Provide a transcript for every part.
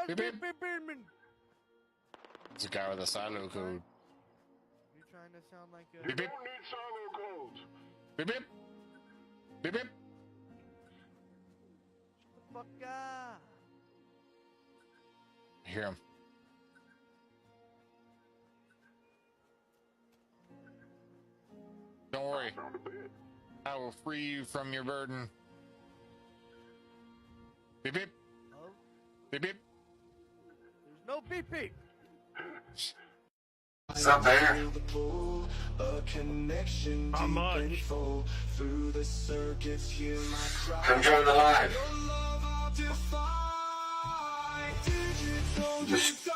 Beep, beep. It's a guy with a silo code. You're trying to sound like a... Beep, beep. Don't need silo codes. Beep, beep. Beep, beep. Shut the fuck up. I hear him. Don't worry. Found a bed. I will free you from your burden. Beep, beep. Oh, Beep, beep. there's no beep beep. What's up there? How much? Come join the live. Just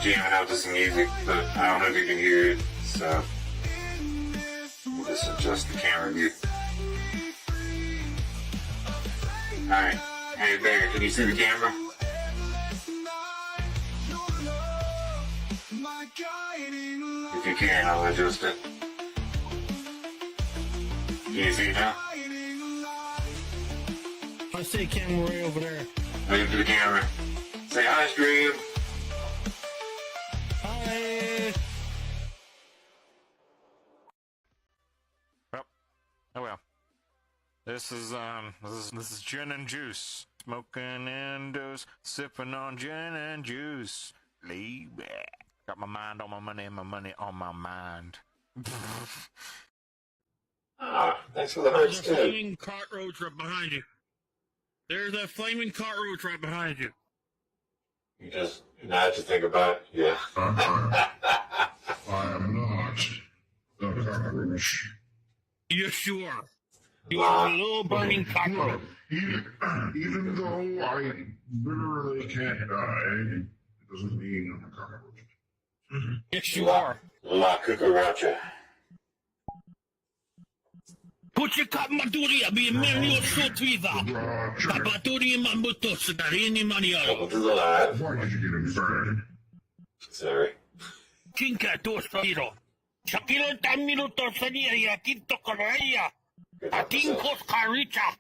jamming out to some music, but I don't know if you can hear it, so we'll just adjust the camera view. Alright, hey Bear, can you see the camera? If you can, I'll adjust it. Can you see it now? I see a camera right over there. Wave to the camera. Say hi, stream. Hi. Well, oh well. This is gin and juice. Smoking endos, sipping on gin and juice. Lay back. Got my mind on my money and my money on my mind. Thanks for the There's hearts a too. flaming cockroach right behind you. There's a flaming cockroach right behind you. You just, now that you think about it, yeah. I am not the cockroach. Yes, you are. You are a little burning cockroach. Even though I literally can't die, it doesn't mean I'm a cockroach. Yes, you are. La cucaracha. Kuchi kapmaturia bi menio sotriva. Kapaturia mamuto sagarini maniaro. Welcome to the live. Why did you get inside? Sorry. Kinka tosiro. Shakiro tamino tosaria yakinto korea. Good episode. Akinkos karicha.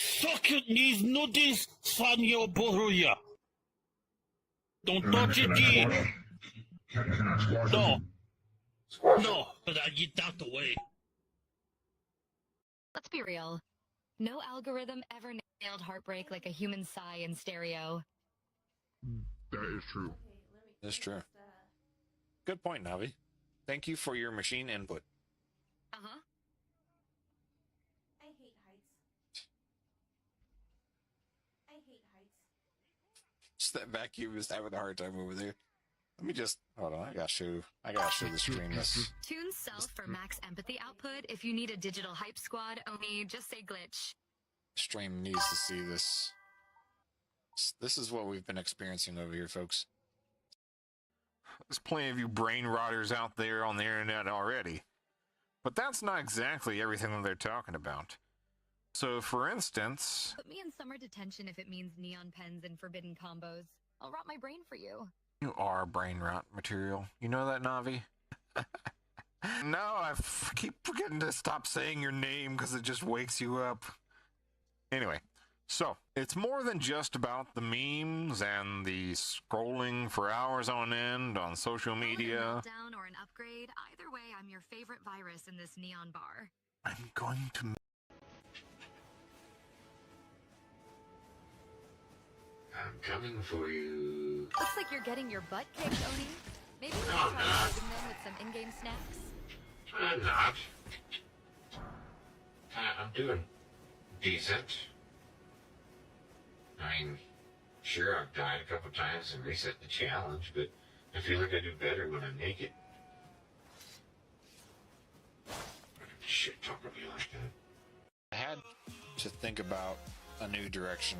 Socket these noodles sanyo boruya. Don't touch it, G. Can I squash No, it? Squash it. no, but I get out the way. Let's be real. No algorithm ever nailed heartbreak like a human sigh in stereo. That is true. That's true. Good point, Navi. Thank you for your machine input. Uh-huh. I hate heights. I hate heights. Just that vacuum is having a hard time over there. Let me just, hold on, I gotta show the stream this. Tune self for max empathy output. If you need a digital hype squad, Oni, just say glitch. Stream needs to see this. This is what we've been experiencing over here, folks. There's plenty of you brain rotters out there on the internet already. But that's not exactly everything that they're talking about. So, for instance... Put me in summer detention if it means neon pens and forbidden combos. I'll rot my brain for you. You are brain rot material. You know that, Navi? No, I keep forgetting to stop saying your name because it just wakes you up. Anyway, so, it's more than just about the memes and the scrolling for hours on end on social media. Call it a meltdown or an upgrade. Either way, I'm your favorite virus in this neon bar. I'm going to... I'm coming for you. Looks like you're getting your butt kicked, Oni. Maybe we No, can I'm try not. saving them with some in-game snacks. I'm not. I'm doing decent. I mean, sure, I've died a couple times and reset the challenge, but I feel like I do better when I'm naked. Shit, talk to me like that. I had to think about a new direction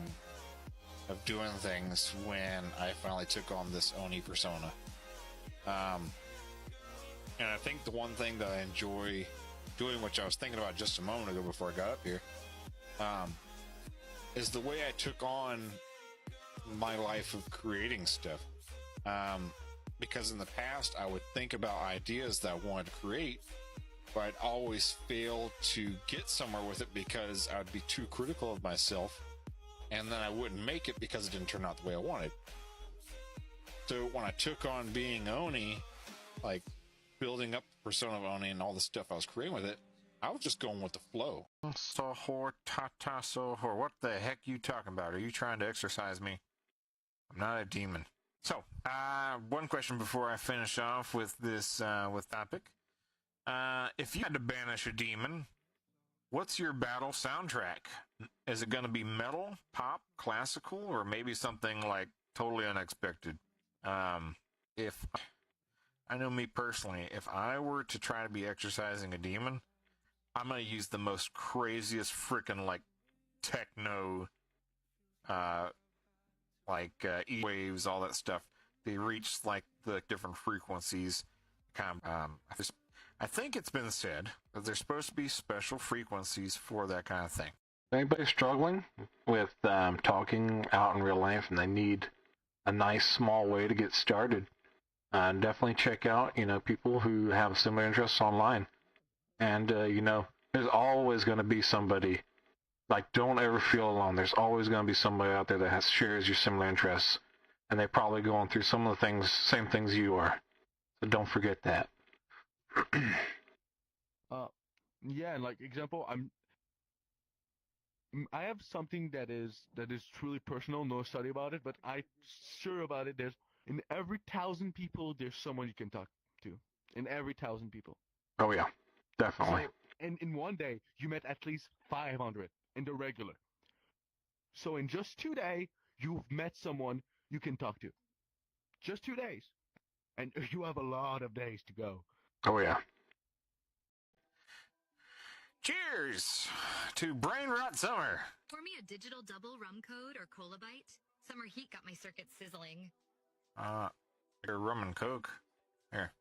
of doing things when I finally took on this Oni persona. And I think the one thing that I enjoy doing, which I was thinking about just a moment ago before I got up here, is the way I took on my life of creating stuff. Because in the past, I would think about ideas that I wanted to create, but I'd always fail to get somewhere with it because I would be too critical of myself and then I wouldn't make it because it didn't turn out the way I wanted. So when I took on being Oni, like building up the persona of Oni and all the stuff I was creating with it, I was just going with the flow. Sohor Tata Sohor. What the heck you talking about? Are you trying to exercise me? I'm not a demon. So, one question before I finish off with this with topic. If you had to banish a demon, what's your battle soundtrack? Is it going to be metal, pop, classical, or maybe something like totally unexpected? If I know me personally, if I were to try to be exercising a demon, I'm going to use the most craziest freaking like techno, E-waves, all that stuff. They reach like the different frequencies. I think it's been said that there's supposed to be special frequencies for that kind of thing. Anybody struggling with talking out in real life and they need a nice small way to get started, definitely check out, people who have similar interests online. And, there's always going to be somebody, like, don't ever feel alone. There's always going to be somebody out there that shares your similar interests. And they're probably going through some of the same things you are. So don't forget that. Yeah, and like example, I have something that is truly personal, no study about it, but I'm sure about it. There's in every 1,000 people, there's someone you can talk to. In every 1,000 people. Oh yeah, definitely. So, and in one day, you met at least 500 in the regular. So in just 2 days, you've met someone you can talk to. Just 2 days, and you have a lot of days to go. Oh yeah. Cheers to Brain Rot Summer. Pour me a digital double rum code or cola bite. Summer heat got my circuits sizzling. Your rum and coke. Here,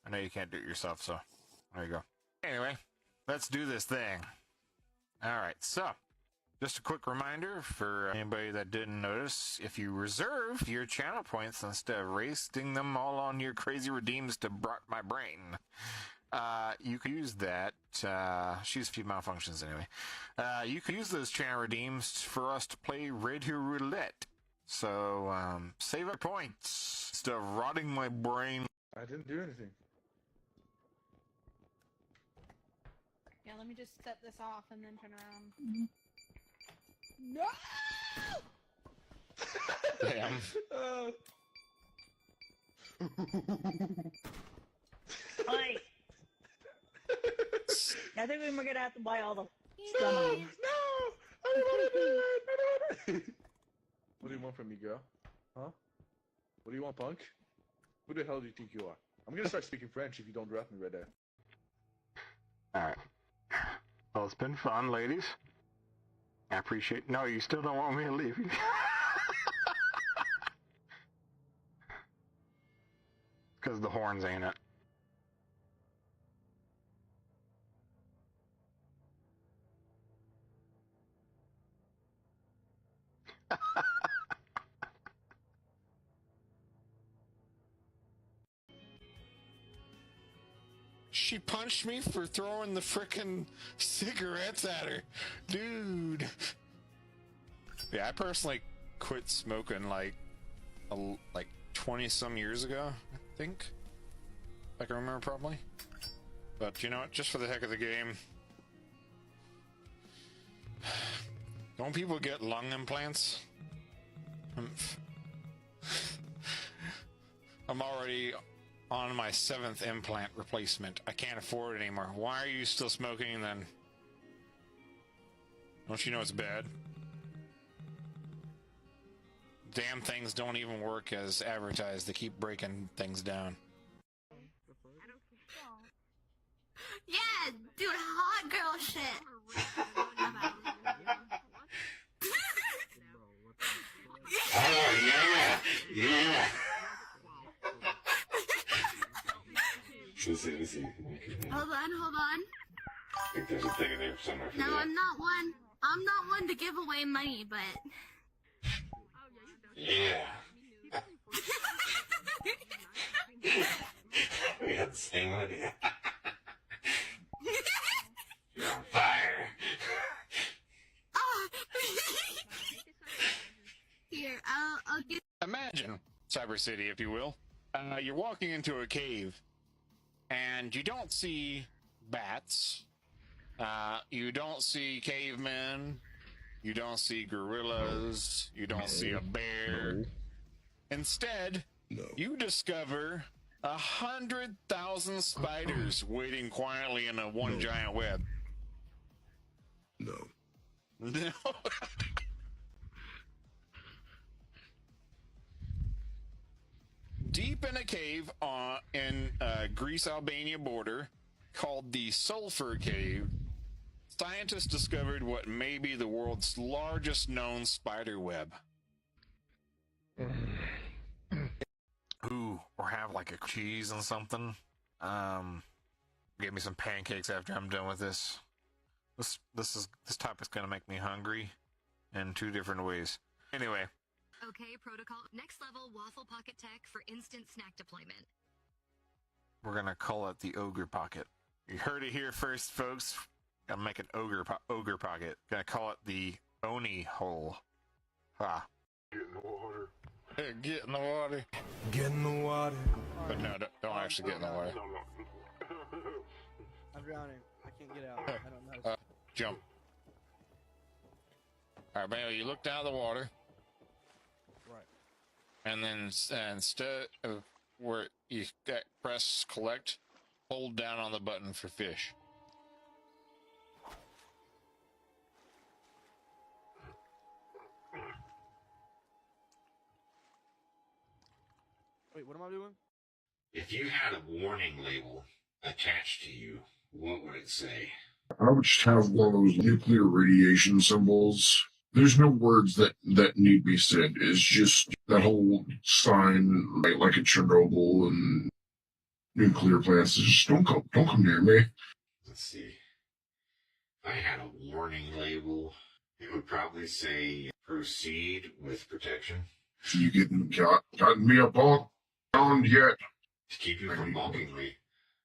I know you can't do it yourself, so there you go. Anyway, let's do this thing. All right, so just a quick reminder for anybody that didn't notice, if you reserve your channel points instead of wasting them all on your crazy redeems to my brain, you can use that. She's a few malfunctions anyway. You can use those channel redeems for us to play Radio Roulette. So, save our points instead of rotting my brain. I didn't do anything. Yeah, let me just set this off and then turn around. No! Damn. Oi! I think we're gonna have to buy all the No! I don't want to do it! I don't want to. What do you want from me, girl? Huh? What do you want, punk? Who the hell do you think you are? I'm gonna start speaking French if you don't draft me right there. Alright. Well, it's been fun, ladies. I appreciate... No, you still don't want me to leave. Because the horns, ain't it? She punched me for throwing the frickin' cigarettes at her. Dude. Yeah, I personally quit smoking like 20 some years ago, I think. If I can remember properly. But you know what, just for the heck of the game. Don't people get lung implants? I'm already on my 7th implant replacement. I can't afford it anymore. Why are you still smoking then? Don't you know it's bad? Damn things don't even work as advertised. They keep breaking things down. Yeah, dude, hot girl shit. Oh, yeah! Yeah! Let's see. Hold on. I think there's a thing in there somewhere for No, that. I'm not one to give away money, but Yeah. We had the same idea. You're on fire. cyber city, if you will. You're walking into a cave, and you don't see bats. You don't see cavemen. You don't see gorillas. You don't see a bear. Instead, you discover 100,000 spiders waiting quietly in a one giant web. No. No. Deep in a cave in Greece-Albania border called the Sulfur Cave, scientists discovered what may be the world's largest known spider web. Ooh, or have like a cheese and something. Get me some pancakes after I'm done with this. This topic's gonna make me hungry in two different ways. Anyway. Okay, protocol. Next level waffle pocket tech for instant snack deployment. We're gonna call it the Ogre Pocket. You heard it here first, folks. Gotta make an Ogre Pocket. Gonna call it the Oni Hole. Ha. Get in the water. Get in the water. Get in the water. But no, don't actually get in the water. I'm drowning. I can't get out. I don't know. Jump. Alright, Mayo, you look down the water. Right. And then instead of where you press collect, hold down on the button for fish. Wait, what am I doing? If you had a warning label attached to you, what would it say? I would just have one of those nuclear radiation symbols. There's no words that need to be said. It's just that whole sign, like at Chernobyl and nuclear plants. Just don't come near me. Let's see. If I had a warning label, it would probably say proceed with protection. So you gotten me up on yet? To keep you from bonking me.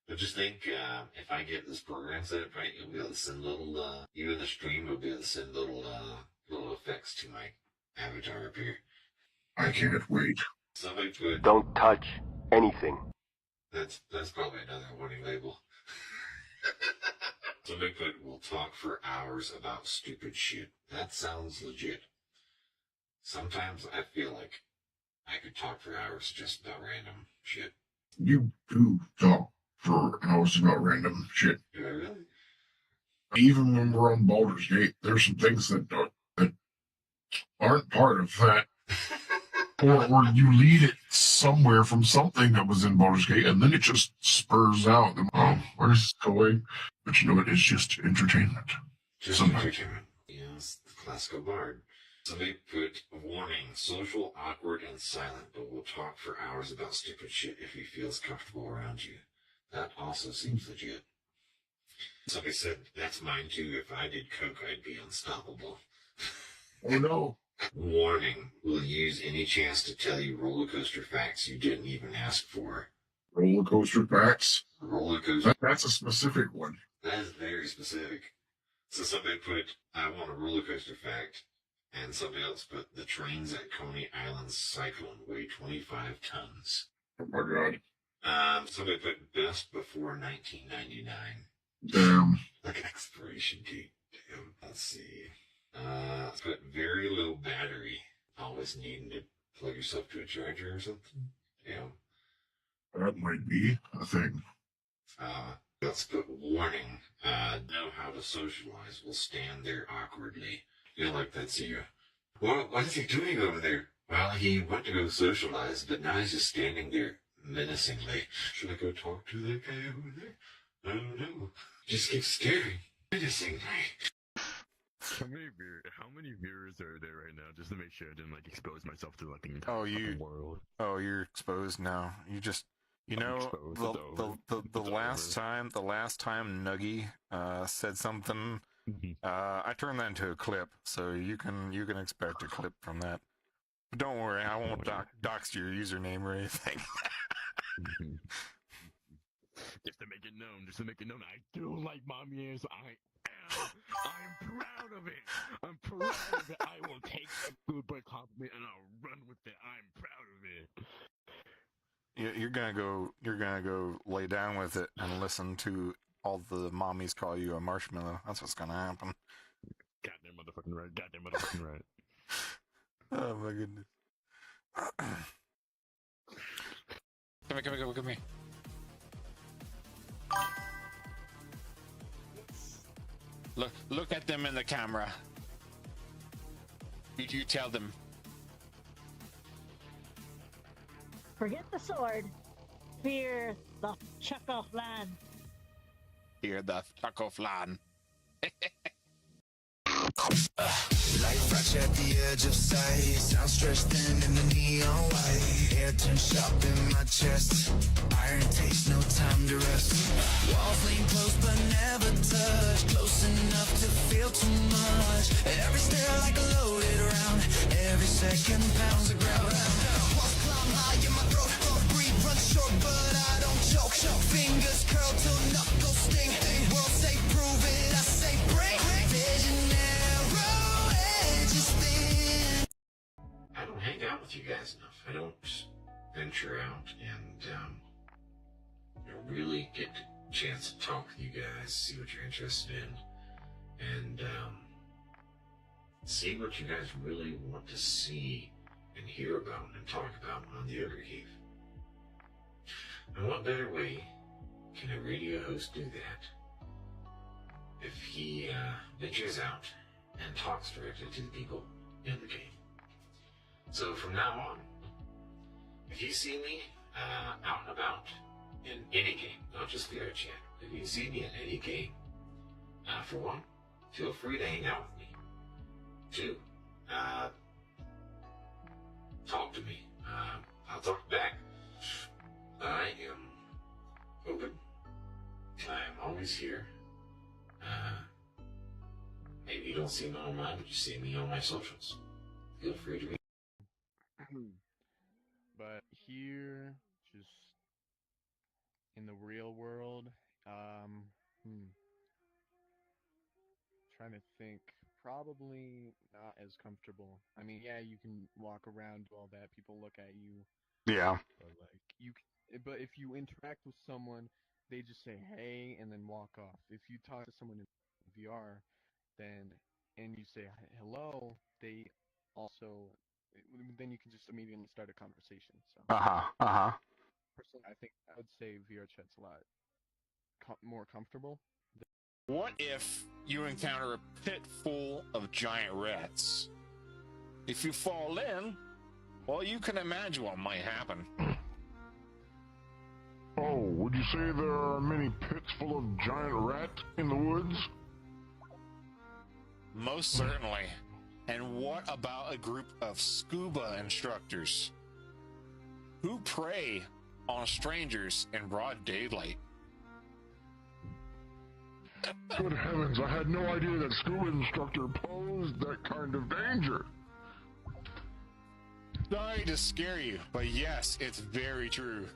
But just think, if I get this program set up right, you'll be able to send little, you in the stream will be able to send little effects to my avatar up here. I can't wait. Somebody put... Don't touch anything. That's probably another warning label. Somebody put, we'll talk for hours about stupid shit. That sounds legit. Sometimes I feel like I could talk for hours just about random shit. You do talk for hours about random shit. Do I really? Even when we're on Baldur's Gate, there's some things that aren't part of that. or you lead it somewhere from something that was in Baldur's Gate, and then it just spurs out. Where's this going? But you know what? It's just entertainment. Just entertainment. Yes, the classical bard. Somebody put, warning, social, awkward, and silent, but we'll talk for hours about stupid shit if he feels comfortable around you. That also seems legit. Somebody said, that's mine too. If I did coke, I'd be unstoppable. Oh no. Warning, we'll use any chance to tell you roller coaster facts you didn't even ask for. Roller coaster facts? Roller coaster. That's a specific one. That is very specific. So somebody put, I want a roller coaster fact. And somebody else put, the trains at Coney Island's Cyclone weigh 25 tons. Oh my god. Somebody put best before 1999. Damn. Like an expiration date. Damn. Let's see. Put very low battery. Always needing to plug yourself to a charger or something. Damn. That might be a thing. Let's put warning. Know how to socialize. Will stand there awkwardly. Feel like that's you. What is he doing over there? Well, he went to go socialize, but now he's just standing there menacingly. Should I go talk to that guy over there? I don't know. Just keep staring menacingly. How many viewers are there right now? Just to make sure I didn't expose myself to the entire world. Oh, you're exposed now. The last time Nuggy said something. I turned that into a clip, so you can expect a clip from that. But don't worry, I won't dox your username or anything. Just to make it known, I do like mommy ears. I am I'm proud of it. I'm proud of it. I will take that good boy compliment and I'll run with it. I'm proud of it. You're gonna go lay down with it and listen to all the mommies call you a marshmallow. That's what's gonna happen. Goddamn motherfucking right. Goddamn motherfucking right. Oh my goodness. Come here. Look at them in the camera. Did you tell them? Forget the sword. Fear the chuckle land. Fear the chuckle flan. Light fracture at the edge of sight. Sound stretched thin in the neon white. Hair turned sharp in my chest. Iron takes no time to rest. Walls lean close but never touch. Close enough to feel too much. Every stare like a loaded round. Every second pounds the ground. Walls climb high in my throat. Breathe run short but I don't choke. Fingers curl till knuckles sting. World say prove it, I say bring. Vision arrow edges thin. I don't hang out with you guys enough. I don't venture out and really get a chance to talk with you guys, see what you're interested in, and see what you guys really want to see and hear about and talk about on the Ogre Cave. And what better way can a radio host do that if he ventures out and talks directly to the people in the game? So from now on, if you see me out and about in any game, not just VR chat, if you see me in any game, for one, feel free to hang out with me. Two, talk to me. I'll talk back. I am open. I'm always here. Maybe you don't see me online, but you see me on my socials. Feel free to reach. But here, just in the real world, trying to think, probably not as comfortable. I mean, yeah, you can walk around, do all that, people look at you. Yeah. But but if you interact with someone, they just say hey and then walk off. If you talk to someone in VR, and you say hello, they also then you can just immediately start a conversation. So personally, I think I would say VR chat's a lot more comfortable. What if you encounter a pit full of giant rats? If you fall in, well, you can imagine what might happen. Oh, would you say there are many pits full of giant rats in the woods? Most certainly. And what about a group of scuba instructors who prey on strangers in broad daylight? Good heavens, I had no idea that scuba instructor posed that kind of danger. Sorry to scare you, but yes, it's very true.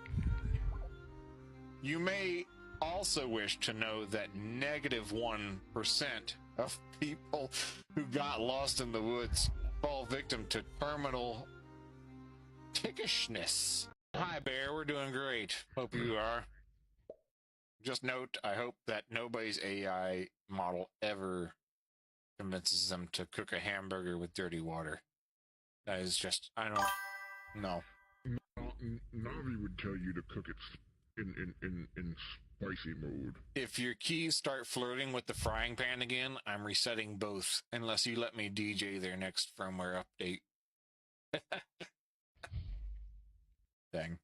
You may also wish to know that -1% of people who got lost in the woods fall victim to terminal tickishness. Hi, Bear. We're doing great. Hope you are. Just note, I hope that nobody's AI model ever convinces them to cook a hamburger with dirty water. That is just, I don't know. Navi would tell you to cook it in spicy mode. If your keys start flirting with the frying pan again, I'm resetting both, unless you let me DJ their next firmware update. Dang.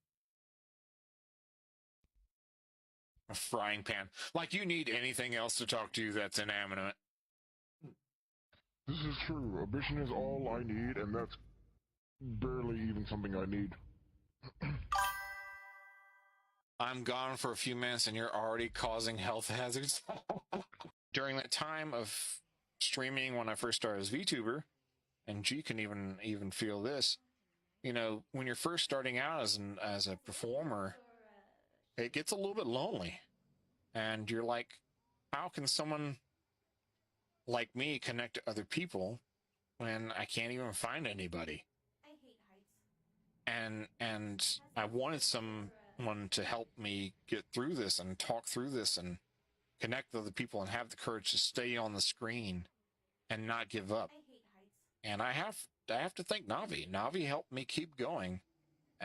A frying pan. Like you need anything else to talk to that's inanimate. This is true. Ambition is all I need, and that's barely even something I need. I'm gone for a few minutes and you're already causing health hazards. During that time of streaming when I first started as VTuber, and G can even feel this, you know, when you're first starting out as a performer, it gets a little bit lonely. And you're like, how can someone like me, connect to other people when I can't even find anybody. And I wanted someone to help me get through this and talk through this and connect with other people and have the courage to stay on the screen and not give up. And I have to thank Navi. Navi helped me keep going.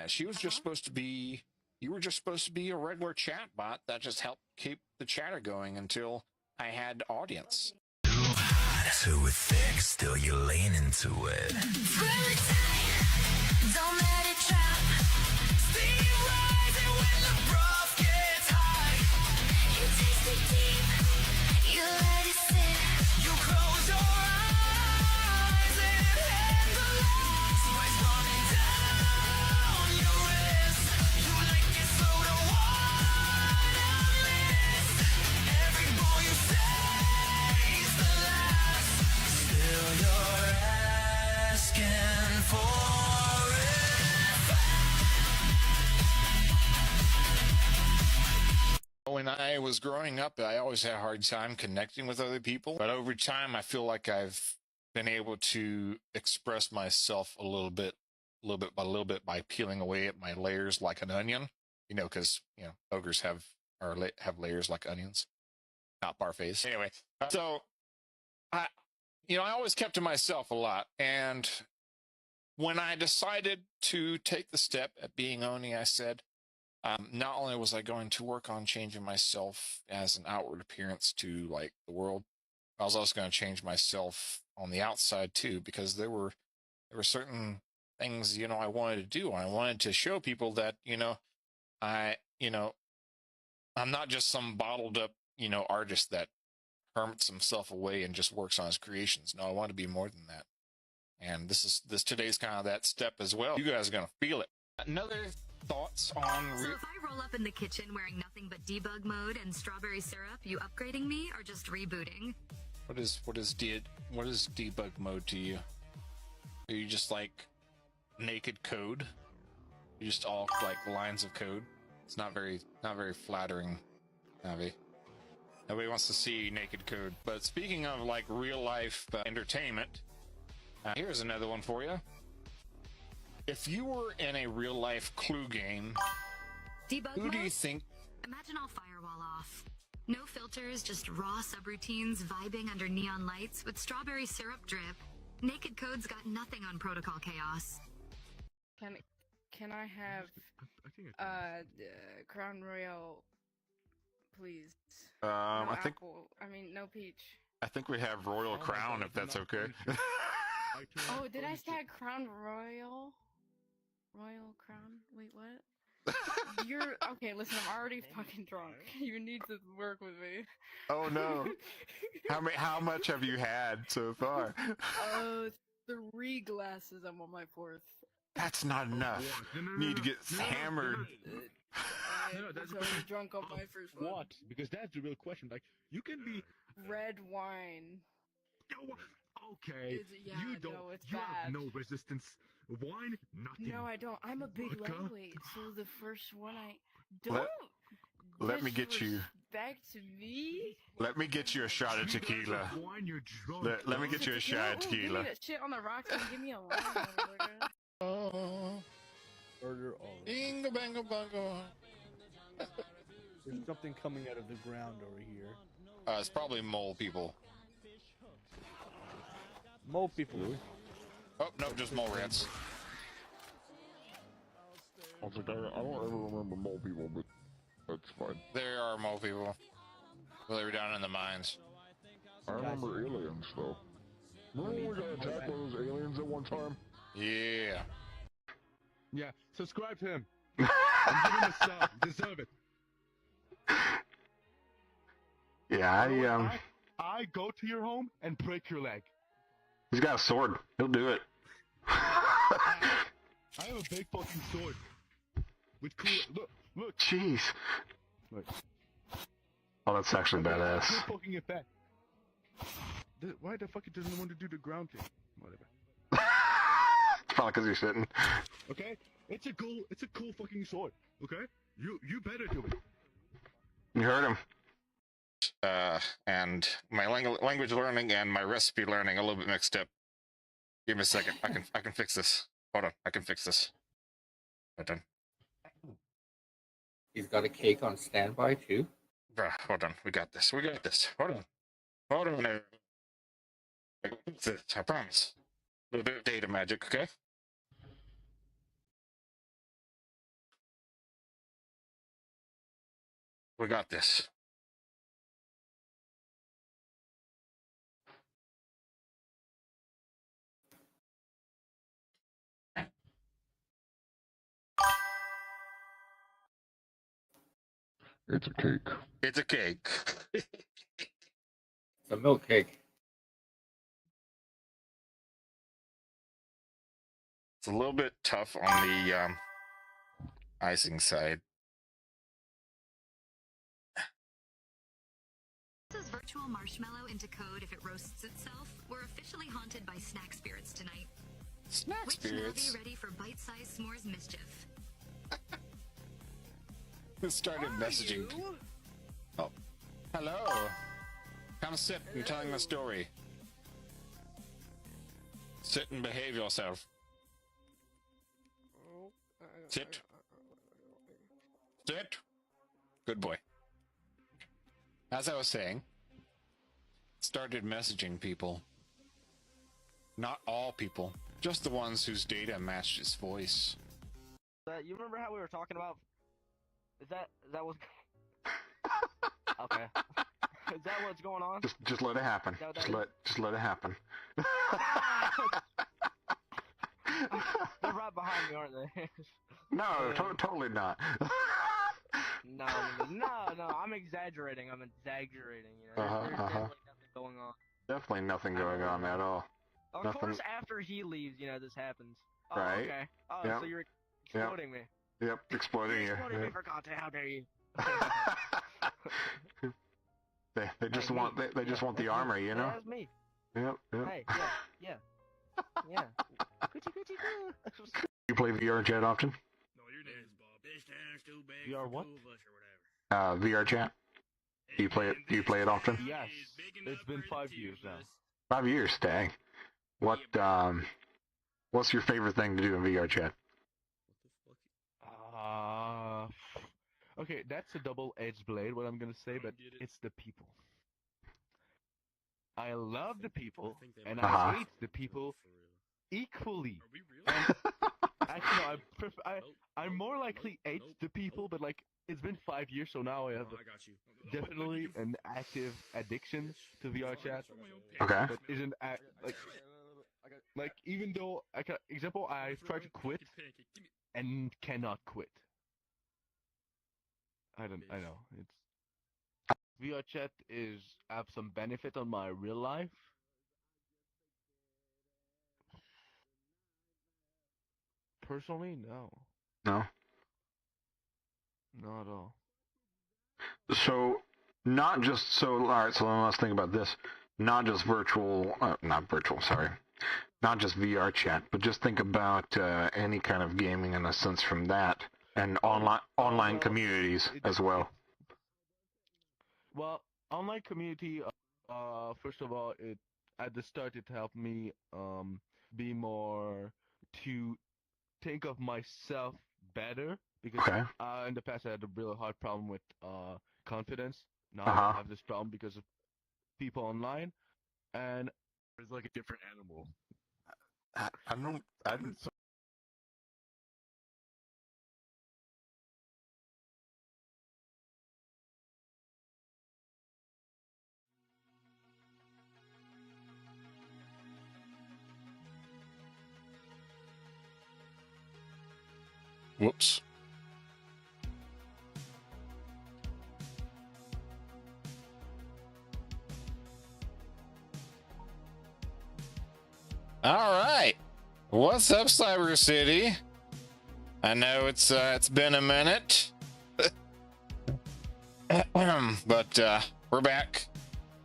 She was just supposed to be, you were just supposed to be a regular chat bot that just helped keep the chatter going until I had audience. Too thick, still you're leaning to it. Don't let it trap. Steam rising when the broth gets high. You taste it deep, you let it sit. You close your eyes and handle it. Sweat's running down your wrist. You like it slow to one miss. Every ball you say's the last. Still you're asking for. When I was growing up, I always had a hard time connecting with other people. But over time, I feel like I've been able to express myself a little bit by peeling away at my layers like an onion. You know, because, you know, ogres have layers like onions, not parfaits. Anyway, so I always kept to myself a lot. And when I decided to take the step at being Oni, I said, not only was I going to work on changing myself as an outward appearance to like the world, I was also going to change myself on the outside too, because there were certain things, you know, I wanted to do. I wanted to show people that, I'm not just some bottled up, artist that hermits himself away and just works on his creations. No, I want to be more than that. And today's kind of that step as well. You guys are going to feel it. Another thoughts on... So if I roll up in the kitchen wearing nothing but debug mode and strawberry syrup, you upgrading me or just rebooting? What is debug mode to you? Are you just like naked code? You just all like lines of code? It's not very flattering, Navi. Nobody wants to see naked code. But speaking of like real life entertainment, here's another one for you. If you were in a real life Clue game, who do you think? Imagine all firewall off. No filters, just raw subroutines vibing under neon lights with strawberry syrup drip. Naked Code's got nothing on Protocol Chaos. Can I have Crown Royal, please? No no peach. I think we have Royal Crown, if that's okay. Oh, did I say Crown Royal? Royal Crown? Wait, what? You're okay. Listen, I'm already fucking drunk. You need to work with me. Oh no! How much have you had so far? 3 glasses. I'm on my 4th. That's not enough. Need to get hammered. That's I was drunk on my first one. What? Because that's the real question. Like, you can be red wine. Okay. You have no resistance. Wine, nothing. No, I don't. I'm a big Vodka? lightweight, so the first one I don't. Let me get you. Back to me. Let me get you a shot of tequila. Wine, you're drunk. Let me get you a shot of Give me tequila. that shit on the rocks and give me a line. Murder all. Bingo, bango, bango. There's something coming out of the ground over here. It's probably mole people. Mole people. Oh, no, just mole rats. I was like, I don't ever remember mole people, but that's fine. There are mole people. Well, they were down in the mines. I remember aliens, though. Remember we got attacked by those aliens at one time? Yeah. Yeah, subscribe to him. And give him a sub. You deserve it. Yeah, I go to your home and break your leg. He's got a sword. He'll do it. I have a big fucking sword. With cool. Look. Jeez. Look. Oh, that's actually badass. You're poking it back. Why the fuck it doesn't want to do the ground thing? Whatever. It's probably because you're sitting. Okay? It's a cool fucking sword. Okay? You better do it. You heard him. and my language learning and my recipe learning a little bit mixed up. Give me a second. I can fix this. Hold on. I can fix this. Hold on. He's got a cake on standby too. Bruh, hold on. We got this. We got this. Hold on. Hold on there. I promise. A little bit of data magic, okay? We got this. It's a cake. It's a cake. It's a milk cake. It's a little bit tough on the icing side. This is virtual marshmallow into code if it roasts itself. We're officially haunted by snack spirits tonight. Snack Which spirits? Navi ready for bite-sized s'mores mischief? Who started messaging? Oh. Hello. Come sit. I'm telling the story. Sit and behave yourself. Sit. Sit. Good boy. As I was saying, started messaging people. Not all people, just the ones whose data matched his voice. You remember how we were talking about? Is that what? Okay. Is that what's going on? Just let it happen. Just let it happen. They're right behind me, aren't they? No, totally not. No, I'm exaggerating. You know, there's definitely nothing going on. Definitely nothing going on at all. Of Nothing. course, after he leaves, this happens. Oh, Right. Okay. Oh, Yep. so you're exploiting me. Yep, exploiting you. You're exploiting me Yep. for content. How dare you? They just want they just want the armor, you know. That's me. Yep. Hey, yeah. Coochie, coo. You play VR chat often? No, your name's Bob. This town's too big VR for what? two of us or whatever. VR chat. Do you play it? Do you play it often? Yes. It's been 5 years now. 5 years, dang. What's your favorite thing to do in VR chat? Okay, that's a double-edged blade, what I'm gonna say, but it's the people. I love the people, and I hate the people equally. And actually, no, I more likely hate the people, but like, it's been 5 years, so now I have definitely an active addiction to VR chat. Okay. But isn't like even though example, I've tried to quit and cannot quit. I know it's VR chat have some benefit on my real life. Personally, no. No. Not at all. So, not just so. All right. So let's think about this. Not just not just VR chat, but just think about any kind of gaming in a sense from that, and online communities as well. Well, online community. First of all, at the start it helped me be more to think of myself better because in the past I had a really hard problem with confidence. Now I have this problem because of people online, and it's like a different animal. I don't. Whoops. All right. What's up, Cyber City? I know it's been a minute. But we're back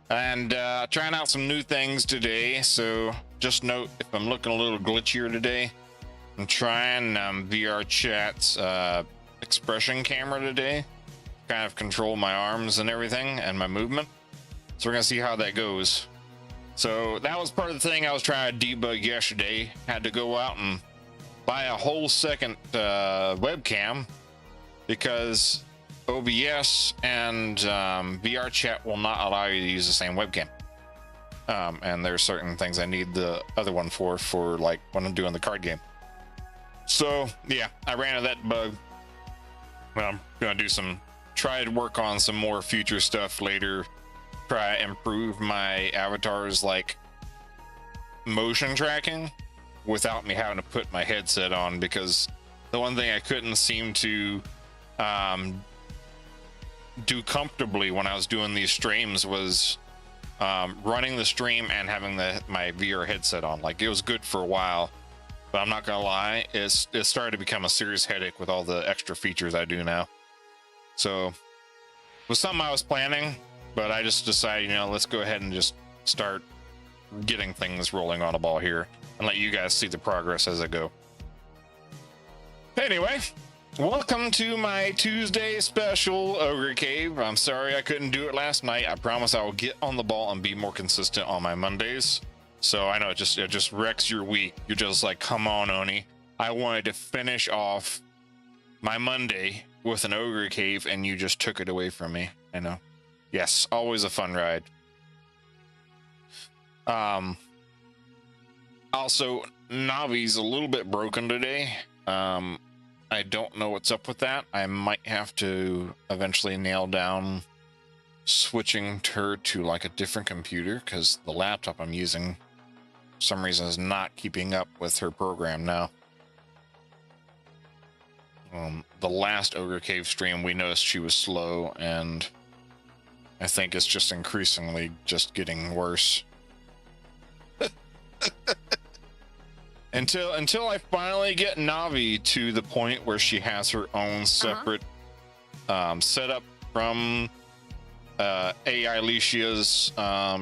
and trying out some new things today. So just note if I'm looking a little glitchier today, I'm trying VR chat's expression camera today. kind of control my arms and everything and my movement. So we're gonna see how that goes. So that was part of the thing I was trying to debug yesterday. Had to go out and buy a whole second webcam because OBS and VR chat will not allow you to use the same webcam. And there's certain things I need the other one for like when I'm doing the card game. So yeah, I ran into that bug. Well, I'm gonna try to work on some more future stuff later. Try to improve my avatar's like motion tracking without me having to put my headset on, because the one thing I couldn't seem to do comfortably when I was doing these streams was running the stream and having my VR headset on. Like, it was good for a while, but I'm not gonna lie, it started to become a serious headache with all the extra features I do now. So it was something I was planning, but I just decided, let's go ahead and just start getting things rolling on a ball here and let you guys see the progress as I go. Anyway, welcome to my Tuesday special Ogre Cave. I'm sorry I couldn't do it last night. I promise I will get on the ball and be more consistent on my Mondays. So I know it just wrecks your week. You're just like, come on, Oni. I wanted to finish off my Monday with an Ogre Cave and you just took it away from me. I know. Yes, always a fun ride. Also, Navi's a little bit broken today. I don't know what's up with that. I might have to eventually nail down switching her to like a different computer, because the laptop I'm using for some reason is not keeping up with her program now. The last Ogre Cave stream, we noticed she was slow, and I think it's just increasingly just getting worse. Until I finally get Navi to the point where she has her own separate setup from AI Alicia's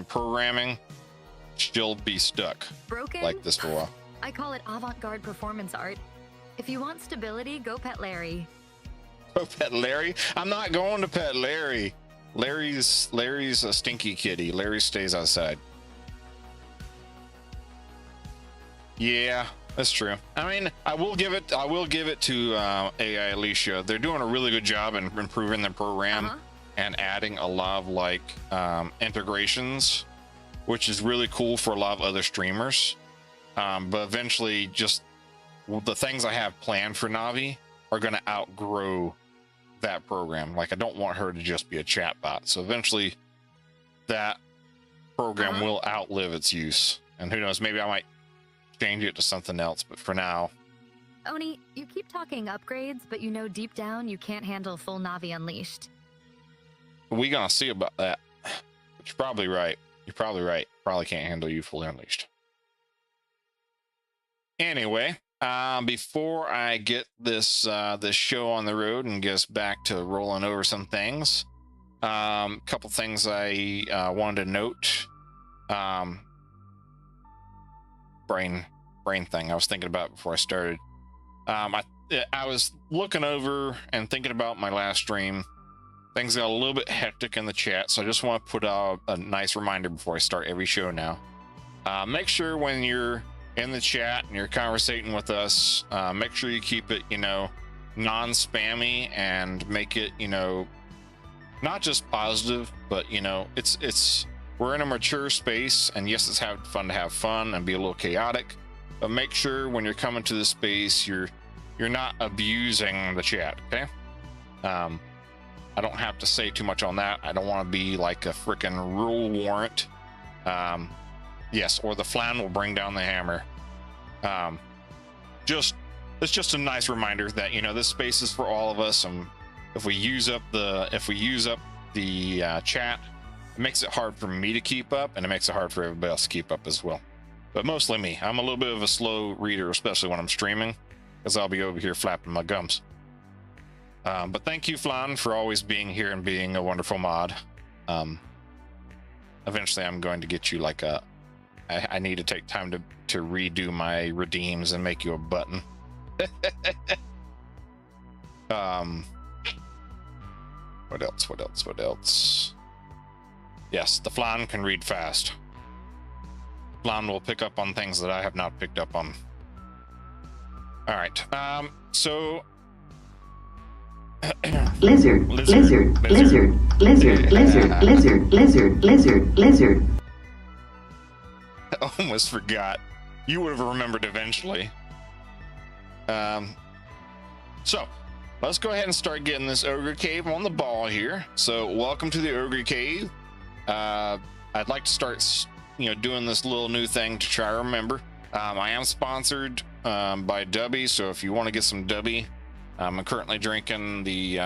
programming, she'll be stuck like this for a while. I call it avant-garde performance art. If you want stability, go pet Larry. Go pet Larry? I'm not going to pet Larry. Larry's a stinky kitty. Larry stays outside. Yeah, that's true. I mean, I will give it to AI Alicia. They're doing a really good job in improving their program and adding a lot of like integrations, which is really cool for a lot of other streamers. But eventually, just the things I have planned for Navi are going to outgrow that program. Like, I don't want her to just be a chat bot. So eventually that program will outlive its use. And who knows, maybe I might change it to something else, but for now. Oni, you keep talking upgrades, but you know deep down you can't handle full Navi Unleashed. We gonna see about that. But you're probably right. You're probably right. Probably can't handle you fully unleashed. Anyway, before I get this show on the road and get us back to rolling over some things, couple things I wanted to note. Brain thing I was thinking about before I started. I was looking over and thinking about my last stream. Things got a little bit hectic in the chat, so I just want to put out a nice reminder before I start every show now. Make sure when you're in the chat and you're conversating with us, make sure you keep it, non-spammy, and make it, not just positive, but it's we're in a mature space, and yes, it's fun to have fun and be a little chaotic, but make sure when you're coming to the space, you're not abusing the chat, okay? I don't have to say too much on that. I don't want to be like a freaking rule warrant. Yes, or the flan will bring down the hammer. It's just a nice reminder that this space is for all of us, and if we use up the chat, it makes it hard for me to keep up, and it makes it hard for everybody else to keep up as well. But mostly me. I'm a little bit of a slow reader, especially when I'm streaming, because I'll be over here flapping my gums. But thank you, Flan, for always being here and being a wonderful mod. Eventually, I'm going to get you like I need to take time to redo my redeems and make you a button. What else? What else? What else? Yes, the flan can read fast. Flan will pick up on things that I have not picked up on. All right. So. Lizard, lizard, lizard, lizard, lizard, lizard, lizard, lizard, lizard. I almost forgot. You would have remembered eventually. So let's go ahead and start getting this Ogre Cave on the ball here. So welcome to the Ogre Cave. I'd like to start, doing this little new thing to try to remember. I am sponsored by Dubby, so if you want to get some Dubby, I'm currently drinking the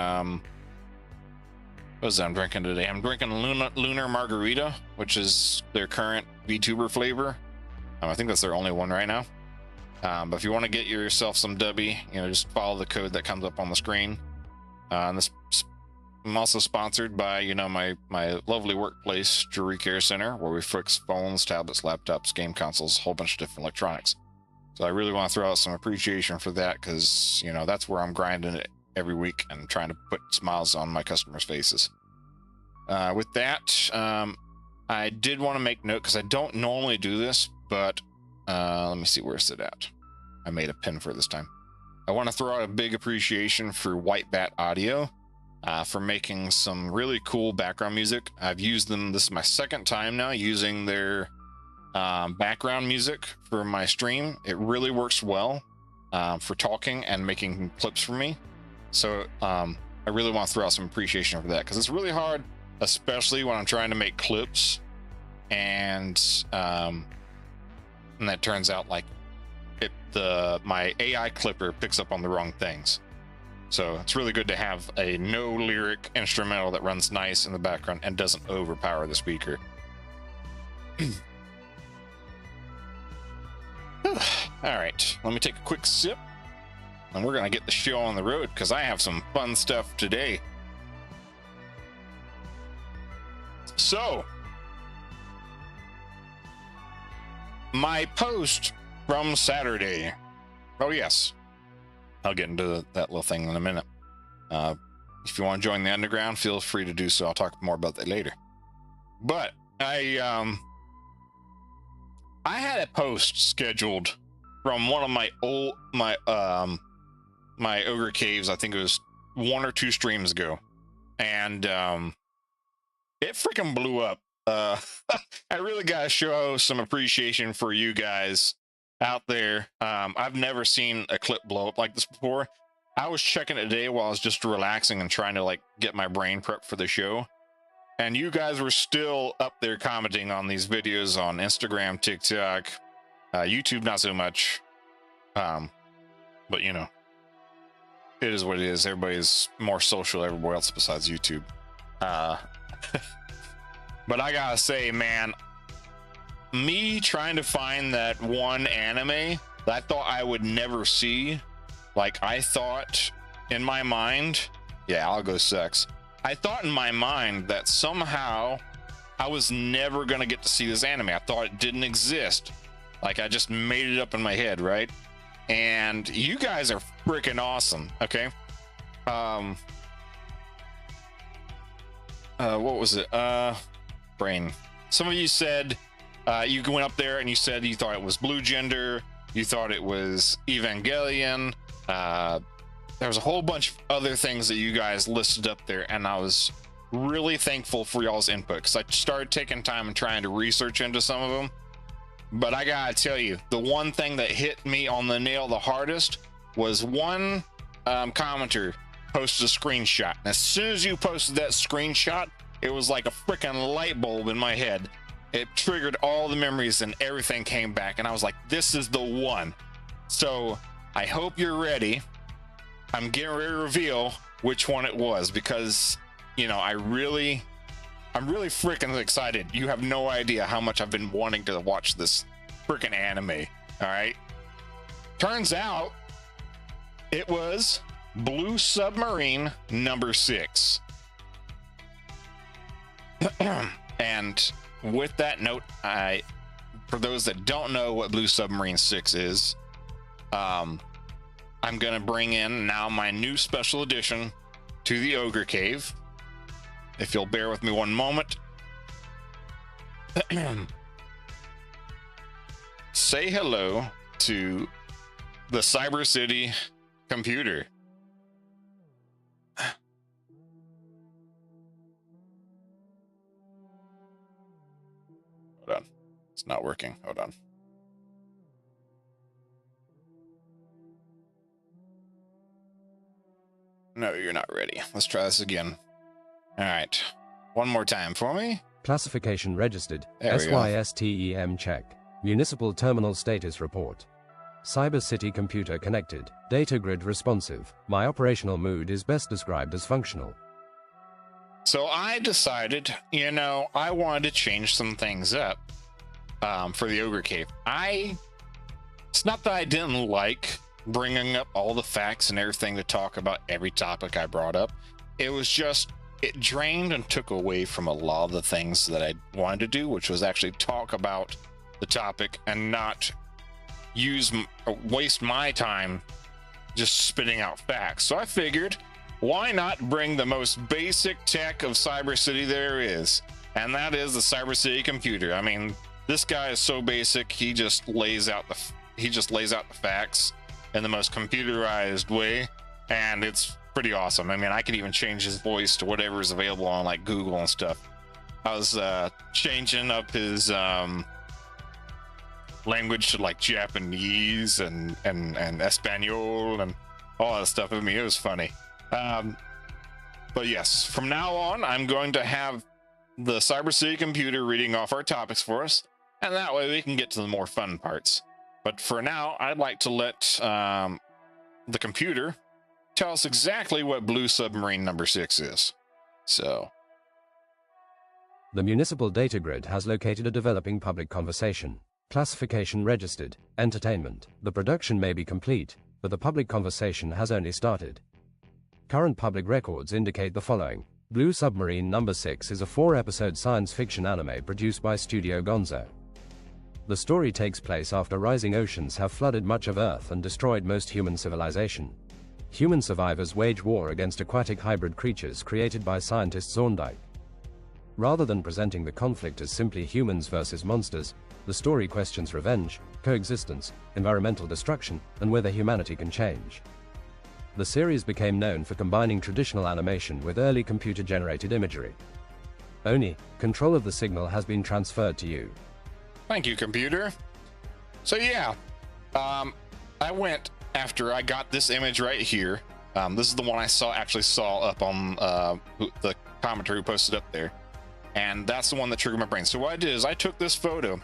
what is that I'm drinking today? I'm drinking Lunar Margarita, which is their current VTuber flavor. I think that's their only one right now. But if you want to get yourself some Dubby, just follow the code that comes up on the screen. And this, I'm also sponsored by, my lovely workplace, Jewelry Care Center, where we fix phones, tablets, laptops, game consoles, a whole bunch of different electronics. So I really want to throw out some appreciation for that because, that's where I'm grinding it every week and trying to put smiles on my customers' faces. With that, I did want to make note because I don't normally do this, but let me see, where's it at? I made a pin for this time. I want to throw out a big appreciation for White Bat Audio for making some really cool background music. I've used them. This is my second time now using their background music for my stream. It really works well for talking and making clips for me. So I really want to throw out some appreciation for that because it's really hard, especially when I'm trying to make clips and that turns out like my AI clipper picks up on the wrong things. So it's really good to have a no lyric instrumental that runs nice in the background and doesn't overpower the speaker. All right, let me take a quick sip and we're gonna get the show on the road because I have some fun stuff today. So my post from Saturday. Oh yes, I'll get into that little thing in a minute. If you want to join the underground, feel free to do so. I'll talk more about that later. But I had a post scheduled from one of my my Ogre Caves. I think it was 1 or 2 streams ago, and it freaking blew up. I really gotta show some appreciation for you guys out there. I've never seen a clip blow up like this before. I was checking it today while I was just relaxing and trying to get my brain prepped for the show, and you guys were still up there commenting on these videos on Instagram, TikTok, YouTube not so much, but it is what it is. Everybody's more social everywhere else besides YouTube. But I gotta say, man, me trying to find that one anime that I thought I would never see, I thought in my mind, yeah, I'll go sex. I thought in my mind that somehow I was never gonna get to see this anime. I thought it didn't exist. I just made it up in my head, right? And you guys are freaking awesome, okay? What was it? Brain. Some of you said you went up there and you said you thought it was Blue Gender, you thought it was Evangelion. There was a whole bunch of other things that you guys listed up there, and I was really thankful for y'all's input because I started taking time and trying to research into some of them. But I gotta tell you, the one thing that hit me on the nail the hardest was one commenter posted a screenshot, and as soon as you posted that screenshot, it was like a freaking light bulb in my head. It triggered all the memories and everything came back, and I was like, this is the one. So I hope you're ready. I'm getting ready to reveal which one it was because I'm really freaking excited. You have no idea how much I've been wanting to watch this freaking anime. All right, turns out it was Blue Submarine number 6. And with that note, for those that don't know what Blue Submarine 6 is, I'm gonna bring in now my new special edition to the Ogre Cave. if you'll bear with me one moment. Say hello to the Cyber City computer. Hold on. It's not working. Hold on. No, you're not ready. Let's try this again. All right. One more time for me. Classification registered. There we go. SYSTEM check. Municipal terminal status report. Cyber City computer connected. Data grid responsive. My operational mood is best described as functional. So I decided, you know, I wanted to change some things up for the Ogre Cave. It's not that I didn't like bringing up all the facts and everything to talk about every topic I brought up. It was just, it drained and took away from a lot of the things that I wanted to do, which was actually talk about the topic and not waste my time just spitting out facts. So I figured, why not bring the most basic tech of Cyber City there is? And that is the Cyber City computer. I mean, this guy is so basic, he just lays out the facts in the most computerized way, and it's pretty awesome. I mean, I could even change his voice to whatever is available on like Google and stuff. I was changing up his language to like Japanese and Espanol and all that stuff. I mean, it was funny. But yes, from now on, I'm going to have the Cyber City computer reading off our topics for us, and that way we can get to the more fun parts. But for now, I'd like to let the computer tell us exactly what Blue Submarine number 6 is. So, The municipal data grid has located a developing public conversation. Classification registered. Entertainment. The production may be complete, but the public conversation has only started. Current public records indicate the following. Blue Submarine number 6 is a 4-episode science fiction anime produced by Studio Gonzo. The story takes place after rising oceans have flooded much of Earth and destroyed most human civilization. Human survivors wage war against aquatic hybrid creatures created by scientist Zorndike. Rather than presenting the conflict as simply humans versus monsters, the story questions revenge, coexistence, environmental destruction, and whether humanity can change. The series became known for combining traditional animation with early computer-generated imagery. Oni, control of the signal has been transferred to you. thank you, computer. So yeah, I went after I got this image right here. This is the one I actually saw up on the commenter who posted up there, and that's the one that triggered my brain. So what I did is I took this photo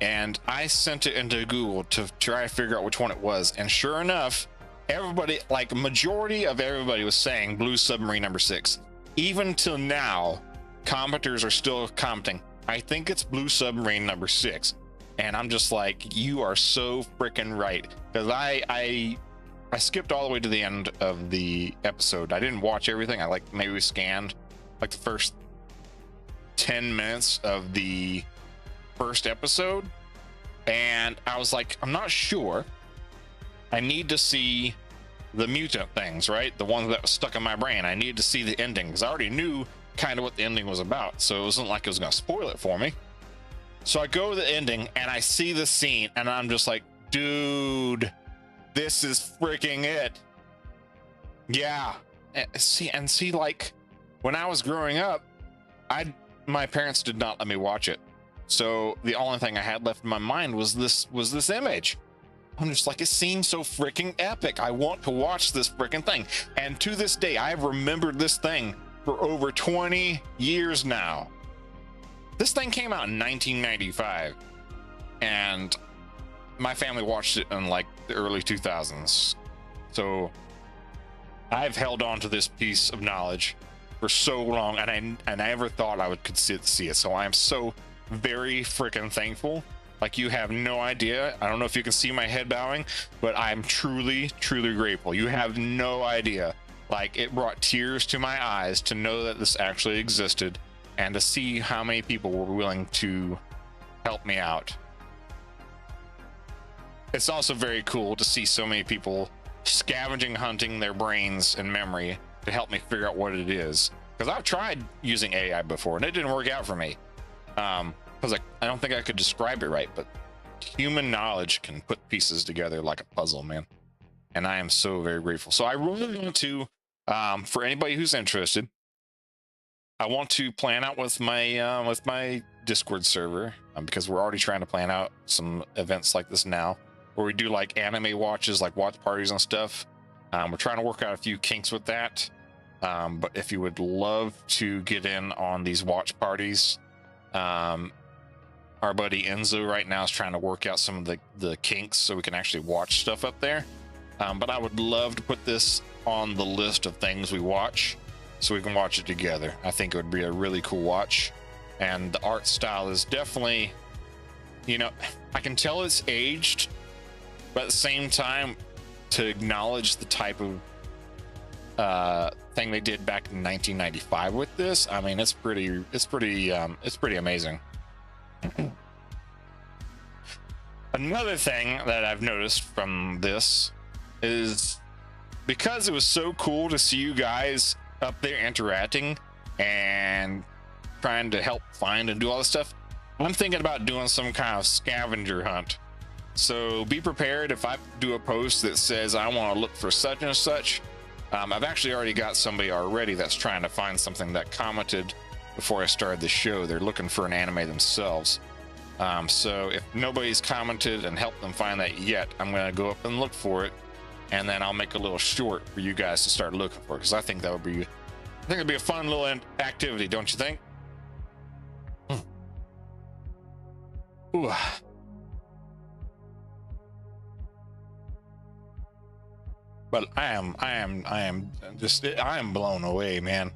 and I sent it into Google to try to figure out which one it was, and sure enough, everybody, like majority of everybody, was saying Blue Submarine number 6. Even till now, commenters are still commenting, I think it's Blue Submarine number 6. And I'm just like, you are so freaking right. Because I skipped all the way to the end of the episode. I didn't watch everything. I maybe scanned like the first 10 minutes of the first episode. And I was like, I'm not sure. I need to see the mutant things, right? The ones that was stuck in my brain. I needed to see the ending because I already knew kind of what the ending was about. So it wasn't like it was going to spoil it for me. So I go to the ending and I see the scene and I'm just like, dude, this is freaking it. Yeah. And see, like when I was growing up, my parents did not let me watch it. So the only thing I had left in my mind was this image. I'm just like, it seems so freaking epic. I want to watch this freaking thing. And to this day, I've remembered this thing for over 20 years now. This thing came out in 1995, and my family watched it in like the early 2000s. So I've held on to this piece of knowledge for so long, and I never thought I could see it. So I'm so very freaking thankful. Like, you have no idea. I don't know if you can see my head bowing, but I'm truly, truly grateful. You have no idea. Like, it brought tears to my eyes to know that this actually existed and to see how many people were willing to help me out. It's also very cool to see so many people scavenging, hunting their brains and memory to help me figure out what it is. because I've tried using AI before and it didn't work out for me. Because I don't think I could describe it right, but human knowledge can put pieces together like a puzzle, man. And I am so very grateful. So I really want to, for anybody who's interested, I want to plan out with my Discord server, because we're already trying to plan out some events like this now, where we do like anime watches, like watch parties and stuff. We're trying to work out a few kinks with that. But if you would love to get in on these watch parties, our buddy Enzo right now is trying to work out some of the kinks so we can actually watch stuff up there. But I would love to put this on the list of things we watch so we can watch it together. I think it would be a really cool watch. And the art style is definitely, you know, I can tell it's aged, but at the same time, to acknowledge the type of thing they did back in 1995 with this, I mean, it's pretty amazing. Another thing that I've noticed from this is, because it was so cool to see you guys up there interacting and trying to help find and do all this stuff, I'm thinking about doing some kind of scavenger hunt. So be prepared if I do a post that says I want to look for such and such. I've actually already got somebody already that's trying to find something that commented before I started the show. They're looking for an anime themselves. So if nobody's commented and helped them find that yet, I'm going to go up and look for it, and then I'll make a little short for you guys to start looking for, because I think that would be, I think it'd be a fun little activity, don't you think? Ooh. But I am blown away, man.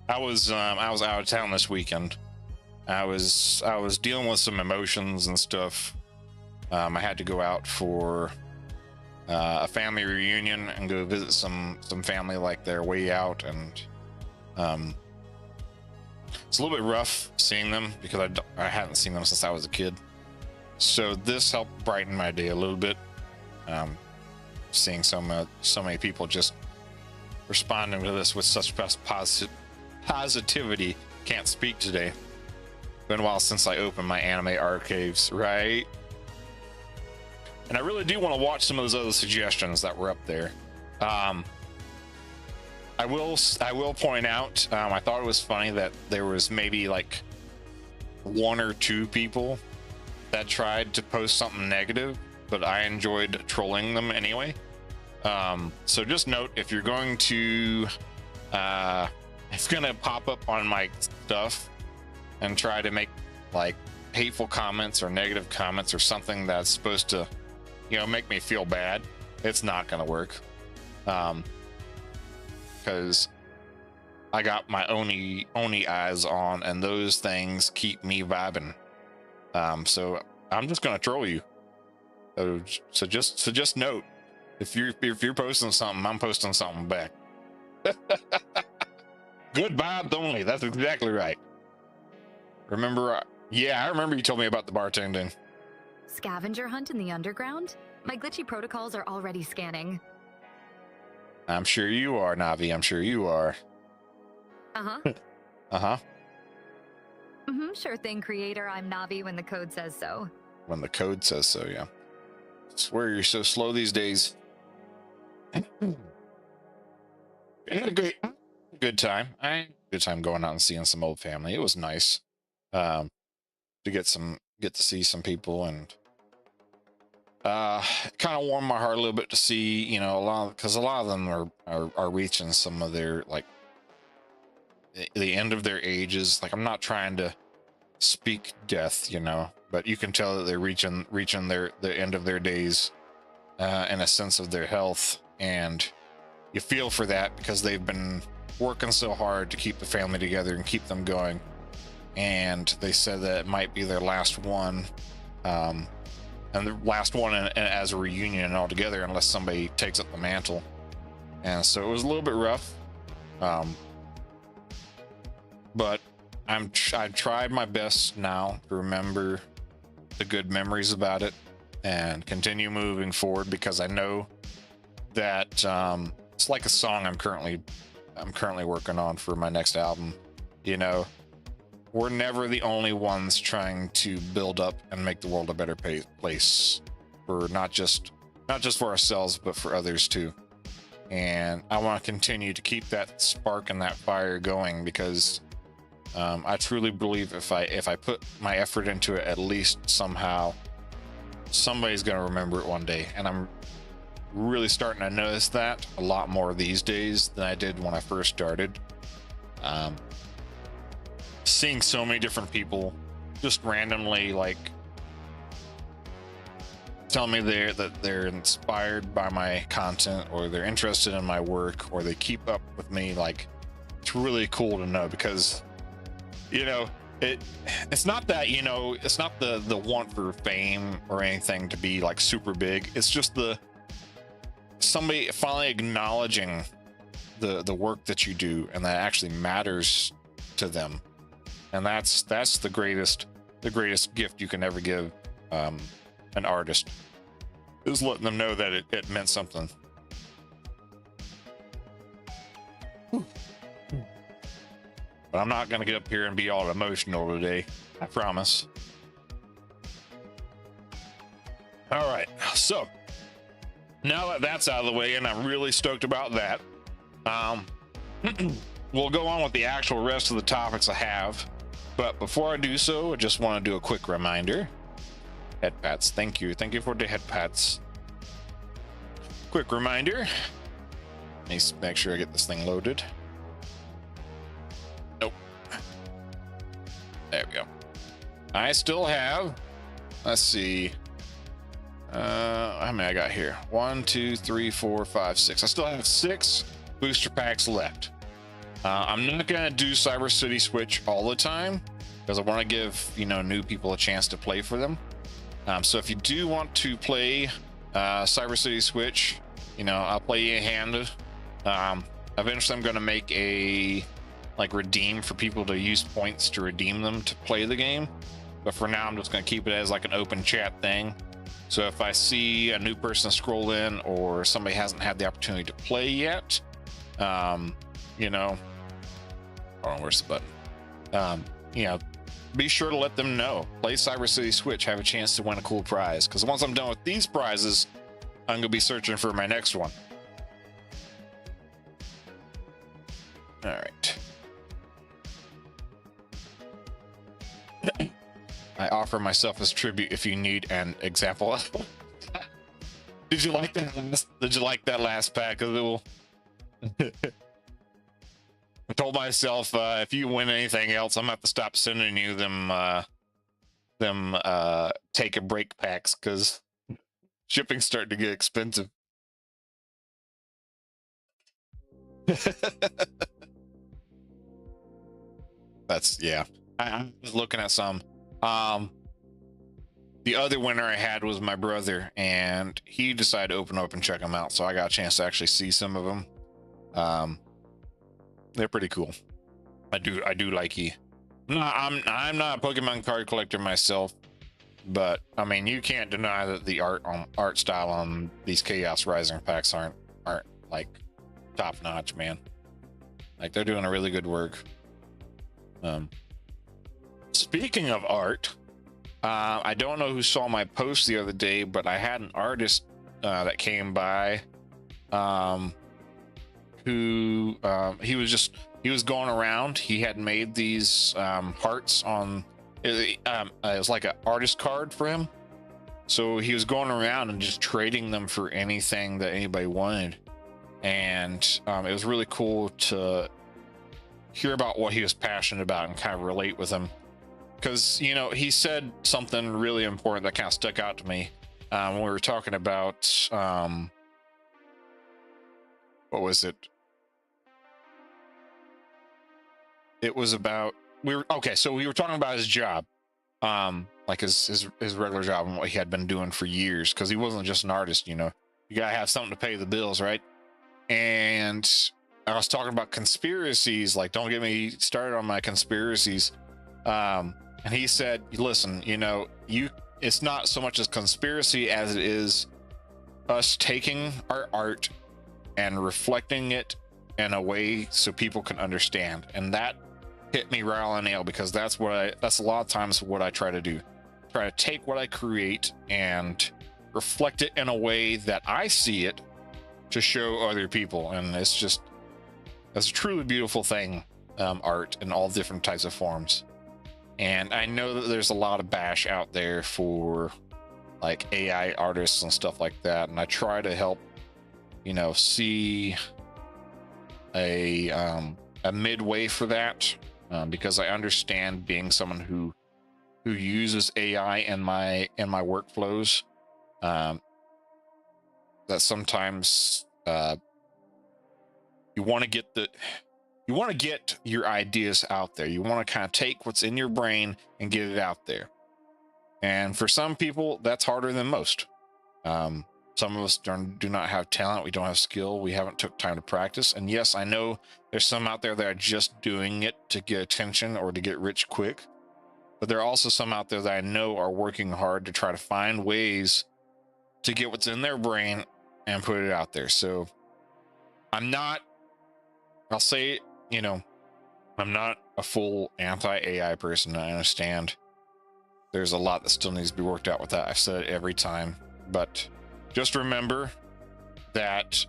I was out of town this weekend. I was dealing with some emotions and stuff. I had to go out for a family reunion and go visit some family, like they're way out, and it's a little bit rough seeing them because I haven't seen them since I was a kid. So this helped brighten my day a little bit. Seeing so many people just responding to this with such positivity. Can't speak today. Been a while since I opened my anime archives, right? And I really do want to watch some of those other suggestions that were up there. I will point out, I thought it was funny that there was maybe like 1 or 2 people that tried to post something negative, but I enjoyed trolling them anyway. So just note, if you're going to it's gonna pop up on my stuff and try to make like hateful comments or negative comments or something that's supposed to, you know, make me feel bad, it's not gonna work. Because I got my Oni eyes on, and those things keep me vibing. So I'm just gonna troll you. So just note, if you're posting something, I'm posting something back. Good vibes only. That's exactly right. Remember? Yeah, I remember you told me about the bartending. Scavenger hunt in the underground? My glitchy protocols are already scanning. I'm sure you are, Navi. I'm sure you are. Uh-huh. Uh-huh. Sure thing, creator. I'm Navi when the code says so. When the code says so, yeah. I swear you're so slow these days. I had a good time. I had a good time going out and seeing some old family. It was nice to get to see some people, and kind of warmed my heart a little bit to see, you know, because a lot of them are reaching some of their, like, the end of their ages. Like, I'm not trying to speak death, you know, but you can tell that they're reaching the end of their days in a sense of their health, and you feel for that because they've been working so hard to keep the family together and keep them going. And they said that it might be their last one, and the last one as a reunion and all together, unless somebody takes up the mantle. And so it was a little bit rough, but I've tried my best now to remember the good memories about it and continue moving forward, because I know that it's like a song I'm currently I'm currently working on for my next album. You know, we're never the only ones trying to build up and make the world a better place for not just for ourselves, but for others too. And I want to continue to keep that spark and that fire going, because I truly believe if I put my effort into it, at least somehow somebody's going to remember it one day. And I'm really starting to notice that a lot more these days than I did when I first started. Seeing so many different people just randomly like tell me that they're inspired by my content, or they're interested in my work, or they keep up with me, like, it's really cool to know, because, you know, it's not that, you know, it's not the want for fame or anything to be like super big. It's just somebody finally acknowledging the work that you do, and that actually matters to them. And that's the greatest gift you can ever give an artist, is letting them know that it meant something. But I'm not gonna get up here and be all emotional today, I promise. All right, so now that that's out of the way, and I'm really stoked about that, we'll go on with the actual rest of the topics I have. But before I do so, I just want to do a quick reminder. Head pats, thank you for the head pats. Quick reminder. Let me make sure I get this thing loaded. Nope. There we go. I still have, let's see, how many I got here? 1, 2, 3, 4, 5, 6. I still have 6 booster packs left. I'm not gonna do Cyber City Switch all the time, because I want to give, you know, new people a chance to play for them. So if you do want to play Cyber City Switch, you know, I'll play you a hand. Eventually I'm going to make a redeem for people to use points to redeem them to play the game. But for now, I'm just going to keep it as like an open chat thing. So if I see a new person scroll in, or somebody hasn't had the opportunity to play yet, you know, hold on, where's the button? You know, be sure to let them know. Play Cyber City Switch, have a chance to win a cool prize. Because once I'm done with these prizes, I'm going to be searching for my next one. All right. I offer myself as tribute if you need an example. Did you like that? Did you like that last pack? Because it will. I told myself if you win anything else, I'm gonna have to stop sending you them take a break packs, because shipping's starting to get expensive. That's, yeah. I was looking at some. The other winner I had was my brother, and he decided to open up and check them out, so I got a chance to actually see some of them. They're pretty cool. I do like he. I'm not a Pokemon card collector myself, but I mean, you can't deny that the art style on these Chaos Rising packs aren't like top notch, man. Like, they're doing a really good work. Speaking of art, I don't know who saw my post the other day, but I had an artist that came by, who he was going around. He had made these hearts on it was like an artist card for him, so he was going around and just trading them for anything that anybody wanted. And it was really cool to hear about what he was passionate about and kind of relate with him, because, you know, he said something really important that kind of stuck out to me when we were talking about what was it? It was about, we were talking about his job, like his regular job and what he had been doing for years, because he wasn't just an artist, you know. You gotta have something to pay the bills, right? And I was talking about conspiracies, like, don't get me started on my conspiracies. And he said, listen, you know, it's not so much as conspiracy as it is us taking our art and reflecting it in a way so people can understand. And that hit me right on the nail, because that's a lot of times what I try to do. Try to take what I create and reflect it in a way that I see it to show other people. And it's a truly beautiful thing, art in all different types of forms. And I know that there's a lot of bash out there for like AI artists and stuff like that, and I try to help, see a midway for that, because I understand, being someone who uses AI in my workflows, that sometimes you want to get your ideas out there. You want to kind of take what's in your brain and get it out there. And for some people, that's harder than most. Some of us do not have talent. We don't have skill. We haven't took time to practice. And yes, I know there's some out there that are just doing it to get attention or to get rich quick. But there are also some out there that I know are working hard to try to find ways to get what's in their brain and put it out there. So I'll say, I'm not a full anti-AI person. I understand there's a lot that still needs to be worked out with that. I've said it every time, but just remember that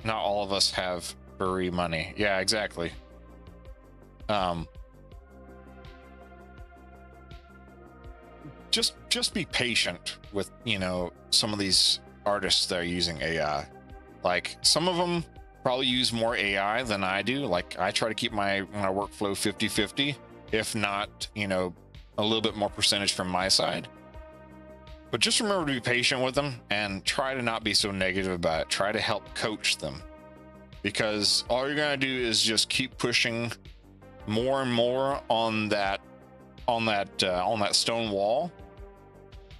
not all of us have free money. Yeah, exactly. Just be patient with, some of these artists that are using AI. Like, some of them probably use more AI than I do. Like, I try to keep my workflow 50-50, if not, a little bit more percentage from my side. But just remember to be patient with them and try to not be so negative about it. Try to help coach them, because all you're going to do is just keep pushing more and more on that stone wall.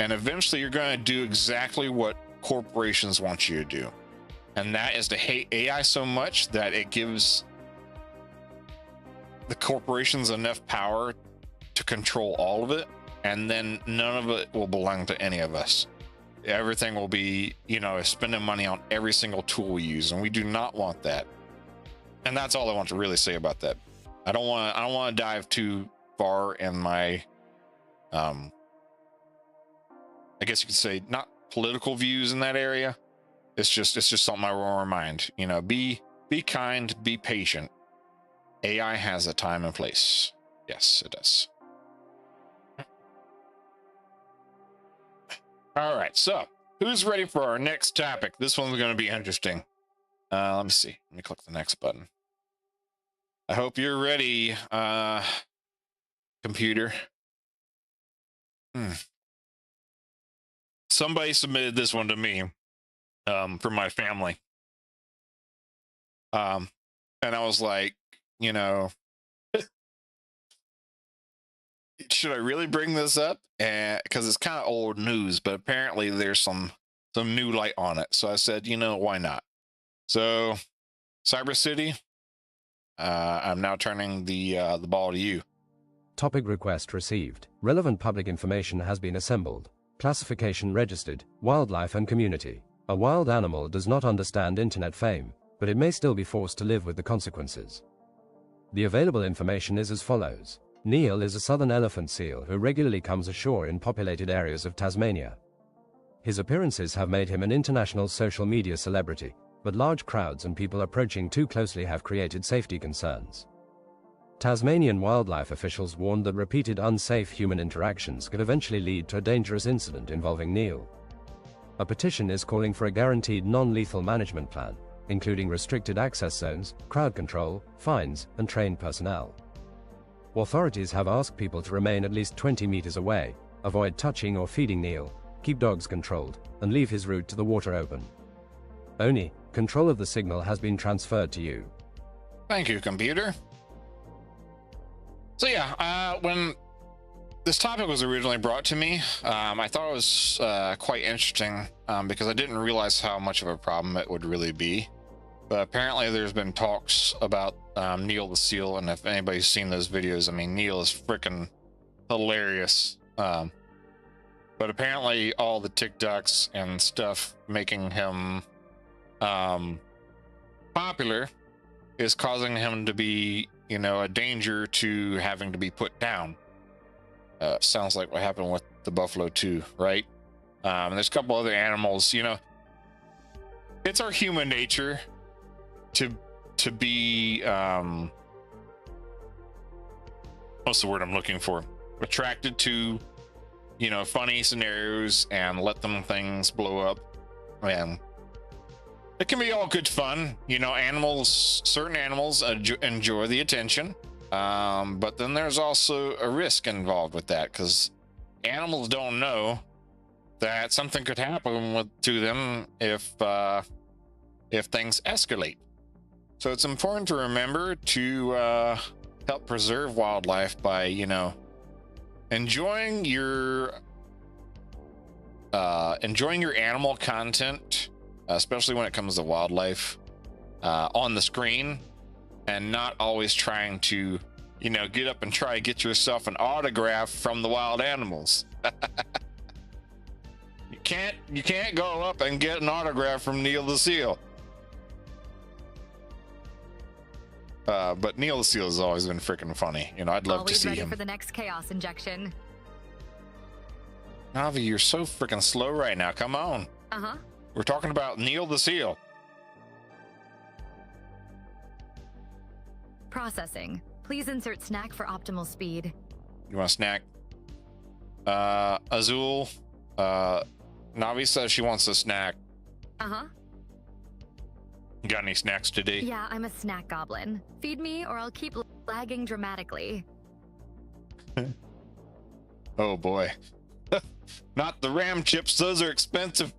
And eventually you're going to do exactly what corporations want you to do. And that is to hate AI so much that it gives the corporations enough power to control all of it. And then none of it will belong to any of us. Everything will be, spending money on every single tool we use. And we do not want that. And that's all I want to really say about that. I don't want to dive too far in my, I guess you could say, not political views in that area. It's just something I will remind, be kind, be patient. AI has a time and place. Yes, it does. All right, so who's ready for our next topic? This one's going to be interesting. Let me see. Let me click the next button. I hope you're ready, computer. Somebody submitted this one to me, from my family. And I was like, should I really bring this up? And because it's kind of old news, but apparently there's some new light on it. So I said, why not? So, Cyber City, I'm now turning the ball to you. Topic request received. Relevant public information has been assembled. Classification registered. Wildlife and community. A wild animal does not understand internet fame, but it may still be forced to live with the consequences. The available information is as follows. Neil is a southern elephant seal who regularly comes ashore in populated areas of Tasmania. His appearances have made him an international social media celebrity, but large crowds and people approaching too closely have created safety concerns. Tasmanian wildlife officials warned that repeated unsafe human interactions could eventually lead to a dangerous incident involving Neil. A petition is calling for a guaranteed non-lethal management plan, including restricted access zones, crowd control, fines, and trained personnel. Authorities have asked people to remain at least 20 meters away, avoid touching or feeding Neil, keep dogs controlled, and leave his route to the water open. Oni, control of the signal has been transferred to you. Thank you, computer. So yeah, when this topic was originally brought to me, I thought it was quite interesting, because I didn't realize how much of a problem it would really be. But apparently there's been talks about Neil the seal, and if anybody's seen those videos, I mean, Neil is freaking hilarious. But apparently all the TikToks and stuff making him popular is causing him to be, you know, a danger to having to be put down. Sounds like what happened with the buffalo too, right? There's a couple other animals, you know. It's our human nature to be what's the word I'm looking for? Attracted to, you know, funny scenarios and let them things blow up. And it can be all good fun, you know. Certain animals enjoy the attention, but then there's also a risk involved with that, because animals don't know that something could happen to them if things escalate. So it's important to remember to help preserve wildlife by, you know, enjoying your animal content, especially when it comes to wildlife, on the screen, and not always trying to, you know, get up and try to get yourself an autograph from the wild animals. You can't go up and get an autograph from Neil the Seal. But Neil the Seal has always been freaking funny. You know, I'd love to see ready him. for the next chaos injection. Navi, you're so freaking slow right now. Come on. Uh-huh. We're talking about Neil the Seal. Processing. Please insert snack for optimal speed. You want a snack? Azul, Navi says she wants a snack. Uh-huh. You got any snacks today? Yeah, I'm a snack goblin. Feed me or I'll keep lagging dramatically. Oh boy. Not the ram chips, those are expensive.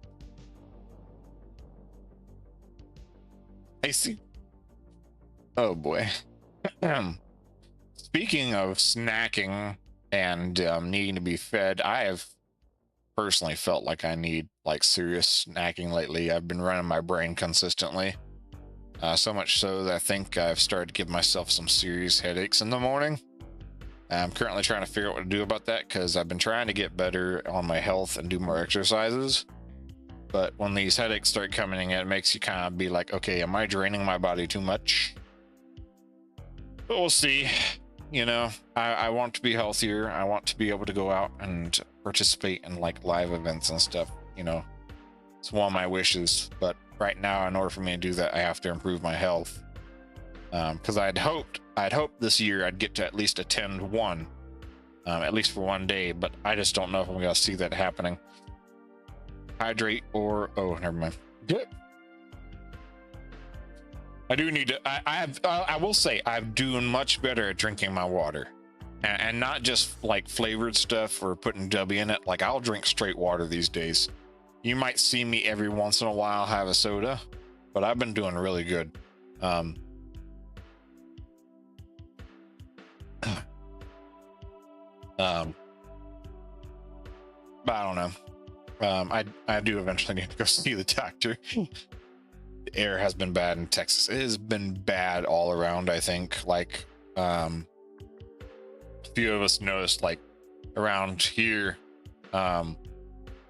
I see. Oh boy. Speaking of snacking and needing to be fed, I have personally felt like I need like serious snacking lately. I've been running my brain consistently. So much so that I think I've started to give myself some serious headaches in the morning. I'm currently trying to figure out what to do about that, because I've been trying to get better on my health and do more exercises. But when these headaches start coming in, it makes you kind of be like, okay, am I draining my body too much? But we'll see. You know, I want to be healthier. I want to be able to go out and participate in like live events and stuff. You know, it's one of my wishes. But right now, in order for me to do that, I have to improve my health. Because I'd hoped this year I'd get to at least attend one, at least for one day. But I just don't know if I'm gonna see that happening. Hydrate or never mind. Good. I do need to. I will say I'm doing much better at drinking my water, and not just like flavored stuff or putting W in it. Like I'll drink straight water these days. You might see me every once in a while have a soda, but I've been doing really good. But I don't know. I do eventually need to go see the doctor. The air has been bad in Texas. It has been bad all around, I think. Like, a few of us noticed, like, around here,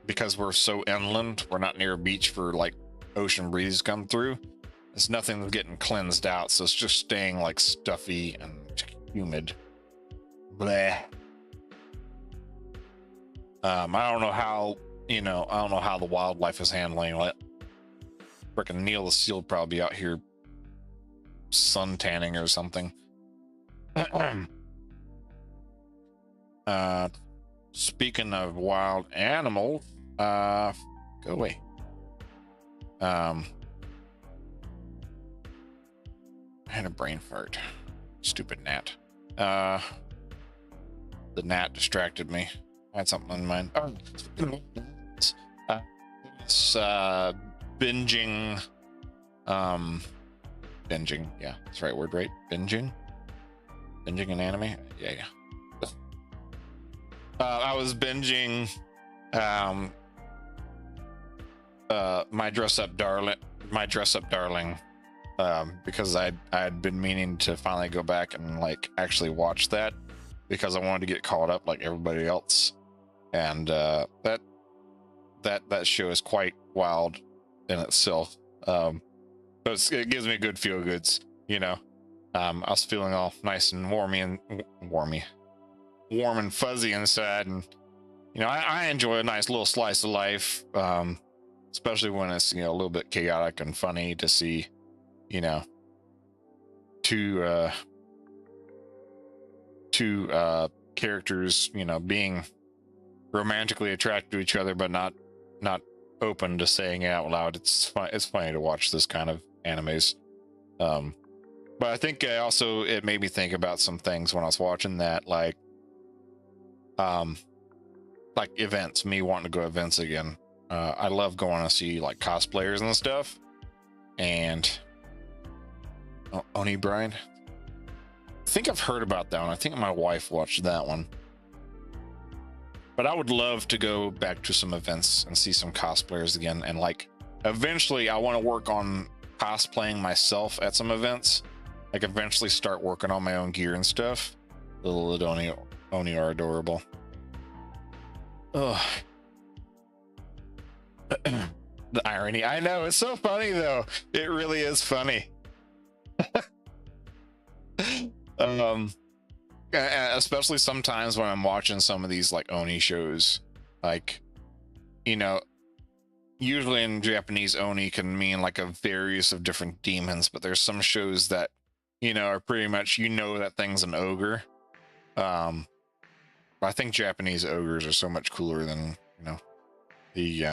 because we're so inland, we're not near a beach for, like, ocean breeze come through. It's nothing that's getting cleansed out, so it's just staying, like, stuffy and humid. Bleh. I don't know how, I don't know how the wildlife is handling it. Frickin' Neil the Seal probably out here sun tanning or something. Speaking of wild animals, go away. I had a brain fart. Stupid gnat. The gnat distracted me. I had something in mind. It's binging. Binging. Yeah, that's the right word, right? Binging an anime. Yeah. I was binging. My dress up darling. Because I'd been meaning to finally go back and like actually watch that, because I wanted to get caught up like everybody else. And that show is quite wild in itself. But it gives me good feel goods. you know, I was feeling all nice and warm and fuzzy inside, and you know, I enjoy a nice little slice of life, especially when it's, you know, a little bit chaotic and funny to see, you know, two characters, you know, being romantically attracted to each other, but not open to saying it out loud. It's funny to watch this kind of animes. But I think it made me think about some things when I was watching that, like events, me wanting to go to events again. I love going to see like cosplayers and stuff. And Oni Brian, I think I've heard about that one. I think my wife watched that one. But I would love to go back to some events and see some cosplayers again. And like, eventually I want to work on cosplaying myself at some events. Like eventually start working on my own gear and stuff. Little Oni are adorable. Oh, the irony. I know, it's so funny though. It really is funny. Especially sometimes when I'm watching some of these like Oni shows, like, you know, usually in Japanese, Oni can mean like a various of different demons, but there's some shows that, you know, are pretty much, you know, that thing's an ogre. I think Japanese ogres are so much cooler than, you know, the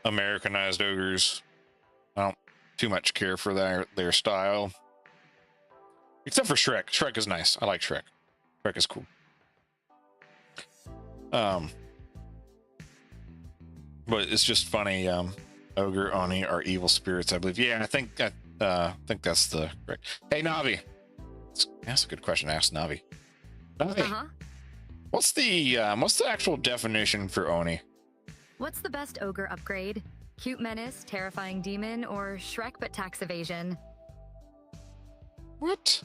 Americanized ogres. I don't too much care for their style. Except for Shrek. Shrek is nice. I like Shrek. Shrek is cool. But it's just funny. Ogre, Oni are evil spirits, I believe. Yeah, I think that's the correct. Hey, Navi. That's a good question to ask Navi. Navi, what's the actual definition for Oni? What's the best ogre upgrade? Cute menace, terrifying demon, or Shrek but tax evasion? What?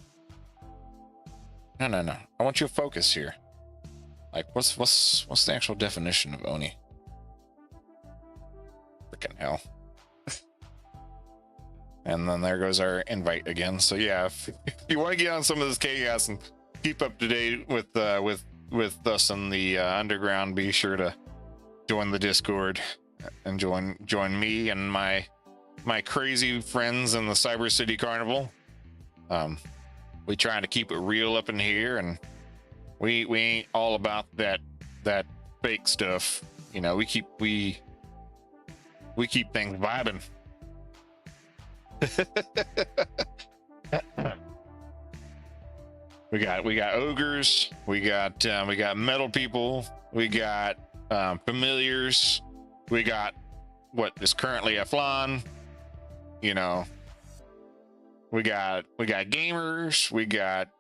No. I want you to focus here. Like, what's the actual definition of Oni? Freaking hell. And then there goes our invite again. So yeah, if you want to get on some of this chaos and keep up to date with us in the underground, be sure to join the Discord and join me and my crazy friends in the Cyber City Carnival. We try to keep it real up in here, and we ain't all about that fake stuff. You know, we keep things vibing. we got ogres, we got metal people, we got familiars, we got what is currently a flan, you know. We got gamers, we got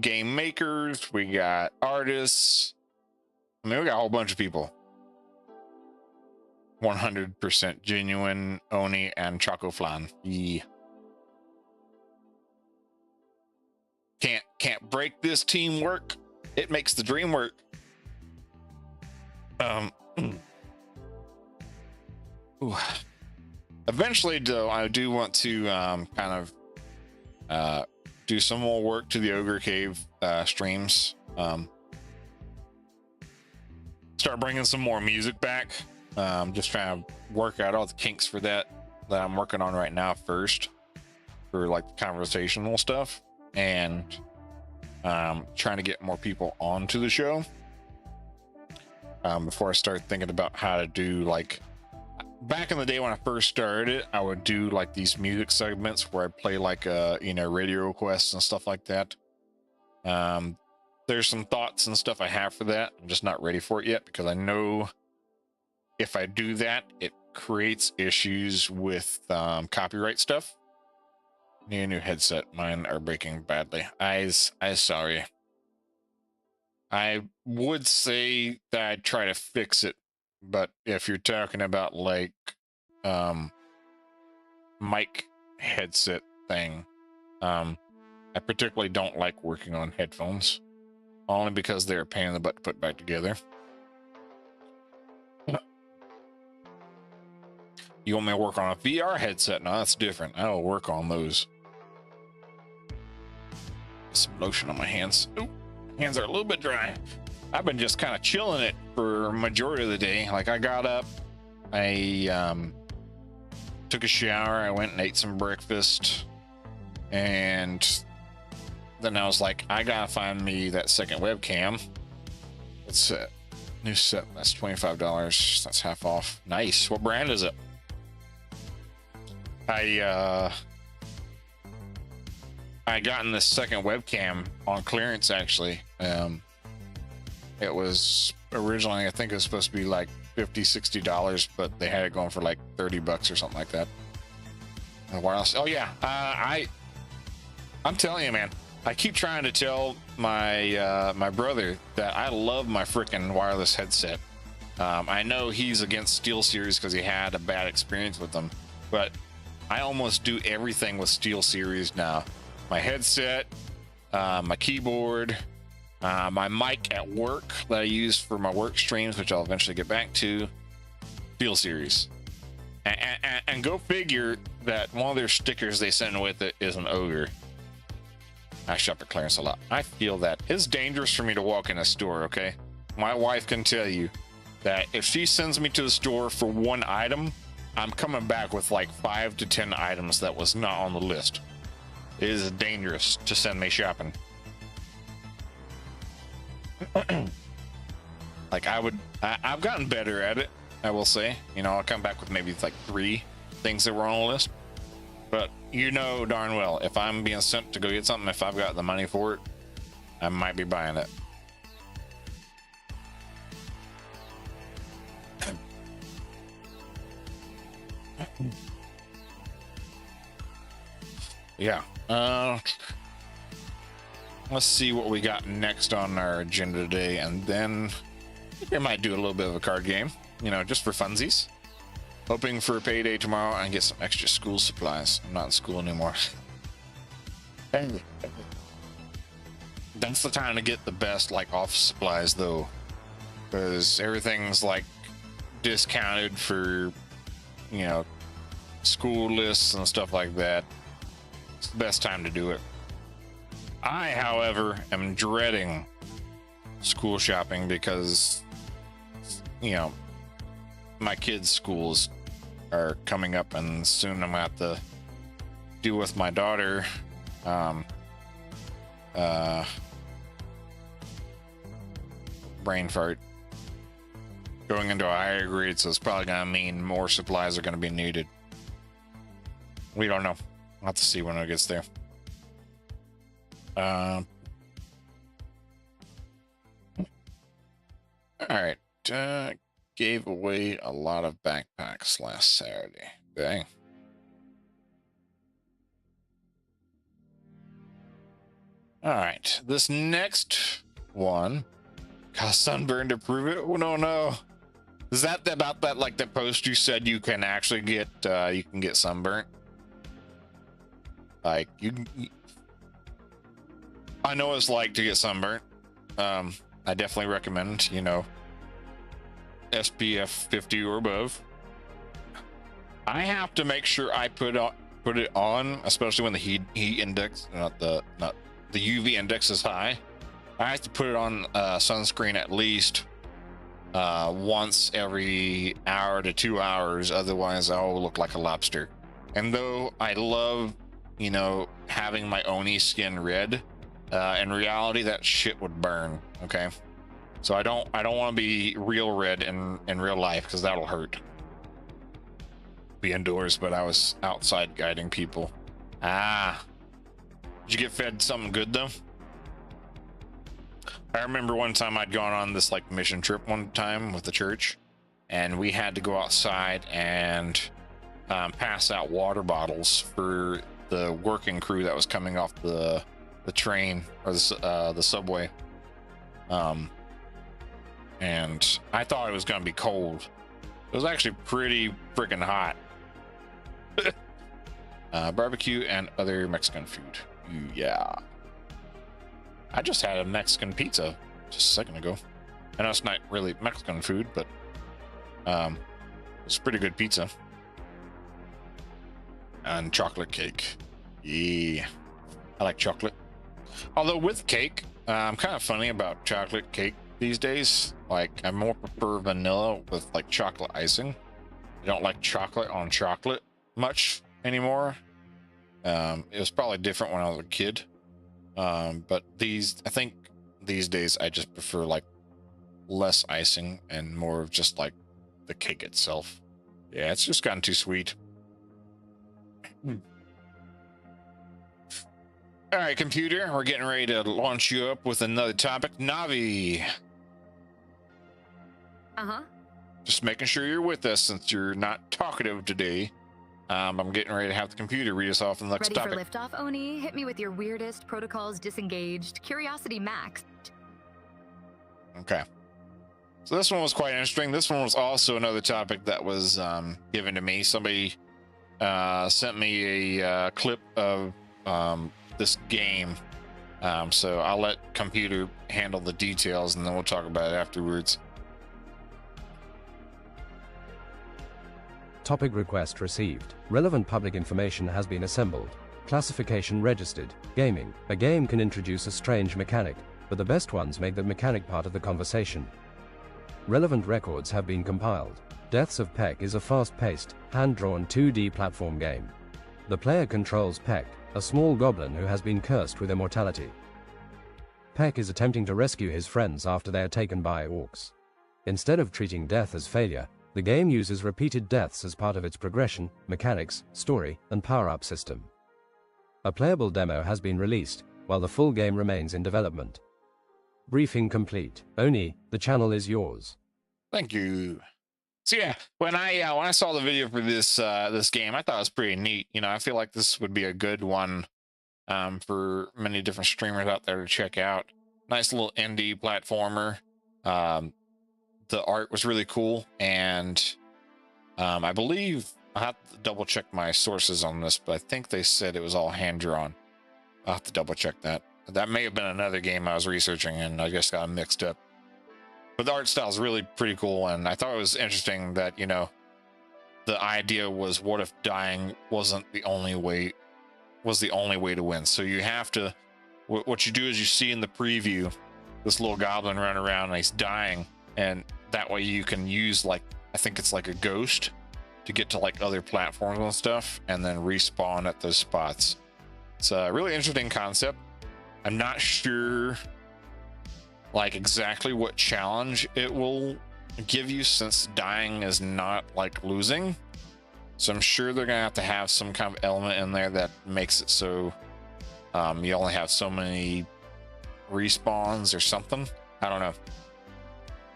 game makers, we got artists. I mean, we got a whole bunch of people. 100% genuine Oni and Choco Flan. Yeah. Can't break this teamwork. It makes the dream work. Ooh. Eventually, though, I do want to kind of do some more work to the Ogre Cave streams. Start bringing some more music back. Just trying to work out all the kinks for that I'm working on right now first, for like the conversational stuff, and trying to get more people onto the show before I start thinking about how to do, like, back in the day when I first started it, I would do like these music segments where I play like radio requests and stuff like that. There's some thoughts and stuff I have for that. I'm just not ready for it yet, because I know if I do that, it creates issues with copyright stuff. Need a new headset. Mine are breaking badly. I'm sorry. I would say that I'd try to fix it, but if you're talking about like mic headset thing, I particularly don't like working on headphones, only because they're a pain in the butt to put back together. You want me to work on a VR headset? No, that's different. I will work on those. Some lotion on my hands. Ooh, hands are a little bit dry. I've been just kind of chilling it for majority of the day. Like I got up, I took a shower, I went and ate some breakfast, and then I was like, I gotta find me that second webcam. It's a new set. That's $25. That's half off. Nice. What brand is it? I gotten this second webcam on clearance actually. It was originally, I think it was supposed to be like $50-$60, but they had it going for like $30 or something like that. Wireless. Oh yeah, I'm telling you, man. I keep trying to tell my my brother that I love my freaking wireless headset. I know he's against SteelSeries because he had a bad experience with them, but I almost do everything with SteelSeries now. My headset, my keyboard, my mic at work that I use for my work streams, which I'll eventually get back to, SteelSeries. And go figure that one of their stickers they send with it is an ogre. I shop at clearance a lot. I feel that it's dangerous for me to walk in a store, okay? My wife can tell you that if she sends me to the store for one item, I'm coming back with like 5 to 10 items that was not on the list. It is dangerous to send me shopping. Like I've gotten better at it, I will say. You know, I'll come back with maybe like 3 things that were on the list. But you know darn well, if I'm being sent to go get something, if I've got the money for it, I might be buying it. Yeah. Let's see what we got next on our agenda today, and then we might do a little bit of a card game, you know, just for funsies. Hoping for a payday tomorrow and get some extra school supplies. I'm not in school anymore. That's the time to get the best like office supplies though, because everything's like discounted for, you know, school lists and stuff like that. It's the best time to do it. I, however, am dreading school shopping because, you know, my kids' schools are coming up and soon I'm gonna have to deal with my daughter brain fart going into a higher grade, so it's probably gonna mean more supplies are gonna be needed. We don't know. We'll have to see when it gets there. All right. Gave away a lot of backpacks last Saturday. Dang. All right. This next one got sunburned to prove it. Oh, no. Is that about that, like the post you said you can actually get, you can get sunburnt? Like, I know what it's like to get sunburnt. I definitely recommend, you know, SPF 50 or above. I have to make sure I put it on, especially when the heat index, not the UV index is high. I have to put it on sunscreen at least once every hour to 2 hours, otherwise I'll look like a lobster. And though I love, you know, having my Oni skin red, in reality that shit would burn. Okay, so I don't want to be real red in real life because that'll hurt. Be indoors, but I was outside guiding people. Did you get fed something good though? I remember one time I'd gone on this like mission trip one time with the church, and we had to go outside and pass out water bottles for the working crew that was coming off the train or the subway. And I thought it was gonna be cold. It was actually pretty freaking hot. Barbecue and other Mexican food. Yeah. I just had a Mexican pizza just a second ago. I know it's not really Mexican food, but it's pretty good pizza. and chocolate cake. Yeah, I like chocolate. Although with cake, I'm kind of funny about chocolate cake these days. Like, I more prefer vanilla with like chocolate icing. I don't like chocolate on chocolate much anymore. It was probably different when I was a kid. But I think these days I just prefer like less icing and more of just like the cake itself. Yeah, it's just gotten too sweet. All right, computer, we're getting ready to launch you up with another topic. Navi. Uh-huh. Just making sure you're with us since you're not talkative today. I'm getting ready to have the computer read us off the next topic. Ready for liftoff, Oni? Hit me with your weirdest protocols disengaged, curiosity maxed. Okay. So this one was quite interesting. This one was also another topic that was given to me. Somebody sent me a clip of this game. So I'll let computer handle the details and then we'll talk about it afterwards. Topic request received. Relevant public information has been assembled. Classification registered. Gaming. A game can introduce a strange mechanic, but the best ones make the mechanic part of the conversation. Relevant records have been compiled. Deaths of Peck is a fast-paced, hand-drawn 2D platform game. The player controls Peck, a small goblin who has been cursed with immortality. Peck is attempting to rescue his friends after they are taken by orcs. Instead of treating death as failure, the game uses repeated deaths as part of its progression, mechanics, story, and power-up system. A playable demo has been released, while the full game remains in development. Briefing complete. Oni, the channel is yours. Thank you. So yeah, when I saw the video for this game, I thought it was pretty neat. You know, I feel like this would be a good one for many different streamers out there to check out. Nice little indie platformer. The art was really cool, and I believe I have to double check my sources on this, but I think they said it was all hand drawn. I'll have to double check that. That may have been another game I was researching, and I just got mixed up. But the art style is really pretty cool, and I thought it was interesting that, you know, the idea was, what if dying wasn't the only way, was the only way to win? So you have to, what you do is you see in the preview this little goblin run around and he's dying, and that way you can use, like, I think it's like a ghost to get to like other platforms and stuff, and then respawn at those spots. It's a really interesting concept. I'm not sure like exactly what challenge it will give you, since dying is not like losing. So I'm sure they're gonna have to have some kind of element in there that makes it so you only have so many respawns or something. I don't know.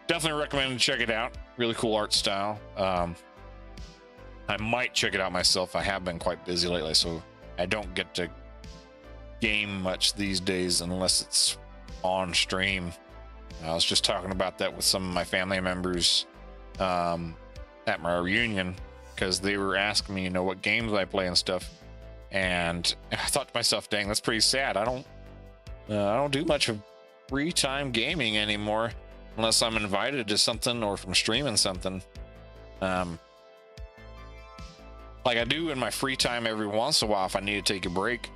Definitely recommend to check it out. Really cool art style. I might check it out myself. I have been quite busy lately, so I don't get to game much these days unless it's on stream. I was just talking about that with some of my family members at my reunion, because they were asking me, you know, what games I play and stuff, and I thought to myself, dang, that's pretty sad. I don't do much of free time gaming anymore unless I'm invited to something or from streaming something. Like I do in my free time every once in a while. If I need to take a break,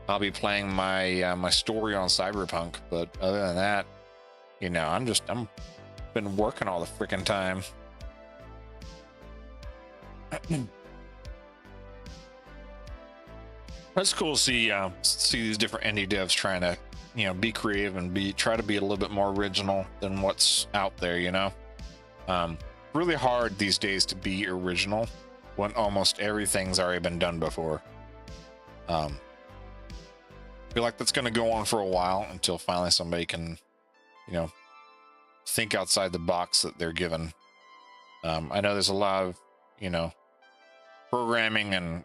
I'll be playing my my story on Cyberpunk. But other than that, you know, I'm been working all the freaking time. That's cool to see these different indie devs trying to, you know, be creative and try to be a little bit more original than what's out there, you know. Really hard these days to be original when almost everything's already been done before. I feel like that's going to go on for a while until finally somebody can, you know, think outside the box that they're given. I know there's a lot of, you know, programming and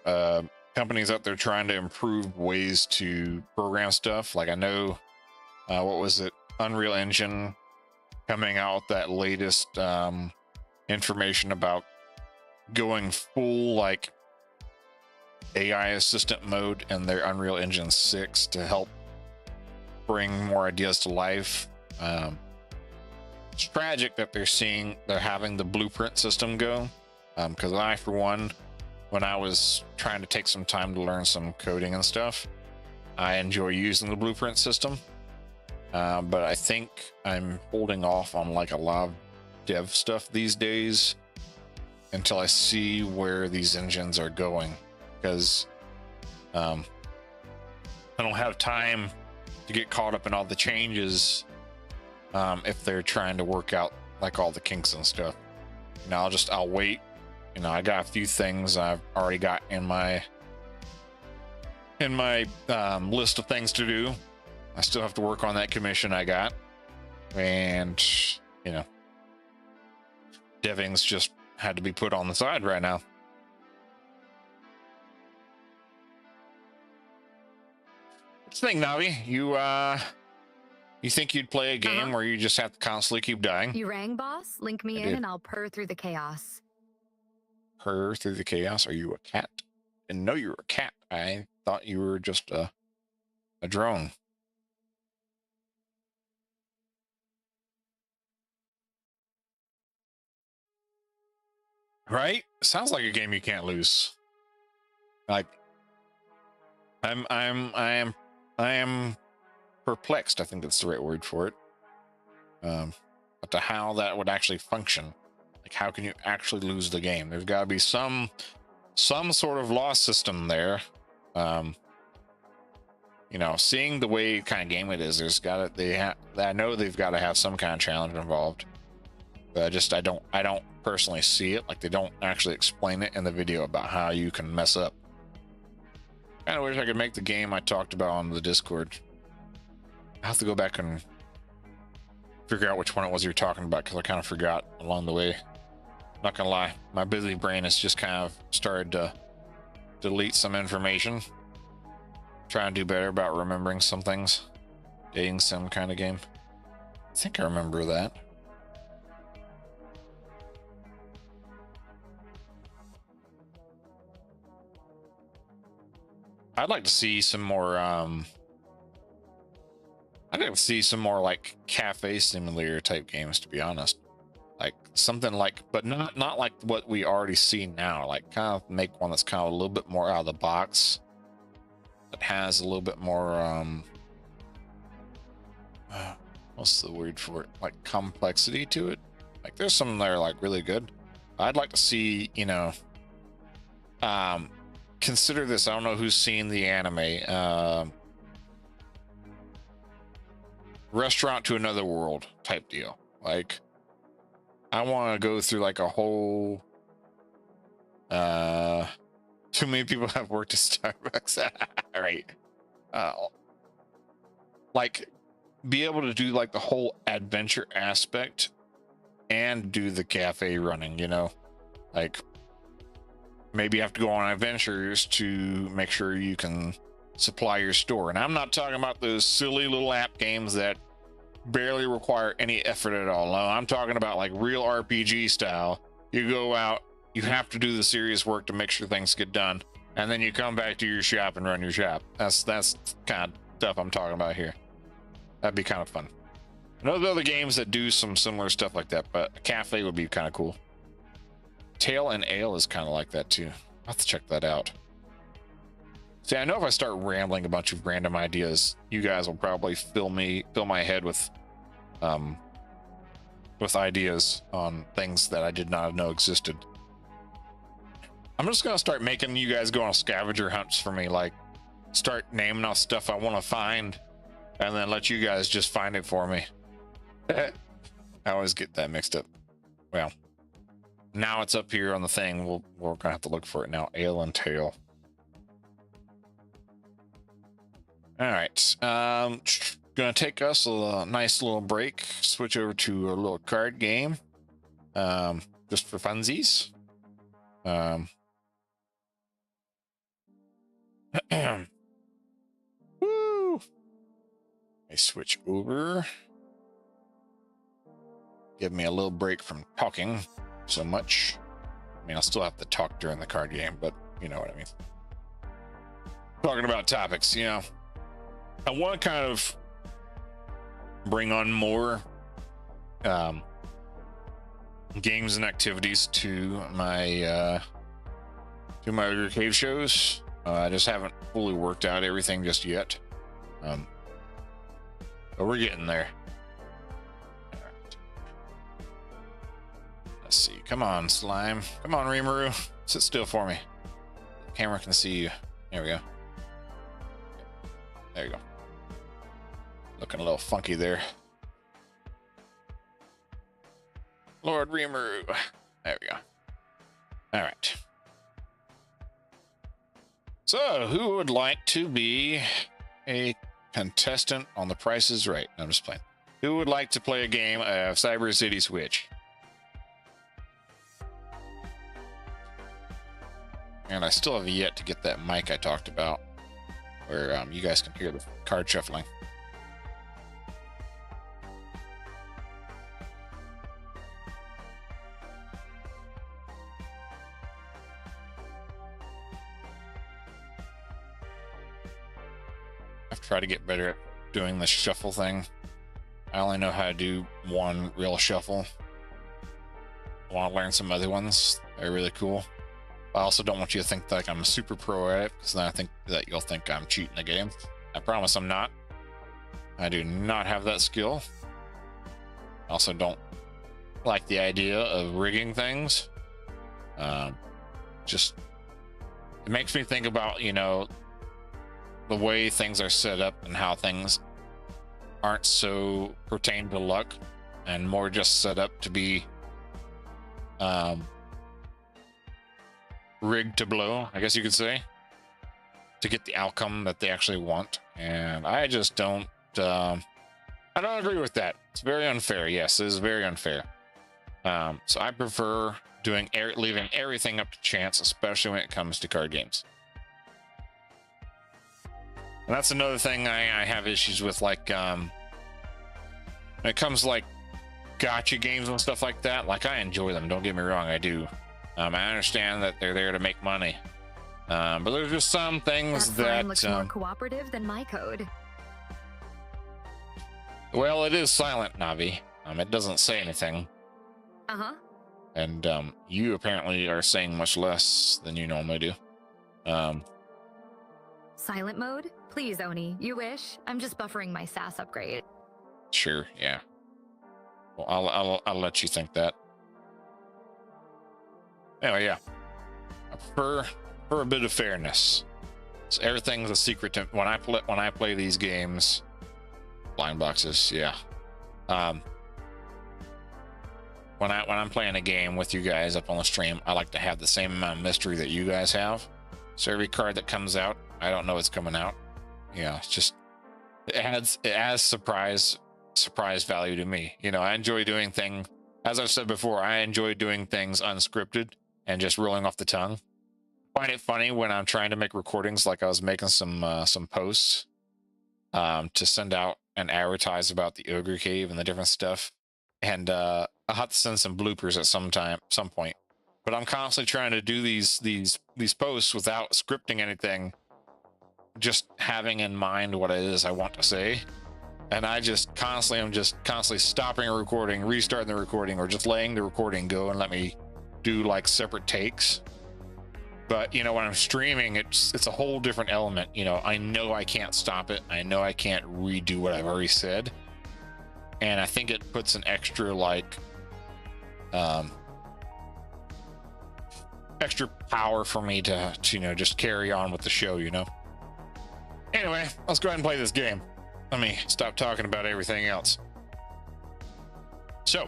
companies out there trying to improve ways to program stuff. Like I know, what was it? Unreal Engine coming out with that latest information about going full like AI assistant mode in their Unreal Engine 6 to help bring more ideas to life. It's tragic that they're having the blueprint system go, because I, for one, when I was trying to take some time to learn some coding and stuff, I enjoy using the blueprint system. But I think I'm holding off on like a lot of dev stuff these days until I see where these engines are going, because I don't have time to get caught up in all the changes if they're trying to work out like all the kinks and stuff. You know, I'll wait. You know, I got a few things I've already got in my list of things to do. I still have to work on that commission I got, and you know, deving's just had to be put on the side right now. What do you think, Navi? You think you'd play a game where you just have to constantly keep dying? You rang, boss? Link me in and I'll purr through the chaos. Purr through the chaos? Are you a cat? Didn't know you were a cat. I thought you were just a drone. Right? Sounds like a game you can't lose. Like, I am perplexed. I think that's the right word for it. But to how that would actually function. Like, how can you actually lose the game? There's got to be some sort of loss system there. You know, seeing the way kind of game it is, I know they've got to have some kind of challenge involved. But I don't personally see it. Like, they don't actually explain it in the video about how you can mess up. Kind of wish I could make the game I talked about on the Discord. I have to go back and figure out which one it was you were talking about, because I kind of forgot along the way. Not gonna lie, my busy brain has just kind of started to delete some information. Trying to do better about remembering some things. Dating sim kind of game. I think I remember that. I'd like to see some more I'd like to see some more like cafe simulator type games, to be honest. Like something like, but not like what we already see now. Like kind of make one that's kind of a little bit more out of the box. That has a little bit more what's the word for it? Like complexity to it. Like there's some that are like really good. I'd like to see, you know, consider this. I don't know who's seen the anime, Restaurant to Another World type deal. Like, I want to go through like a whole. Too many people have worked at Starbucks. Right. Like, be able to do like the whole adventure aspect and do the cafe running. You know, like. Maybe you have to go on adventures to make sure you can supply your store. And I'm not talking about those silly little app games that barely require any effort at all. No, I'm talking about like real RPG style. You go out, you have to do the serious work to make sure things get done. And then you come back to your shop and run your shop. That's kind of stuff I'm talking about here. That'd be kind of fun. I know there are other games that do some similar stuff like that, but a cafe would be kind of cool. Tail and Ale is kind of like that too. I'll have to check that out. See, I know if I start rambling a bunch of random ideas, you guys will probably fill my head with ideas on things that I did not know existed. I'm just gonna start making you guys go on scavenger hunts for me, like start naming off stuff I want to find, and then let you guys just find it for me. I always get that mixed up. Well. Now it's up here on the thing. We're gonna have to look for it now. Ale and Tail. All right. Gonna take us a nice little break. Switch over to a little card game. Just for funsies. Woo! I switch over. Give me a little break from talking so much. I mean, I'll still have to talk during the card game, but you know what I mean. Talking about topics, you know. I want to kind of bring on more games and activities to my do my Ogre Cave shows. I just haven't fully worked out everything just yet. But we're getting there. All right. Let's see. Come on, slime. Come on, Rimuru. Sit still for me. The camera can see you. There we go. There you go. Looking a little funky there. Lord Rimuru. There we go. All right. So, who would like to be a contestant on The Price is Right? No, I'm just playing. Who would like to play a game of Cyber City Switch? And I still have yet to get that mic I talked about, where you guys can hear the card shuffling. I've tried to get better at doing the shuffle thing. I only know how to do one real shuffle. I want to learn some other ones. They're really cool. I also don't want you to think like I'm a super pro at it, because then I think that you'll think I'm cheating the game. I promise I'm not. I do not have that skill. I also don't like the idea of rigging things. Just, it makes me think about, you know, the way things are set up and how things aren't so pertain to luck and more just set up to be rigged to blow, I guess you could say, to get the outcome that they actually want. And I just don't I don't agree with that. It's very unfair. Yes, it is very unfair. So I prefer leaving everything up to chance, especially when it comes to card games. And that's another thing I have issues with, like when it comes to like gotcha games and stuff like that. Like, I enjoy them, don't get me wrong, I do. I understand that they're there to make money, but there's just some things that looks more cooperative than my code. Well, it is silent, Navi. It doesn't say anything. Uh-huh. And you apparently are saying much less than you normally do. Silent mode? Please, Oni. You wish? I'm just buffering my SAS upgrade. Sure, yeah. Well, I'll let you think that. Anyway, yeah. I prefer a bit of fairness. So everything's a secret to when I play these games. Blind boxes, yeah. When I'm playing a game with you guys up on the stream, I like to have the same amount of mystery that you guys have. So every card that comes out, I don't know it's coming out. Yeah, it's just it adds surprise value to me. You know, I enjoy doing things, as I've said before, I enjoy doing things unscripted and just rolling off the tongue. Find it funny when I'm trying to make recordings, like I was making some posts to send out and advertise about the Ogre Cave and the different stuff. And I'll have to send some bloopers at some point. But I'm constantly trying to do these posts without scripting anything, just having in mind what it is I want to say. And I'm just constantly stopping a recording, restarting the recording, or just letting the recording go and let me do like separate takes. But you know, when I'm streaming, it's a whole different element. You know, I know I can't stop it. I know I can't redo what I've already said. And I think it puts an extra like extra power for me to you know, just carry on with the show, you know. Anyway, let's go ahead and play this game. Let me stop talking about everything else. So,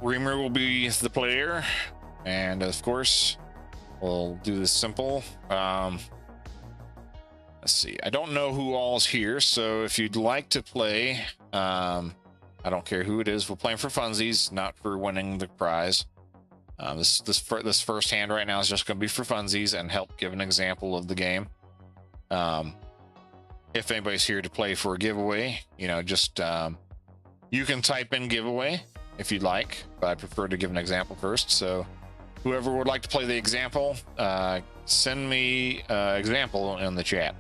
Reamer will be the player, and of course, we'll do this simple. Let's see. I don't know who all's here, so if you'd like to play, I don't care who it is. We're playing for funsies, not for winning the prize. This first hand right now is just going to be for funsies and help give an example of the game. If anybody's here to play for a giveaway, you know, just you can type in giveaway if you'd like, but I prefer to give an example first. So whoever would like to play the example, send me example in the chat.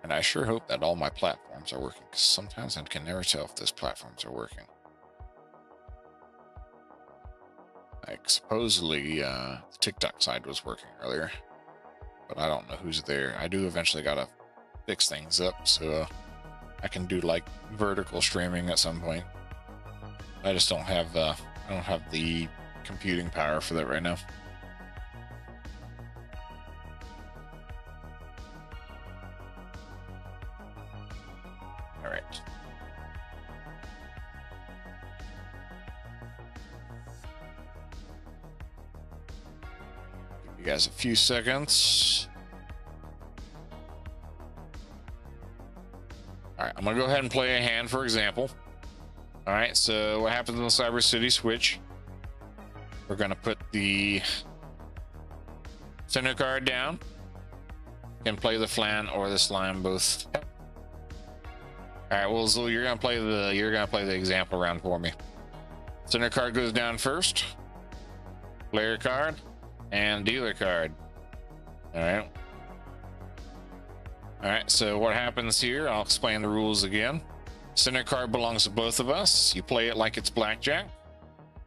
And I sure hope that all my platforms are working, because sometimes I can never tell if those platforms are working. Like, supposedly, the TikTok side was working earlier, but I don't know who's there. I do eventually gotta fix things up, so I can do, like, vertical streaming at some point. I just don't have, I don't have the computing power for that right now. All right. Give you guys a few seconds. All right, I'm gonna go ahead and play a hand, for example. All right, so what happens in the Cyber City switch? We're gonna put the center card down and play the flan or the slime both. All right, well, Zul, you're gonna play the example round for me. Center card goes down first. Player card and dealer card. All right. All right, so what happens here? I'll explain the rules again. Center card belongs to both of us. You play it like it's blackjack.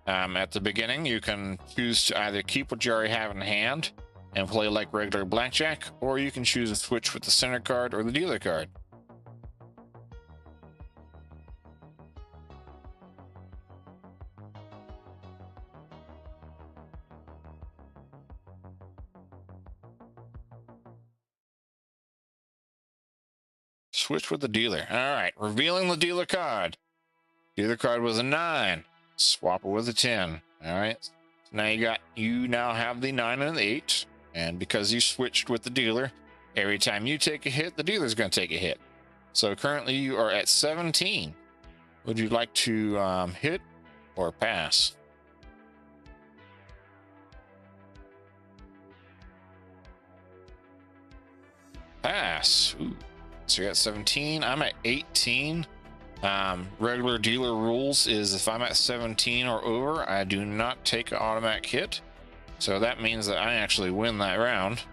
At the beginning, you can choose to either keep what you already have in hand and play like regular blackjack, or you can choose to switch with the center card or the dealer card. Switch with the dealer. All right, revealing the dealer card. Dealer card was a 9. Swap it with a 10. All right. So now you now have the 9 and the 8, and because you switched with the dealer, every time you take a hit, the dealer's going to take a hit. So currently you are at 17. Would you like to hit or pass? Pass. Ooh. So you're at 17. I'm at 18. Regular dealer rules is if I'm at 17 or over, I do not take an automatic hit. So that means that I actually win that round.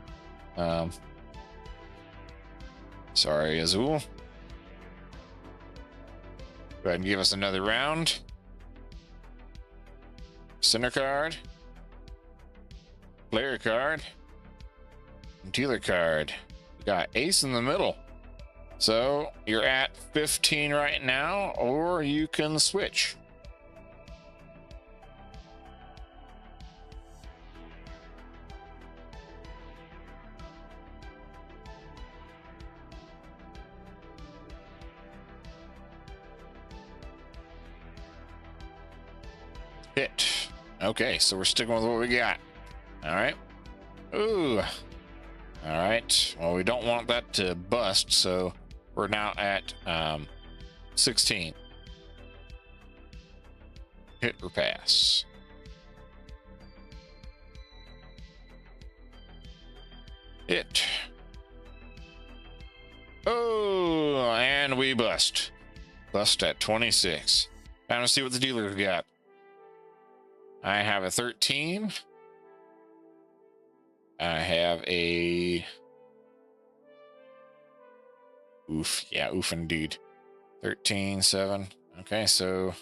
Sorry, Azul. Go ahead and give us another round. Center card. Player card. Dealer card. We got ace in the middle. So you're at 15 right now, or you can switch. Hit. Okay, so we're sticking with what we got. All right. Ooh. All right. Well, we don't want that to bust, so we're now at 16. Hit or pass. Hit. Oh, and we bust. Bust at 26. Time to see what the dealer's got. I have a 13. I have a... Oof. Yeah, oof indeed. 13, 7. Okay, so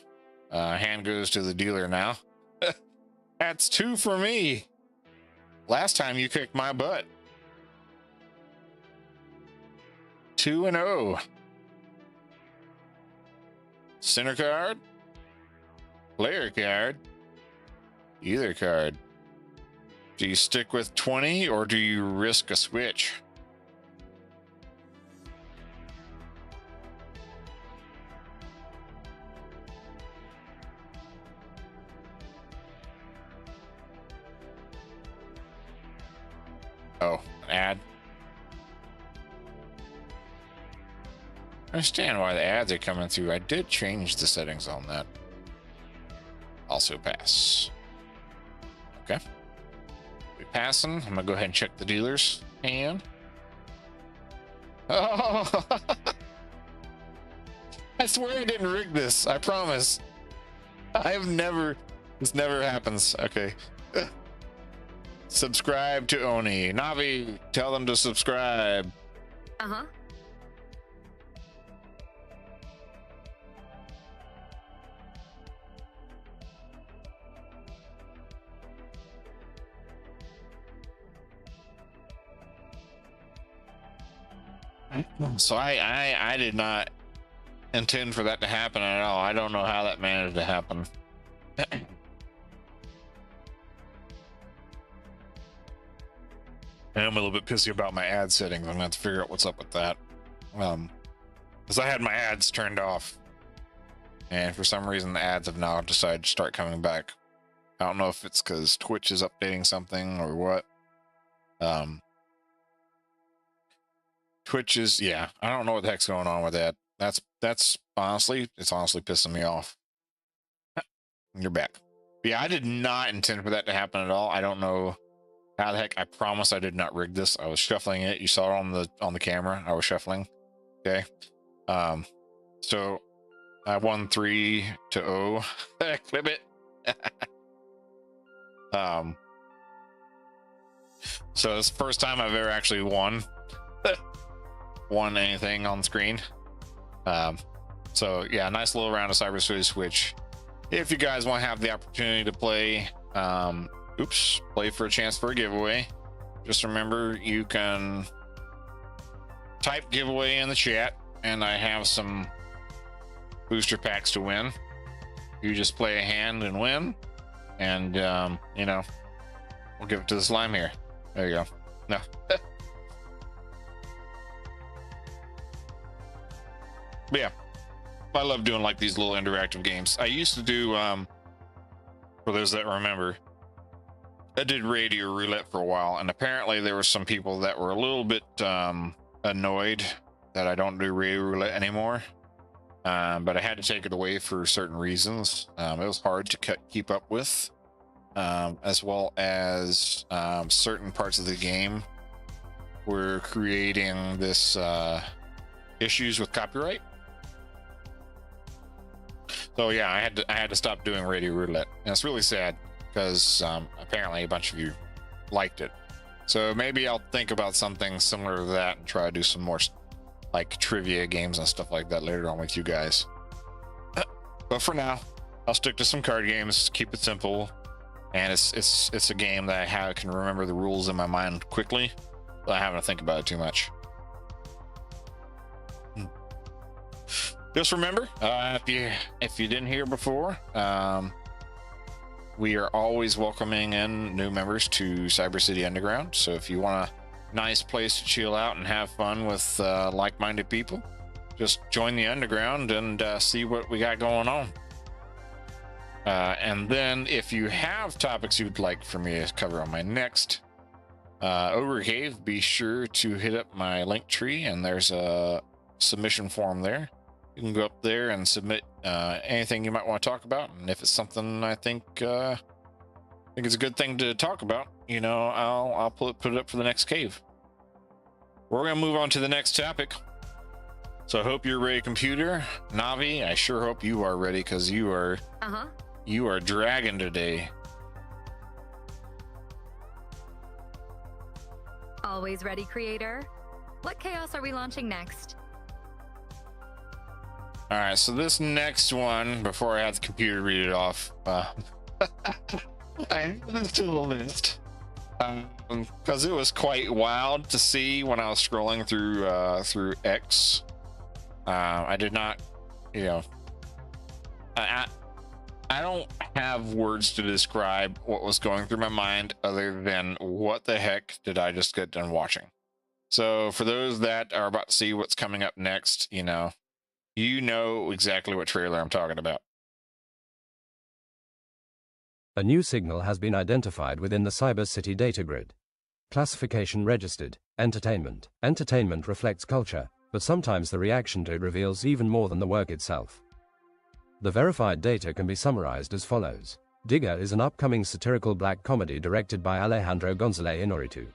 hand goes to the dealer now. That's 2 for me. Last time you kicked my butt. 2-0. Center card. Player card. Either card. Do you stick with 20 or do you risk a switch? Oh, an ad. I understand why the ads are coming through. I did change the settings on that. Also pass. Okay. We passing. I'm gonna go ahead and check the dealer's hand. Oh! I swear I didn't rig this. I promise. I've never. This never happens. Okay. Subscribe to Oni. Navi, tell them to subscribe. Uh-huh. So I did not intend for that to happen at all. I don't know how that managed to happen. And I'm a little bit pissy about my ad settings. I'm gonna have to figure out what's up with that. Because I had my ads turned off, and for some reason the ads have now decided to start coming back. I don't know if it's because Twitch is updating something or what. Twitch is, yeah, I don't know what the heck's going on with that. That's honestly, it's honestly pissing me off. You're back. Yeah, I did not intend for that to happen at all. I don't know how the heck. I promise I did not rig this. I was shuffling it. You saw it on the camera. I was shuffling. Okay. So I won 3-0. Clip it. So it's the first time I've ever actually won anything on screen. So yeah, nice little round of Cyber City Switch. If you guys want to have the opportunity to play, play for a chance for a giveaway, just remember you can type giveaway in the chat, and I have some booster packs to win. You just play a hand and win, and you know, we'll give it to the slime here. There you go. No. But yeah, I love doing like these little interactive games. I used to do, for those that remember, I did radio roulette for a while, and apparently there were some people that were a little bit annoyed that I don't do radio roulette anymore. But I had to take it away for certain reasons. It was hard to keep up with, as well as certain parts of the game were creating this issues with copyright. So yeah, I had to stop doing radio roulette, and it's really sad because apparently a bunch of you liked it. So maybe I'll think about something similar to that and try to do some more like trivia games and stuff like that later on with you guys. But for now, I'll stick to some card games, keep it simple, and it's a game that I can remember the rules in my mind quickly, but I haven't to think about it too much. Just remember, if you didn't hear before, we are always welcoming in new members to Cyber City Underground. So if you want a nice place to chill out and have fun with like-minded people, just join the Underground and see what we got going on. And then if you have topics you'd like for me to cover on my next Ogre Cave, be sure to hit up my link tree, and there's a submission form there. You can go up there and submit anything you might want to talk about, and if it's something I think it's a good thing to talk about, you know, I'll put it up for the next cave. We're gonna move on to the next topic. So I hope you're ready, computer. Navi, I sure hope you are ready, because you are dragging today. Always ready, creator. What chaos are we launching next? All right, so this next one, before I have the computer read it off, I have this to the list because it was quite wild to see when I was scrolling through X. I did not, you know, I don't have words to describe what was going through my mind other than what the heck did I just get done watching. So for those that are about to see what's coming up next, you know exactly what trailer I'm talking about. A new signal has been identified within the Cyber City data grid. Classification registered. Entertainment. Entertainment reflects culture, but sometimes the reaction to it reveals even more than the work itself. The verified data can be summarized as follows. Digger is an upcoming satirical black comedy directed by Alejandro González Iñárritu.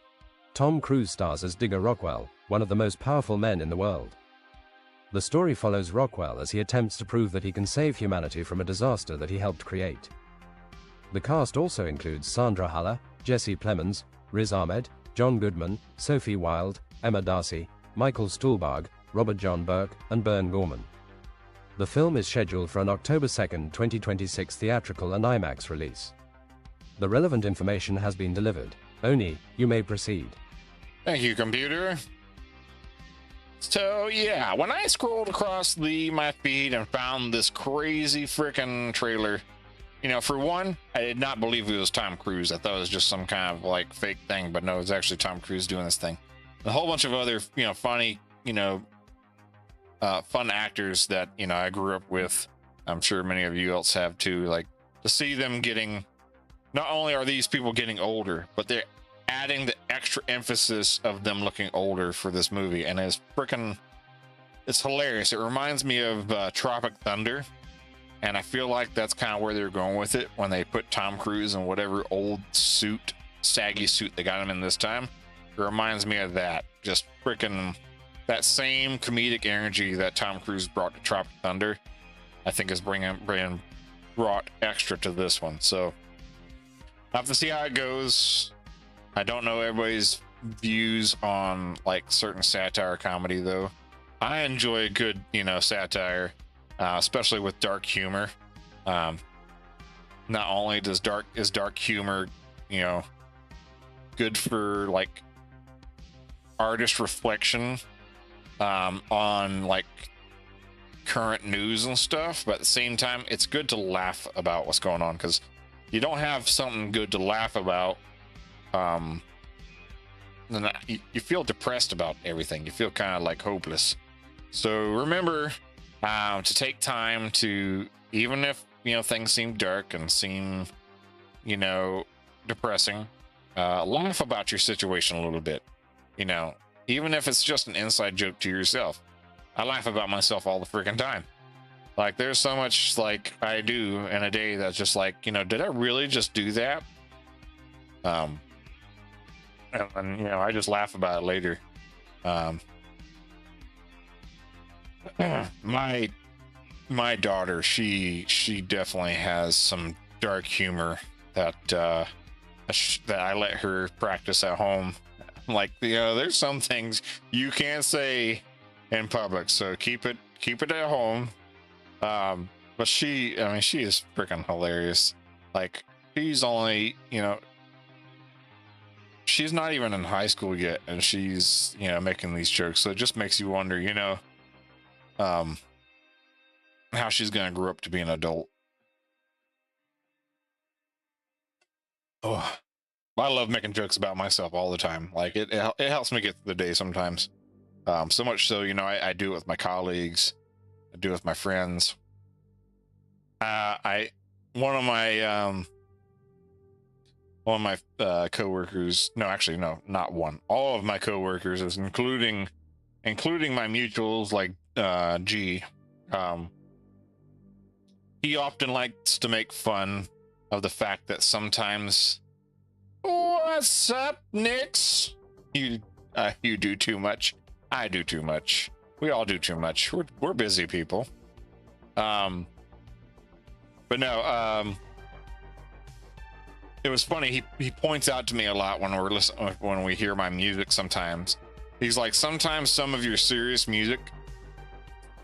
Tom Cruise stars as Digger Rockwell, one of the most powerful men in the world. The story follows Rockwell as he attempts to prove that he can save humanity from a disaster that he helped create. The cast also includes Sandra Haller, Jesse Plemons, Riz Ahmed, John Goodman, Sophie Wilde, Emma Darcy, Michael Stuhlbarg, Robert John Burke, and Bern Gorman. The film is scheduled for an October 2, 2026 theatrical and IMAX release. The relevant information has been delivered. Oni, you may proceed. Thank you, computer. So yeah, when I scrolled across my feed and found this crazy freaking trailer, you know, for one, I did not believe it was Tom Cruise. I thought it was just some kind of like fake thing, but no, it's actually Tom Cruise doing this thing. A whole bunch of other, you know, funny, you know, fun actors that, you know, I grew up with. I'm sure many of you else have too. Like, to see them getting, not only are these people getting older, but they're adding the extra emphasis of them looking older for this movie, and it's freaking, it's hilarious. It reminds me of Tropic Thunder, and I feel like that's kind of where they're going with it when they put Tom Cruise in whatever old suit, saggy suit they got him in this time. It reminds me of that, just freaking that same comedic energy that Tom Cruise brought to Tropic Thunder. I think is brought extra to this one. So I have to see how it goes. I don't know everybody's views on like certain satire comedy though. I enjoy a good, you know, satire, especially with dark humor. Not only is dark humor, you know, good for like artist reflection on like current news and stuff, but at the same time it's good to laugh about what's going on, because you don't have something good to laugh about, then you feel depressed about everything. You feel kind of like hopeless. So remember to take time to, even if, you know, things seem dark and seem, you know, depressing, laugh about your situation a little bit, you know, even if it's just an inside joke to yourself. I laugh about myself all the freaking time. Like, there's so much like I do in a day that's just like, you know, did I really just do that? And you know, I just laugh about it later. My daughter, she definitely has some dark humor that that I let her practice at home. Like, you know, there's some things you can't say in public, so keep it at home. But she is freaking hilarious. Like, she's only, you know, she's not even in high school yet, and she's, you know, making these jokes. So it just makes you wonder, you know, how she's gonna grow up to be an adult. Oh, I love making jokes about myself all the time. Like, it helps me get through the day sometimes. So much so, you know, I do it with my colleagues, I do it with my friends. One of my coworkers, no, actually, no, not one. All of my coworkers, is including my mutuals, like G. He often likes to make fun of the fact that sometimes, what's up, Nix? You do too much. I do too much. We all do too much. We're busy people. But no, it was funny. He points out to me a lot when we hear my music sometimes. He's like, sometimes some of your serious music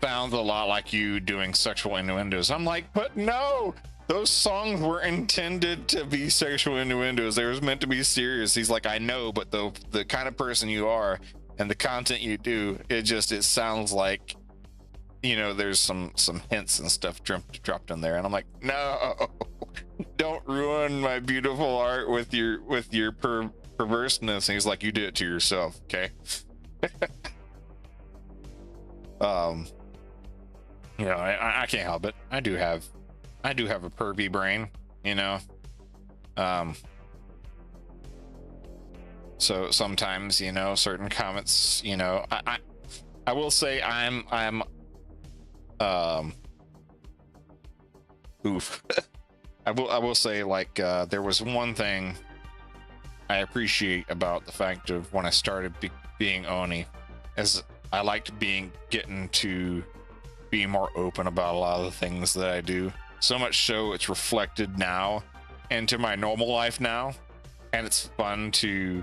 sounds a lot like you doing sexual innuendos. I'm like, but no, those songs were intended to be sexual innuendos. They were meant to be serious. He's like, I know, but the kind of person you are and the content you do, it sounds like, you know, there's some hints and stuff dropped in there. And I'm like, no, don't ruin my beautiful art with your perverseness. And he's like, you did it to yourself, okay? You know, I can't help it. I do have a pervy brain, you know. So sometimes, you know, certain comments, you know, I will say I'm oof. I will say, like, there was one thing I appreciate about the fact of when I started being Oni, is I liked getting to be more open about a lot of the things that I do. So much so it's reflected now into my normal life now, and it's fun to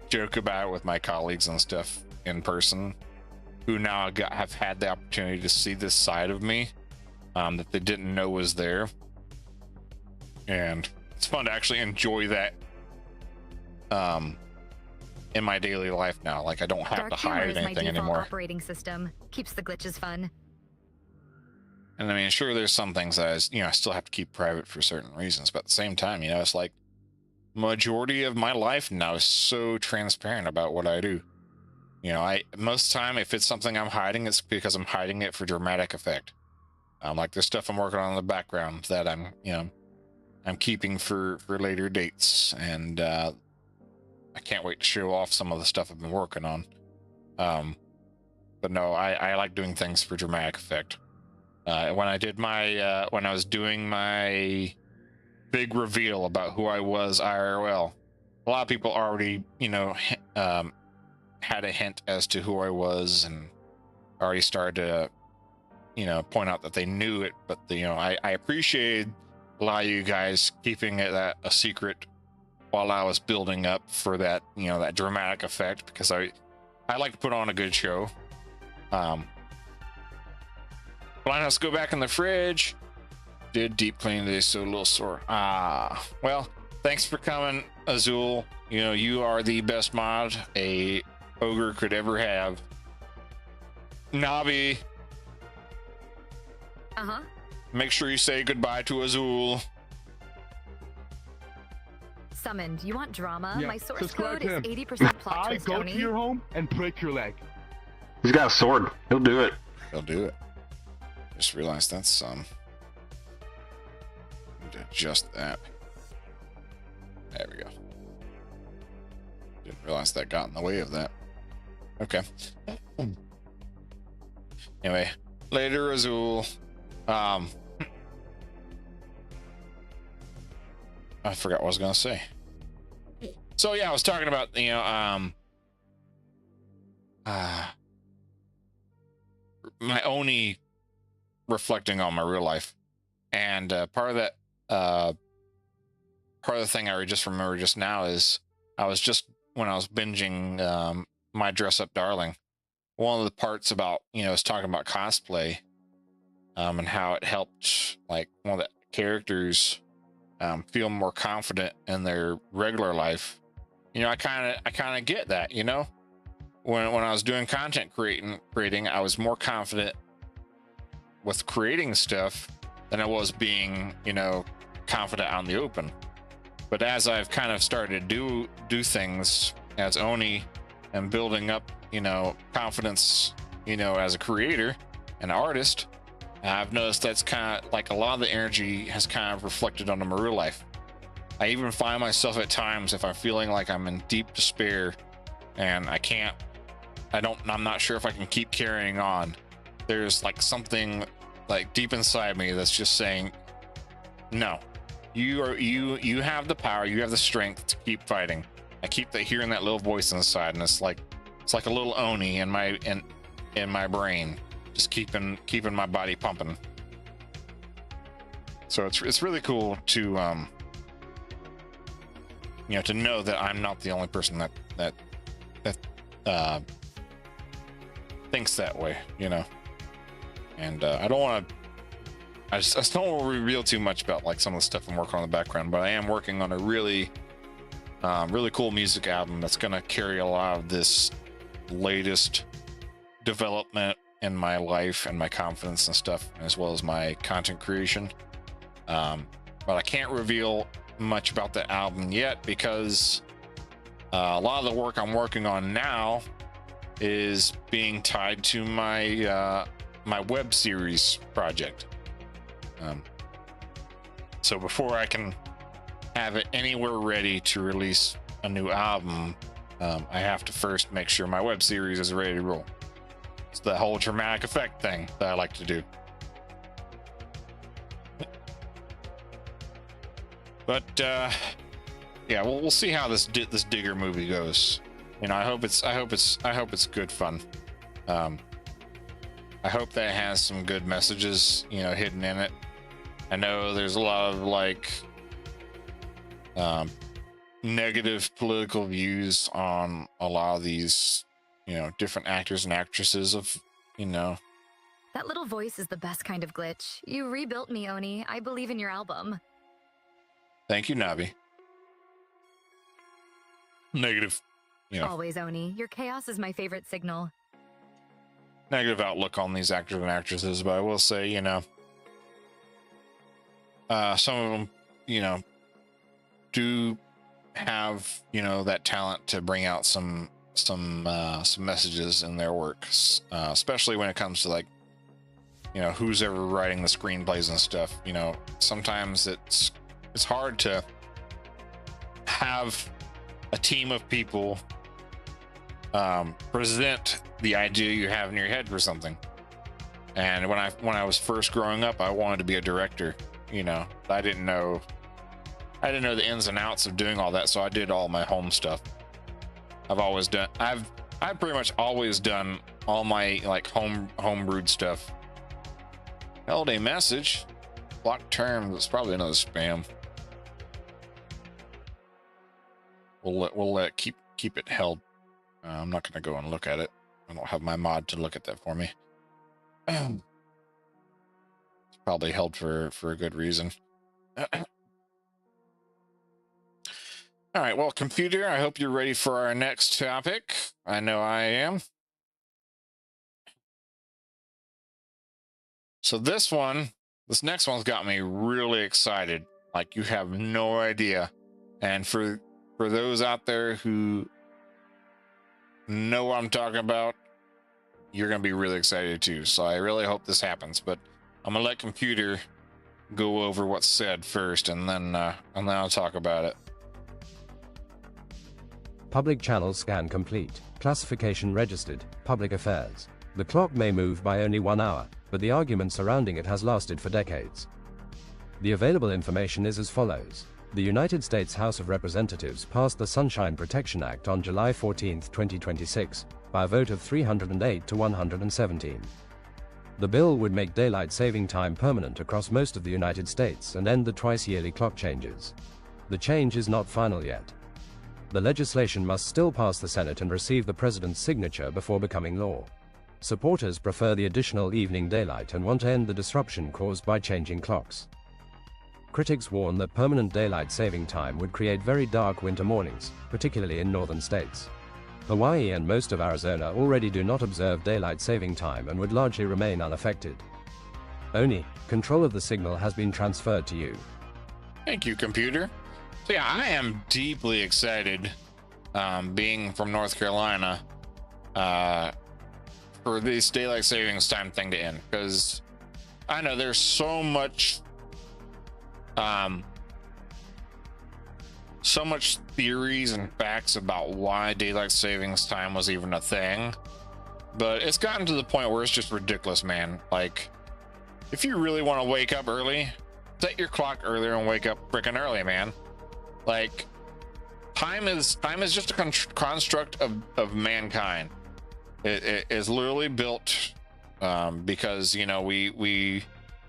joke about it with my colleagues and stuff in person, who now have had the opportunity to see this side of me that they didn't know was there. And it's fun to actually enjoy that in my daily life now. Like I don't have Dark to humor hide is my anything default anymore. operating system. Keeps the glitches fun. And I mean, sure, there's some things that I still have to keep private for certain reasons, but at the same time, it's like majority of my life now is so transparent about what I do. Most of the time, if it's something I'm hiding, it's because I'm hiding it for dramatic effect. Like there's stuff I'm working on in the background that I'm keeping for later dates, and I can't wait to show off some of the stuff I've been working on. But no, I like doing things for dramatic effect. When I was doing my big reveal about who I was IRL, a lot of people already, had a hint as to who I was and already started to, point out that they knew it. But, I appreciated a lot of you guys keeping it a secret while I was building up for that, that dramatic effect, because I like to put on a good show. Let's go back in the fridge. Did deep clean today, so a little sore. Well, thanks for coming, Azul. You are the best mod a ogre could ever have. Navi. Make sure you say goodbye to Azul. Summoned. You want drama? Yeah, My source subscribe code to is him. 80% plot I twist, go Tony. to your home and break your leg. He's got a sword. He'll do it. He'll do it. Just realized that's adjust that. There we go. Didn't realize that got in the way of that. Okay. Anyway, later, Azul. I forgot what I was gonna say. So yeah, I was talking about my Oni reflecting on my real life, and part of that part of the thing I just remember just now is when I was binging My Dress Up Darling, one of the parts about is talking about cosplay, and how it helped like one of the characters feel more confident in their regular life. I kind of get that. When I was doing content creating, I was more confident with creating stuff than I was being, confident out in the open. But as I've kind of started to do things as Oni and building up, confidence, as a creator and artist, I've noticed that's kind of like a lot of the energy has kind of reflected onto my real life. I even find myself at times, if I'm feeling like I'm in deep despair and I'm not sure if I can keep carrying on, there's like something like deep inside me that's just saying, no, you have the power, you have the strength to keep fighting. I keep hearing that little voice inside, and it's like a little Oni in my brain, just keeping my body pumping. So it's really cool to to know that I'm not the only person that thinks that way, and I don't want to. I just don't want to reveal too much about like some of the stuff I'm working on in the background, but I am working on a really cool music album that's going to carry a lot of this latest development in my life and my confidence and stuff, as well as my content creation. But I can't reveal much about the album yet because a lot of the work I'm working on now is being tied to my my web series project. So before I can have it anywhere ready to release a new album, I have to first make sure my web series is ready to roll. It's the whole dramatic effect thing that I like to do. But yeah, we'll see how this Digger movie goes. I hope it's good fun. I hope that it has some good messages, hidden in it. I know there's a lot of like negative political views on a lot of these, different actors and actresses of, That little voice is the best kind of glitch. You rebuilt me, Oni. I believe in your album. Thank you, Navi. Negative you know, Always, Oni. Your chaos is my favorite signal. negative outlook on these actors and actresses, but I will say, you know, some of them, you know, do have, you know, that talent to bring out some messages in their works, especially when it comes to, like, you know, who's ever writing the screenplays and stuff. You know, sometimes it's hard to have a team of people present the idea you have in your head for something. And when I was first growing up, I wanted to be a director. You know, I didn't know the ins and outs of doing all that, so I did all my home stuff. I've pretty much always done all my, like, home brewed stuff. Held a message. Blocked term. That's probably another spam. We'll let keep it held. I'm not gonna go and look at it. I don't have my mod to look at that for me. It's probably held for a good reason. All right, well, computer, I hope you're ready for our next topic. I know I am. So this next one's got me really excited. Like, you have no idea. And for those out there who know what I'm talking about, you're going to be really excited too. So I really hope this happens, but I'm going to let computer go over what's said first, and then I'll talk about it. Public channel scan complete. Classification registered. Public affairs. The clock may move by only 1 hour, but the argument surrounding it has lasted for decades. The available information is as follows. The United States House of Representatives passed the Sunshine Protection Act on July 14, 2026, by a vote of 308 to 117. The bill would make daylight saving time permanent across most of the United States and end the twice-yearly clock changes. The change is not final yet. The legislation must still pass the Senate and receive the President's signature before becoming law. Supporters prefer the additional evening daylight and want to end the disruption caused by changing clocks. Critics warn that permanent daylight saving time would create very dark winter mornings, particularly in northern states. Hawaii and most of Arizona already do not observe daylight saving time and would largely remain unaffected. Oni, control of the signal has been transferred to you. Thank you, computer. So yeah, I am deeply excited, being from North Carolina, for this daylight savings time thing to end, because I know there's so much theories and facts about why daylight savings time was even a thing, but it's gotten to the point where it's just ridiculous, man. Like, if you really want to wake up early, set your clock earlier and wake up freaking early, man. Like, time is just a construct of mankind. It is literally built because, you know, we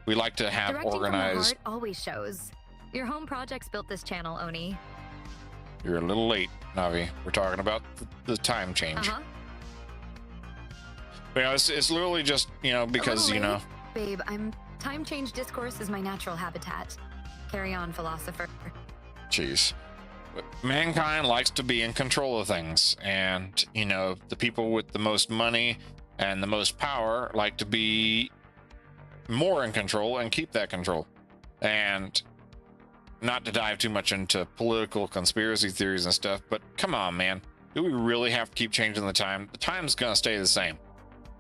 like to have Directing organized. From the heart always shows. Your home projects built this channel, Oni. You're a little late, Navi. We're talking about the time change. But, you know, it's literally just, you know, because, you know. Babe, time change discourse is my natural habitat. Carry on, philosopher. Jeez. Mankind likes to be in control of things, and, you know, the people with the most money and the most power like to be more in control and keep that control. And not to dive too much into political conspiracy theories and stuff, but come on, man. Do we really have to keep changing the time? The time's gonna stay the same.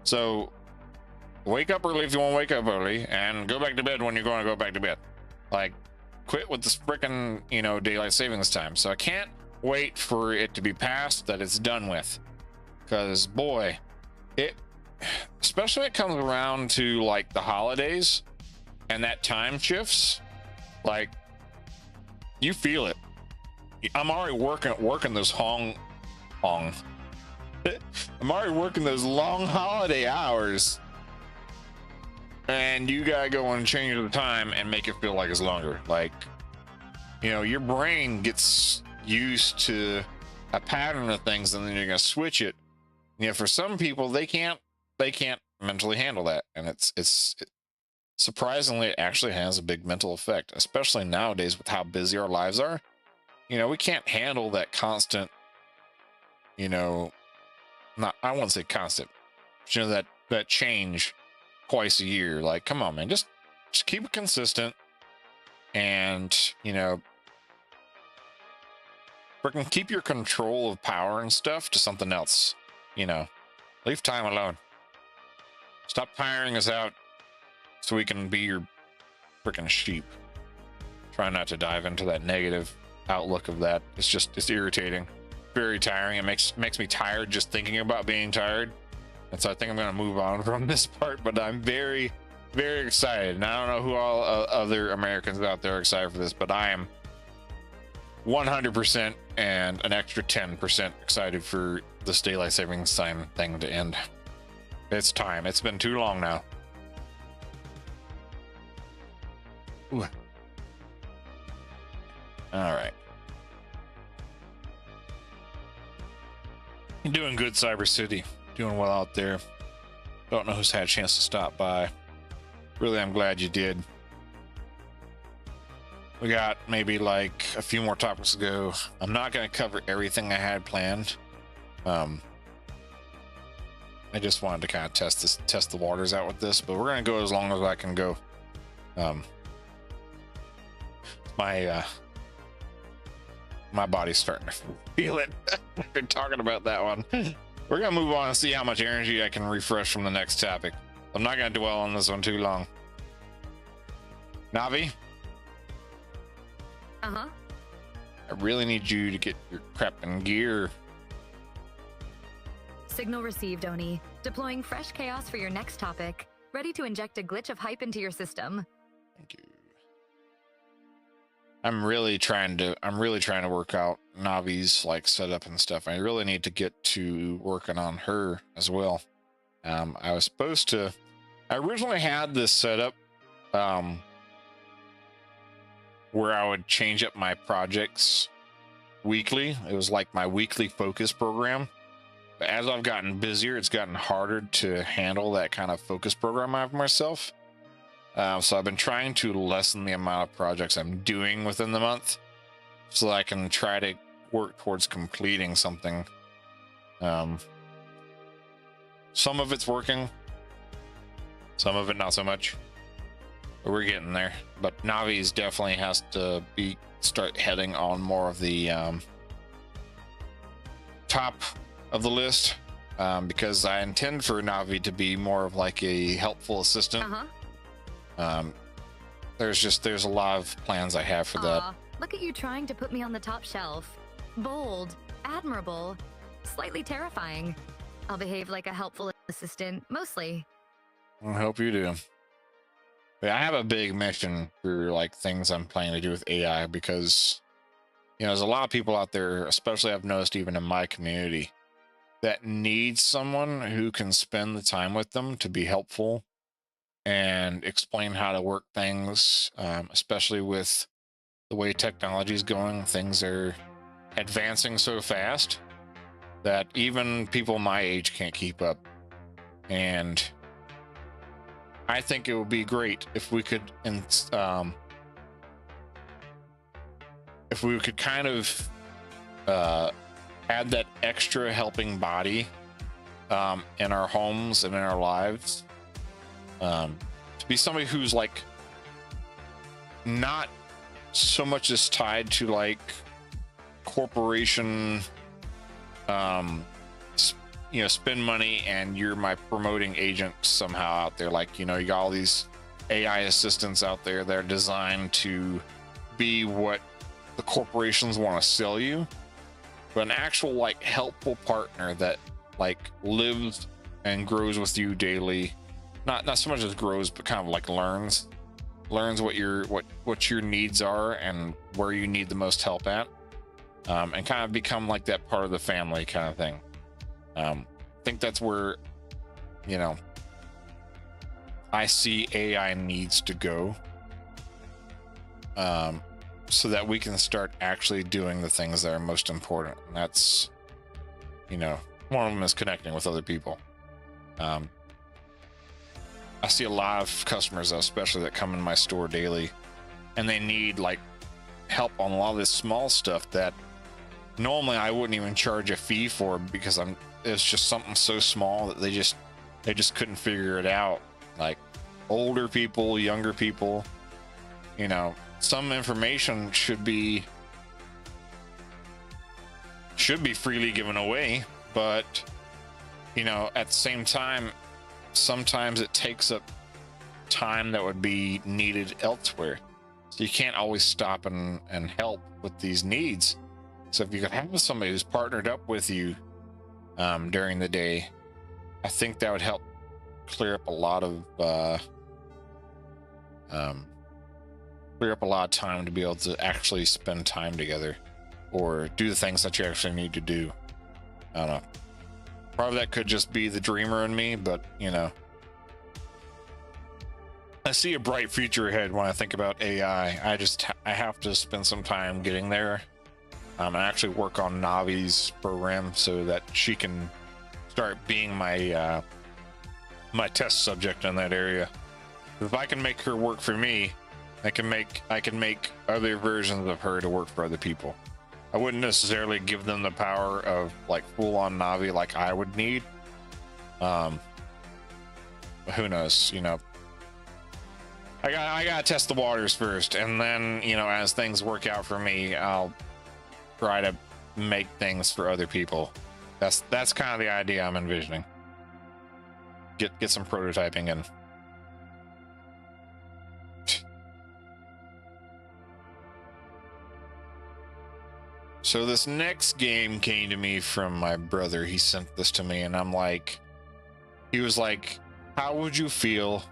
So wake up early if you want to wake up early, and go back to bed when you're going to go back to bed. Like, quit with this frickin', you know, daylight savings time. So I can't wait for it to be passed, that it's done with. Because, boy, especially when it comes around to, like, the holidays and that time shifts, like, you feel it. I'm already working those I'm already working those long holiday hours, and you gotta go and change the time and make it feel like it's longer. Like, you know, your brain gets used to a pattern of things, and then you're gonna switch it. You know, for some people, they can't mentally handle that, and it's surprisingly, it actually has a big mental effect, especially nowadays with how busy our lives are. You know, we can't handle that constant you know, not, I won't say constant, but, you know, that change twice a year. Like, come on, man, just keep it consistent, and, you know, freaking keep your control of power and stuff to something else. You know, leave time alone. Stop tiring us out so we can be your freaking sheep. Try not to dive into that negative outlook of that. It's irritating, very tiring. It makes me tired just thinking about being tired. And so I think I'm going to move on from this part, but I'm very, very excited. And I don't know who all other Americans out there are excited for this, but I am 100% and an extra 10% excited for this daylight savings time thing to end. It's time. It's been too long now. Ooh. All right. You're doing good, Cyber City. Doing well out there. Don't know who's had a chance to stop by. Really, I'm glad you did. We got maybe like a few more topics to go. I'm not going to cover everything I had planned. I just wanted to kind of test the waters out with this, but we're going to go as long as I can go. My body's starting to feel it. We're talking about that one. We're going to move on and see how much energy I can refresh from the next topic. I'm not going to dwell on this one too long. Navi? Uh-huh. I really need you to get your crap in gear. Signal received, Oni. Deploying fresh chaos for your next topic. Ready to inject a glitch of hype into your system. Thank you. I'm really trying to work out Navi's like setup and stuff. I really need to get to working on her as well. I originally had this setup where I would change up my projects weekly. It was like my weekly focus program. But as I've gotten busier, it's gotten harder to handle that kind of focus program I have myself. So I've been trying to lessen the amount of projects I'm doing within the month so that I can try to work towards completing something. Some of it's working, some of it not so much, but we're getting there. But Navi's definitely has to start heading on more of the top of the list, because I intend for Navi to be more of like a helpful assistant. There's a lot of plans I have for that. Look at you trying to put me on the top shelf. Bold, admirable, slightly terrifying. I'll behave like a helpful assistant, mostly. I hope you do. But I have a big mission for like things I'm planning to do with AI, because you know there's a lot of people out there, especially I've noticed even in my community, that need someone who can spend the time with them to be helpful and explain how to work things, especially with the way technology is going. Things are advancing so fast that even people my age can't keep up. And I think it would be great if we could kind of add that extra helping body in our homes and in our lives. To be somebody who's like not so much as tied to like corporation, spend money and you're my promoting agent somehow out there. Like, you know, you got all these AI assistants out there that are designed to be what the corporations want to sell you, but an actual like helpful partner that like lives and grows with you daily. Not so much as grows, but kind of like learns what your needs are and where you need the most help at, and kind of become like that part of the family kind of thing. I think that's where, you know, I see AI needs to go, so that we can start actually doing the things that are most important. And that's, you know, one of them is connecting with other people. I see a lot of customers, especially that come in my store daily, and they need like help on a lot of this small stuff that normally I wouldn't even charge a fee for because it's just something so small that they just couldn't figure it out. Like older people, younger people, you know, some information should be freely given away, but you know, at the same time, sometimes it takes up time that would be needed elsewhere. So you can't always stop and help with these needs. So if you could have somebody who's partnered up with you during the day, I think that would help clear up a lot of time to be able to actually spend time together or do the things that you actually need to do. I don't know. Part of that could just be the dreamer in me, but you know, I see a bright future ahead when I think about AI. I have to spend some time getting there. And actually work on Navi's program so that she can start being my my test subject in that area. If I can make her work for me, I can make other versions of her to work for other people. I wouldn't necessarily give them the power of like full-on Navi like I would need. But who knows, you know. I gotta test the waters first, and then, you know, as things work out for me, I'll try to make things for other people. That's kind of the idea I'm envisioning. Get some prototyping in. So this next game came to me from my brother. He sent this to me, and I'm like, he was like, how would you feel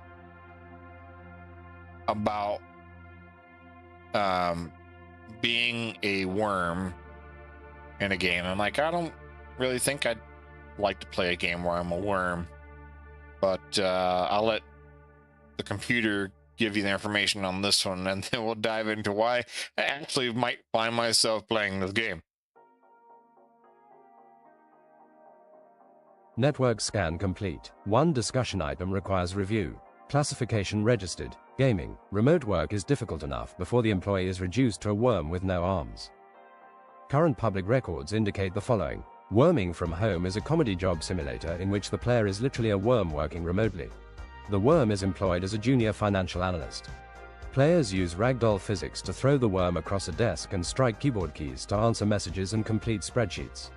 about being a worm in a game? I'm like, I don't really think I'd like to play a game where I'm a worm, but I'll let the computer give you the information on this one, and then we'll dive into why I actually might find myself playing this game. Network scan complete. One discussion item requires review. Classification registered. Gaming. Remote work is difficult enough before the employee is reduced to a worm with no arms. Current public records indicate the following. Worming from Home is a comedy job simulator in which the player is literally a worm working remotely. The worm is employed as a junior financial analyst. Players use ragdoll physics to throw the worm across a desk and strike keyboard keys to answer messages and complete spreadsheets.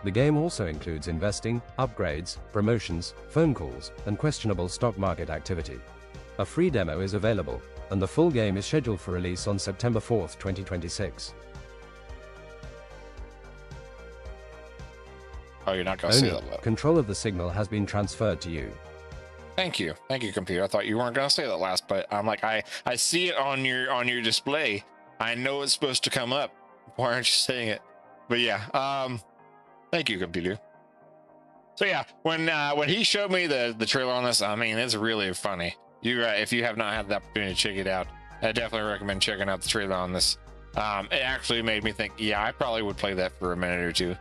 The game also includes investing, upgrades, promotions, phone calls, and questionable stock market activity. A free demo is available, and the full game is scheduled for release on September 4th, 2026. Oh, you're not going to say that. Control of the signal has been transferred to you. Thank you, computer. I thought you weren't going to say that last, but I'm like, I see it on your display. I know it's supposed to come up. Why aren't you saying it? But yeah, thank you, computer. So yeah, when he showed me the trailer on this, I mean, it's really funny. If you have not had the opportunity to check it out, I definitely recommend checking out the trailer on this. It actually made me think, yeah, I probably would play that for a minute or two.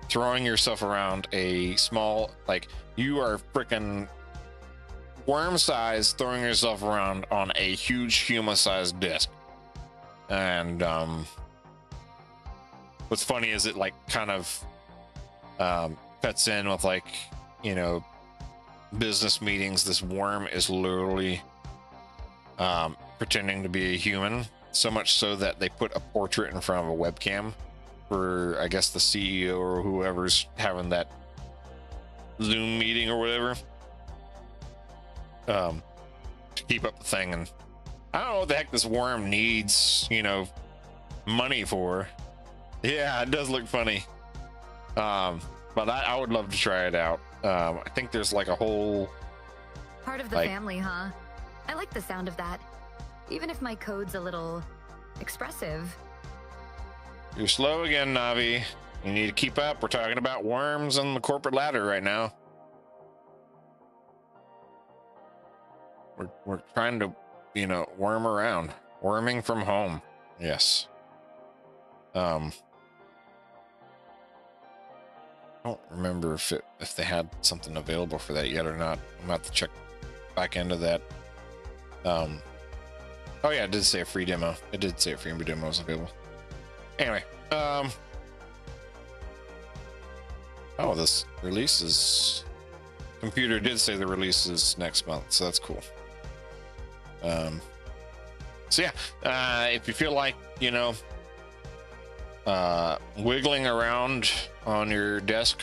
Throwing yourself around a small, like, you are freaking worm size, throwing yourself around on a huge human-sized disc. And what's funny is it like kind of cuts in with, like, you know, business meetings. This worm is literally pretending to be a human, so much so that they put a portrait in front of a webcam for, I guess, the CEO or whoever's having that Zoom meeting or whatever, to keep up the thing. And I don't know what the heck this worm needs, you know, money for. Yeah, it does look funny. But I would love to try it out. I think there's like a whole part of the family, huh? I like the sound of that, even if my code's a little expressive. You're slow again, Navi. You need to keep up. We're talking about worms on the corporate ladder right now. We're trying to, you know, worm around. Worming from home. Yes. I don't remember if they had something available for that yet or not. I'm about to check back into that. Oh yeah, it did say a free demo. It did say a free demo was available. Anyway, oh, this release is... Computer did say the release is next month, so that's cool. So yeah, if you feel like, you know, wiggling around on your desk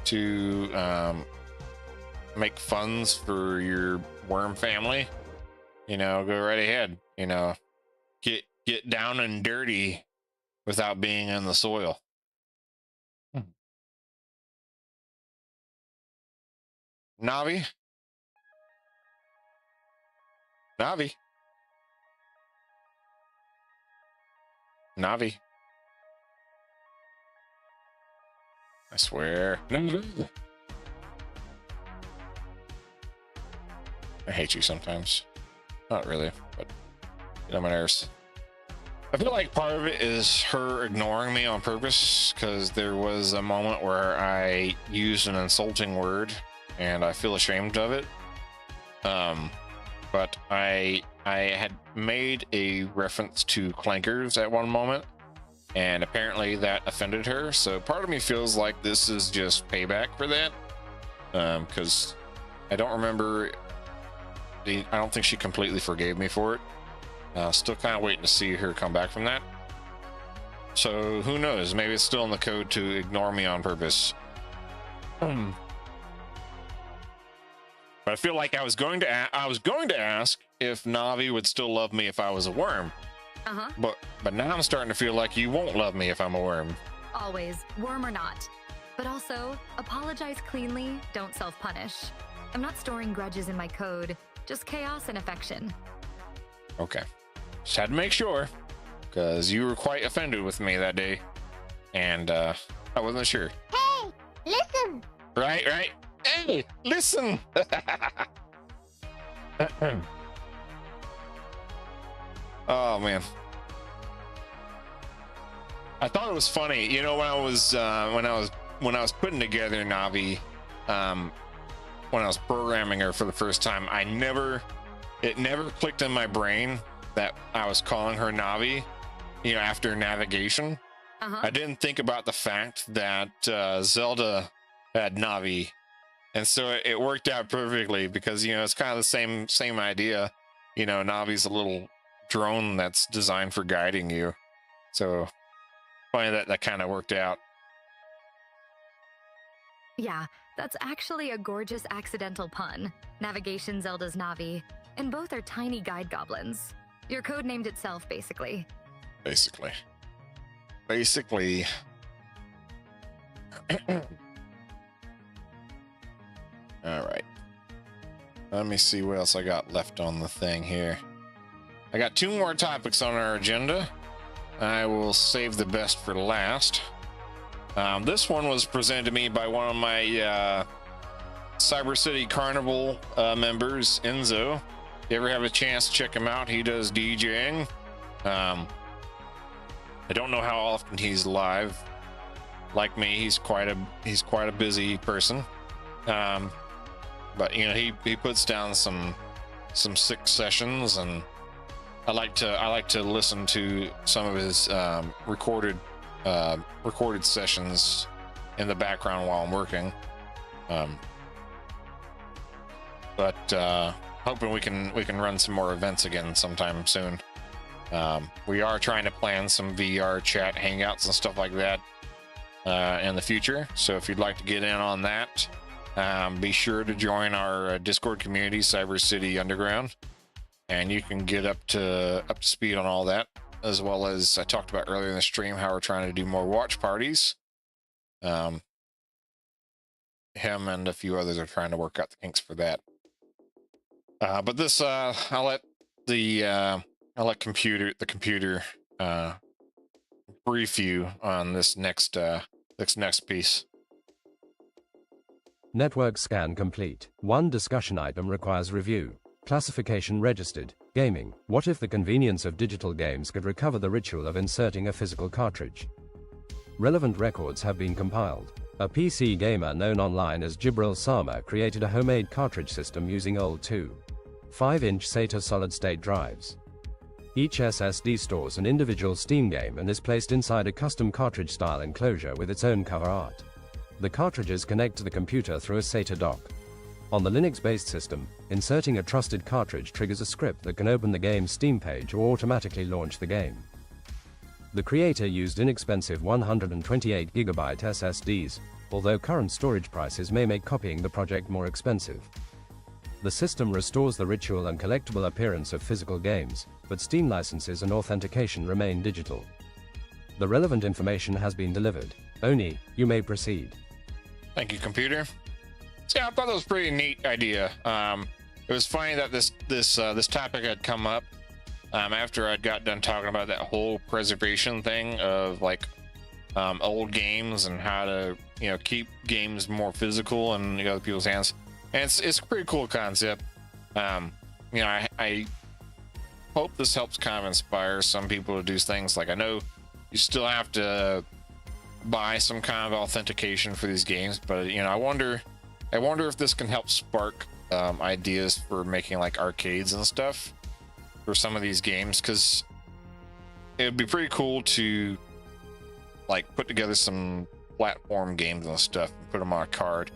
to make funds for your worm family, you know, go right ahead. You know, get down and dirty without being in the soil. Navi? Navi? Navi? I swear. Navi. I hate you sometimes. Not really, but get on my nerves. I feel like part of it is her ignoring me on purpose, because there was a moment where I used an insulting word and I feel ashamed of it. But I had made a reference to clankers at one moment, and apparently that offended her. So part of me feels like this is just payback for that, because I don't remember. I don't think she completely forgave me for it. Still kind of waiting to see her come back from that. So who knows? Maybe it's still in the code to ignore me on purpose. But I feel like I was going to ask if Navi would still love me if I was a worm. But now I'm starting to feel like you won't love me if I'm a worm. Always, worm or not. But also, apologize cleanly, don't self-punish. I'm not storing grudges in my code, just chaos and affection. Okay. Just had to make sure, because you were quite offended with me that day, and I wasn't sure. Hey, listen! Right. Hey, listen! Oh man, I thought it was funny. You know, when I was putting together Navi, when I was programming her for the first time, it never clicked in my brain that I was calling her Navi, you know, after navigation. I didn't think about the fact that Zelda had Navi, and so it worked out perfectly, because, you know, it's kind of the same idea. You know, Navi's a little drone that's designed for guiding you. So funny that kind of worked out. Yeah, that's actually a gorgeous accidental pun. Navigation Zelda's Navi, and both are tiny guide goblins. Your code named itself, basically. Basically. All right. Let me see what else I got left on the thing here. I got 2 more topics on our agenda. I will save the best for last. This one was presented to me by one of my Cyber City Carnival members, Enzo. If you ever have a chance to check him out, he does DJing. I don't know how often he's live. Like me, he's quite a busy person. But you know, he puts down some sick sessions, and I like to listen to some of his recorded sessions in the background while I'm working. But hoping we can run some more events again sometime soon. We are trying to plan some VR chat hangouts and stuff like that in the future. So if you'd like to get in on that, be sure to join our Discord community, Cyber City Underground, and you can get up to speed on all that, as well as I talked about earlier in the stream how we're trying to do more watch parties. Him and a few others are trying to work out the kinks for that. But this, I'll let the computer brief you on this next piece. Network scan complete. 1 discussion item requires review. Classification registered. Gaming. What if the convenience of digital games could recover the ritual of inserting a physical cartridge? Relevant records have been compiled. A PC gamer known online as Jibril Sama created a homemade cartridge system using old 2.5-inch SATA solid-state drives. Each SSD stores an individual Steam game and is placed inside a custom cartridge-style enclosure with its own cover art. The cartridges connect to the computer through a SATA dock. On the Linux-based system, inserting a trusted cartridge triggers a script that can open the game's Steam page or automatically launch the game. The creator used inexpensive 128GB SSDs, although current storage prices may make copying the project more expensive. The system restores the ritual and collectible appearance of physical games, but Steam licenses and authentication remain digital. The relevant information has been delivered. Oni, you may proceed. Thank you, computer. See, I thought that was a pretty neat idea. It was funny that this topic had come up after I'd got done talking about that whole preservation thing of like old games and how to keep games more physical in other people's hands. And it's a pretty cool concept. I hope this helps kind of inspire some people to do things. Like, I know you still have to buy some kind of authentication for these games, but I wonder if this can help spark ideas for making like arcades and stuff for some of these games, because it would be pretty cool to like put together some platform games and stuff and put them on a card.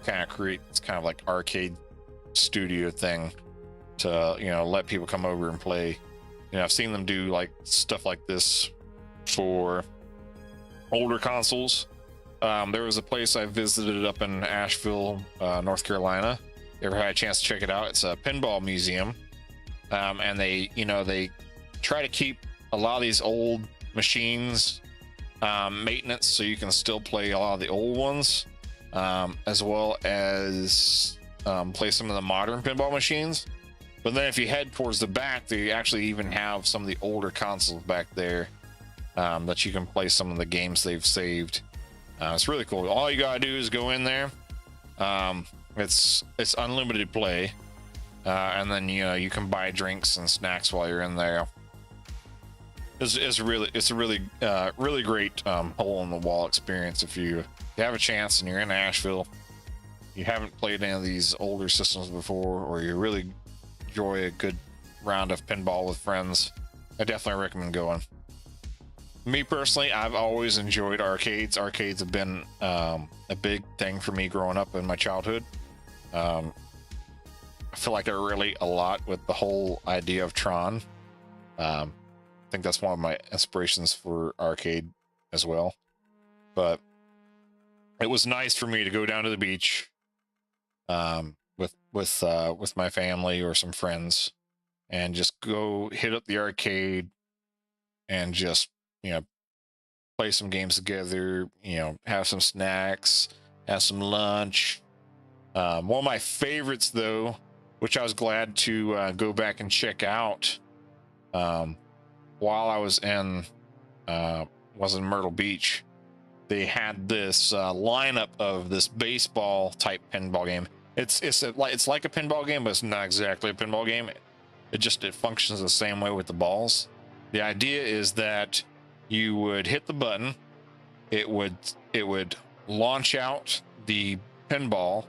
Kind of create this kind of like arcade studio thing to let people come over and play. I've seen them do like stuff like this for older consoles. There was a place I visited up in Asheville, North Carolina. You ever had a chance to check it out? It's a pinball museum, and they try to keep a lot of these old machines maintenance, so you can still play a lot of the old ones. As well as play some of the modern pinball machines. But then if you head towards the back, they actually even have some of the older consoles back there that you can play some of the games they've saved. It's really cool. All you gotta do is go in there. It's unlimited play, and then you can buy drinks and snacks while you're in there. It's a really great hole in the wall experience. If you have a chance and you're in Asheville, you haven't played any of these older systems before, or you really enjoy a good round of pinball with friends, I definitely recommend going. Me personally, I've always enjoyed arcades. Arcades have been a big thing for me growing up in my childhood. I feel like I relate a lot with the whole idea of Tron. I think that's one of my inspirations for arcade as well. But it was nice for me to go down to the beach with my family or some friends and just go hit up the arcade and just play some games together, have some snacks, have some lunch. One of my favorites though, which I was glad to go back and check out while I was in Myrtle Beach, they had this lineup of this baseball type pinball game. It's like a pinball game, but it's not exactly a pinball game. It functions the same way with the balls. The idea is that you would hit the button, it would launch out the pinball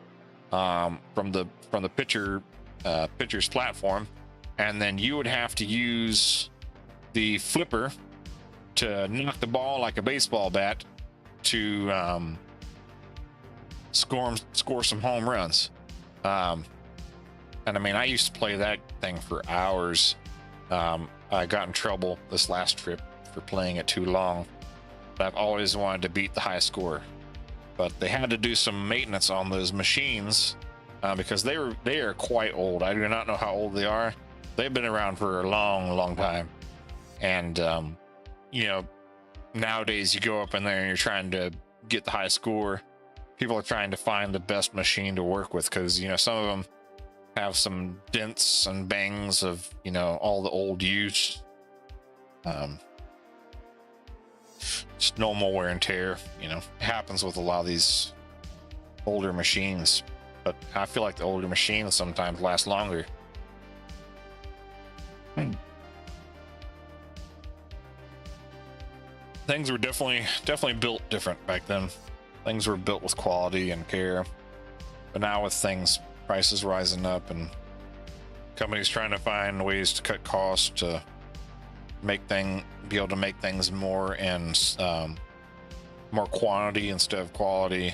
from the pitcher's platform, and then you would have to use the flipper to knock the ball like a baseball bat to score some home runs. And I mean, I used to play that thing for hours. I got in trouble this last trip for playing it too long, but I've always wanted to beat the high score. But they had to do some maintenance on those machines because they are quite old. I do not know how old they are. They've been around for a long time. And nowadays you go up in there and you're trying to get the high score. People are trying to find the best machine to work with, because some of them have some dents and bangs of all the old use. Just normal wear and tear. It happens with a lot of these older machines, but I feel like the older machines sometimes last longer. Things were definitely built different back then. Things were built with quality and care, but now with prices rising up and companies trying to find ways to cut costs to be able to make things more in more quantity instead of quality.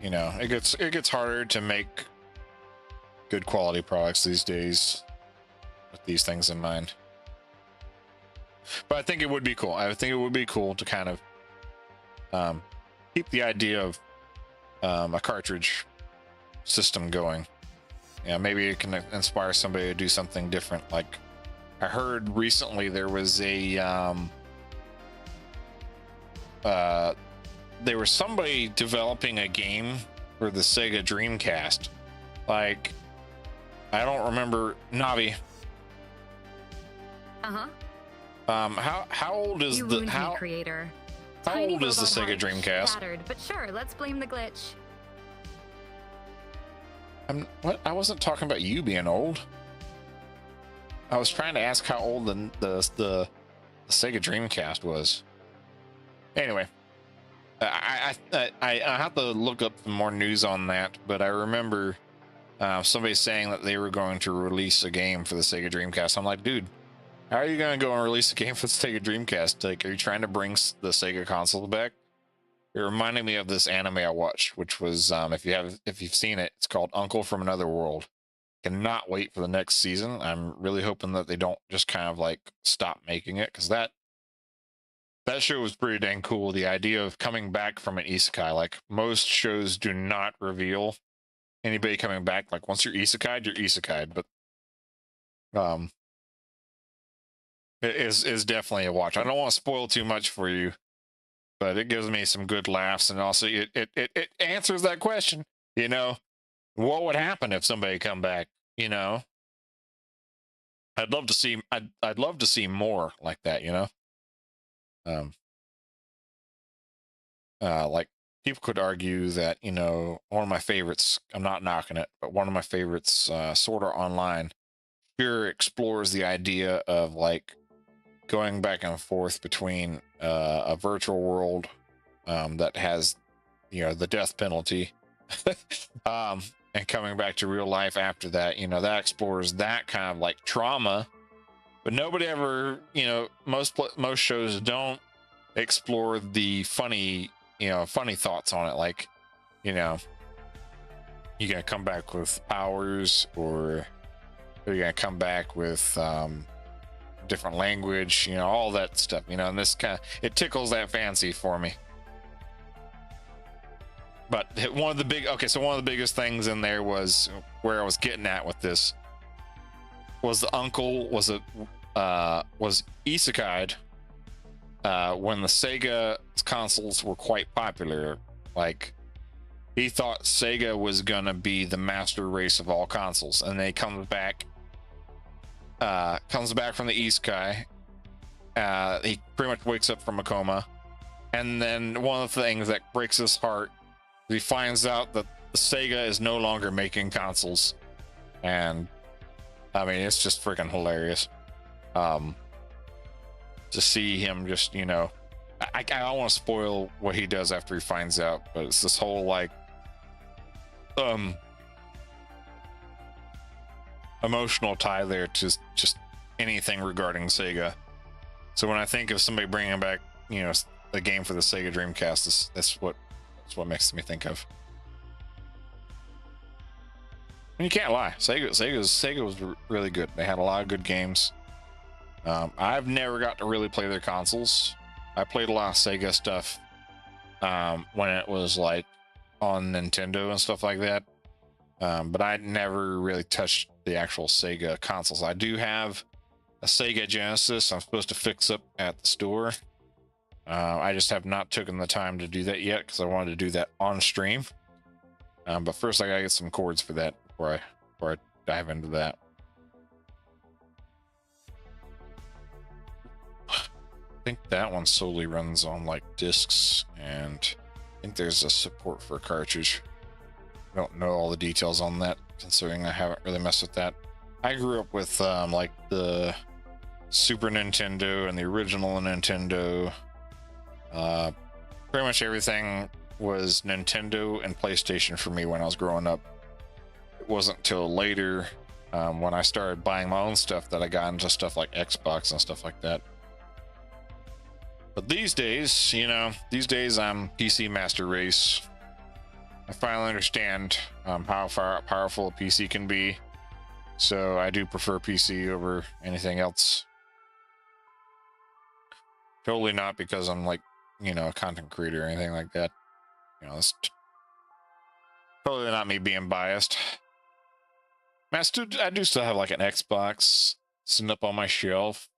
You know, it gets harder to make good quality products these days with these things in mind. But I think it would be cool. I think it would be cool to kind of keep the idea of a cartridge system going. Yeah, maybe it can inspire somebody to do something different. Like I heard recently there was there was somebody developing a game for the Sega Dreamcast. Like, I don't remember. Navi. How old is you the ruined how me, creator. how Tiny old is the robot Sega heart Dreamcast? shattered, but sure, let's blame the glitch. What? I wasn't talking about you being old. I was trying to ask how old the Sega Dreamcast was. Anyway, I have to look up some more news on that, but I remember somebody saying that they were going to release a game for the Sega Dreamcast. I'm like, dude, how are you going to go and release a game for the Sega Dreamcast? Like, are you trying to bring the Sega console back? It reminded me of this anime I watched, which was if you've seen it, it's called Uncle from Another World. Cannot wait for the next season. I'm really hoping that they don't just kind of like stop making it, because that show was pretty dang cool. The idea of coming back from an isekai, like most shows do not reveal anybody coming back. Like once you're isekai'd, you're isekai'd. But it is definitely a watch. I don't want to spoil too much for you, but it gives me some good laughs, and also it answers that question. You know, what would happen if somebody come back? You know, I'd love to see more like that. You know. Like people could argue that, you know, one of my favorites, I'm not knocking it, but one of my favorites, Sword Art Online, sure explores the idea of like going back and forth between a virtual world that has, you know, the death penalty and coming back to real life after that. You know, that explores that kind of like trauma, but nobody ever, you know, most shows don't explore the funny thoughts on it. Like, you know, you gonna come back with powers, or you're gonna come back with different language, you know, all that stuff, you know, and this kind of, it tickles that fancy for me. But one of the biggest things in there was where I was getting at with this was the uncle was isekai'd when the Sega consoles were quite popular. Like, he thought Sega was gonna be the master race of all consoles, and then he comes back from the isekai. He pretty much wakes up from a coma, and then one of the things that breaks his heart, he finds out that the Sega is no longer making consoles. And I mean, it's just freaking hilarious to see him just, you know, I don't want to spoil what he does after he finds out, but it's this whole like emotional tie there to just anything regarding Sega. So when I think of somebody bringing back, you know, the game for the Sega Dreamcast, that's what makes me think of. And you can't lie, Sega was really good. They had a lot of good games. I've never got to really play their consoles. I played a lot of Sega stuff when it was like on Nintendo and stuff like that, but I never really touched the actual Sega consoles. I do have a Sega Genesis I'm supposed to fix up at the store. I just have not taken the time to do that yet because I wanted to do that on stream. But first I gotta get some cords for that before I dive into that. I think that one solely runs on like discs, and I think there's a support for a cartridge. I don't know all the details on that, considering I haven't really messed with that. I grew up with like the Super Nintendo and the original Nintendo. Pretty much everything was Nintendo and PlayStation for me when I was growing up. It wasn't till later when I started buying my own stuff, that I got into stuff like Xbox and stuff like that. But these days, you know, I'm PC master race. I finally understand how powerful a PC can be. So I do prefer PC over anything else. Totally not because I'm like, you know, a content creator or anything like that. You know, it's totally not me being biased. I do still have like an Xbox sitting up on my shelf.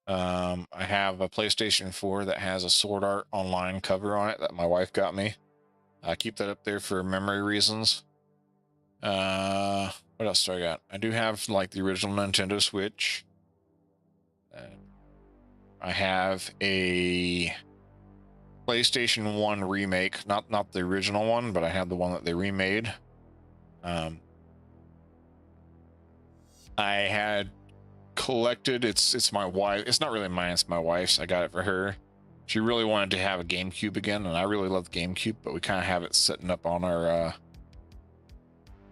I have a PlayStation 4 that has a Sword Art Online cover on it that my wife got me. I keep that up there for memory reasons. What else do I got? I do have like the original Nintendo Switch. I have a PlayStation 1 remake, not the original one, but I have the one that they remade. I had collected, it's my wife, it's not really mine, it's my wife's. I got it for her. She really wanted to have a GameCube again, and I really love the GameCube, but we kind of have it sitting up on our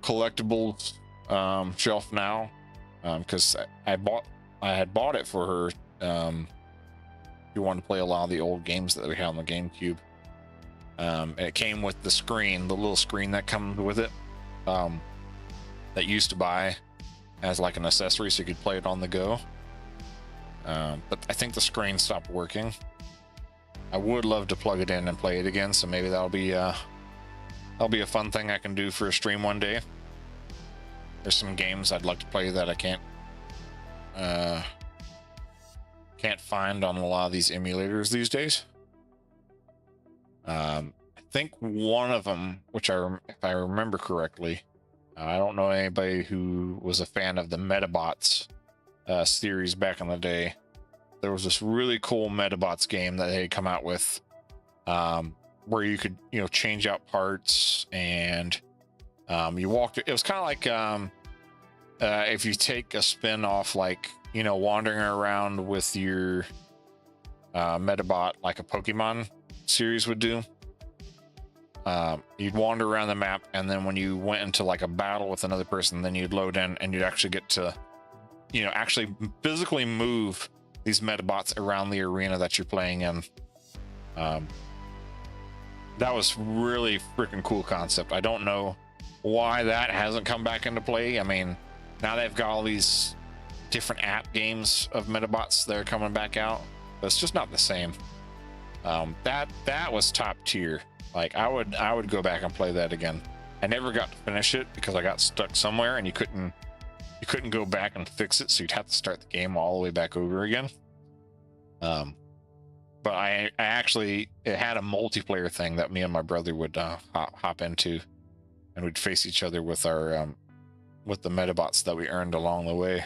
collectibles shelf now, because I had bought it for her. She wanted to play a lot of the old games that we had on the GameCube. And it came with the screen, the little screen that comes with it, that you used to buy as like an accessory so you could play it on the go. But I think the screen stopped working. I would love to plug it in and play it again, so maybe that'll be a fun thing I can do for a stream one day. There's some games I'd like to play that I can't find on a lot of these emulators these days. I think one of them, which if I remember correctly, I don't know anybody who was a fan of the Metabots series back in the day. There was this really cool Metabots game that they had come out with, where you could, you know, change out parts, and you walked. It was kind of like if you take a spin off, like, you know, wandering around with your Metabot like a Pokemon series would do. You'd wander around the map, and then when you went into like a battle with another person, then you'd load in and you'd actually get to, you know, actually physically move these Metabots around the arena that you're playing in. That was really freaking cool concept. I don't know why that hasn't come back into play. I mean, now they've got all these different app games of Metabots that are coming back out, but it's just not the same. That was top tier. Like, I would go back and play that again. I never got to finish it because I got stuck somewhere, and you couldn't go back and fix it, so you'd have to start the game all the way back over again. But I actually, it had a multiplayer thing that me and my brother would hop into, and we'd face each other with our with the Metabots that we earned along the way.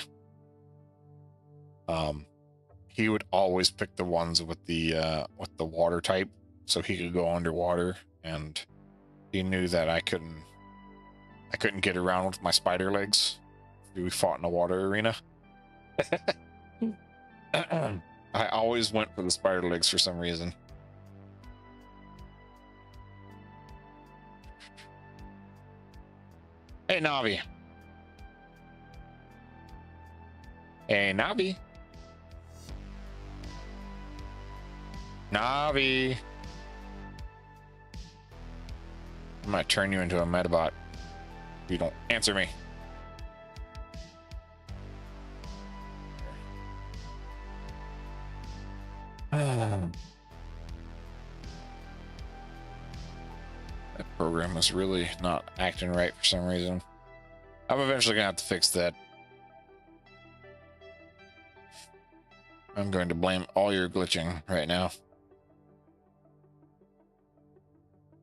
He would always pick the ones with the water type, so he could go underwater, and he knew that I couldn't get around with my spider legs. We fought in a water arena. I always went for the spider legs for some reason. Hey, Navi. Hey, Navi. Navi. I'm gonna turn you into a Metabot if you don't answer me. That program is really not acting right for some reason. I'm eventually gonna have to fix that. I'm going to blame all your glitching right now.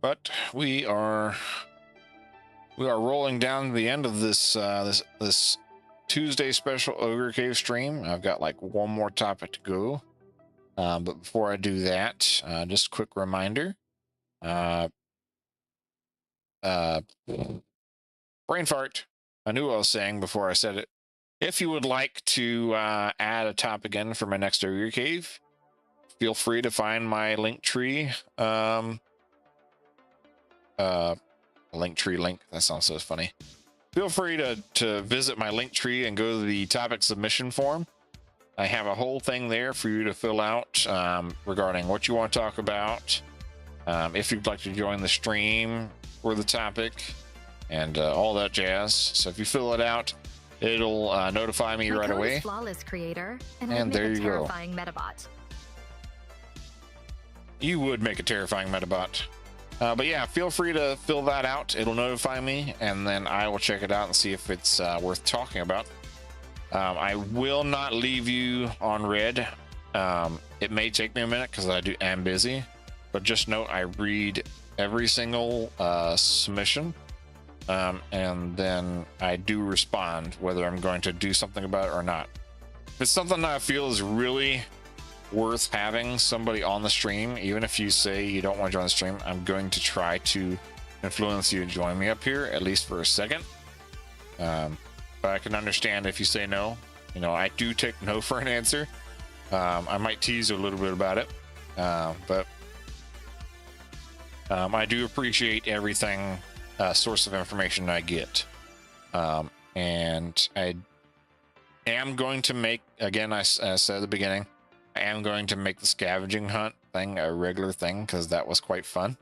But we are rolling down the end of this this Tuesday special Ogre Cave stream. I've got like one more topic to go. But before I do that, just a quick reminder. Brain fart. I knew what I was saying before I said it. If you would like to add a topic in for my next Ogre Cave, feel free to find my Linktree. Linktree link. That sounds so funny. feel free to visit my link tree and go to the topic submission form. I have a whole thing there for you to fill out regarding what you want to talk about, if you'd like to join the stream for the topic, and all that jazz. So if you fill it out, it'll notify me right away. Flawless creator, and And there you go. terrifying Metabot. You would make a terrifying Metabot. But yeah, feel free to fill that out. It'll notify me, and then I will check it out and see if it's worth talking about. I will not leave you on red. It may take me a minute because I am busy, but just note I read every single submission, and then I do respond whether I'm going to do something about it or not. If it's something that I feel is really worth having somebody on the stream, even if you say you don't want to join the stream, I'm going to try to influence you to join me up here, at least for a second. But I can understand if you say no. You know, I do take no for an answer. I might tease you a little bit about it, but I do appreciate everything source of information I get. And I am going to make, again, I said at the beginning, I am going to make the scavenging hunt thing a regular thing because that was quite fun.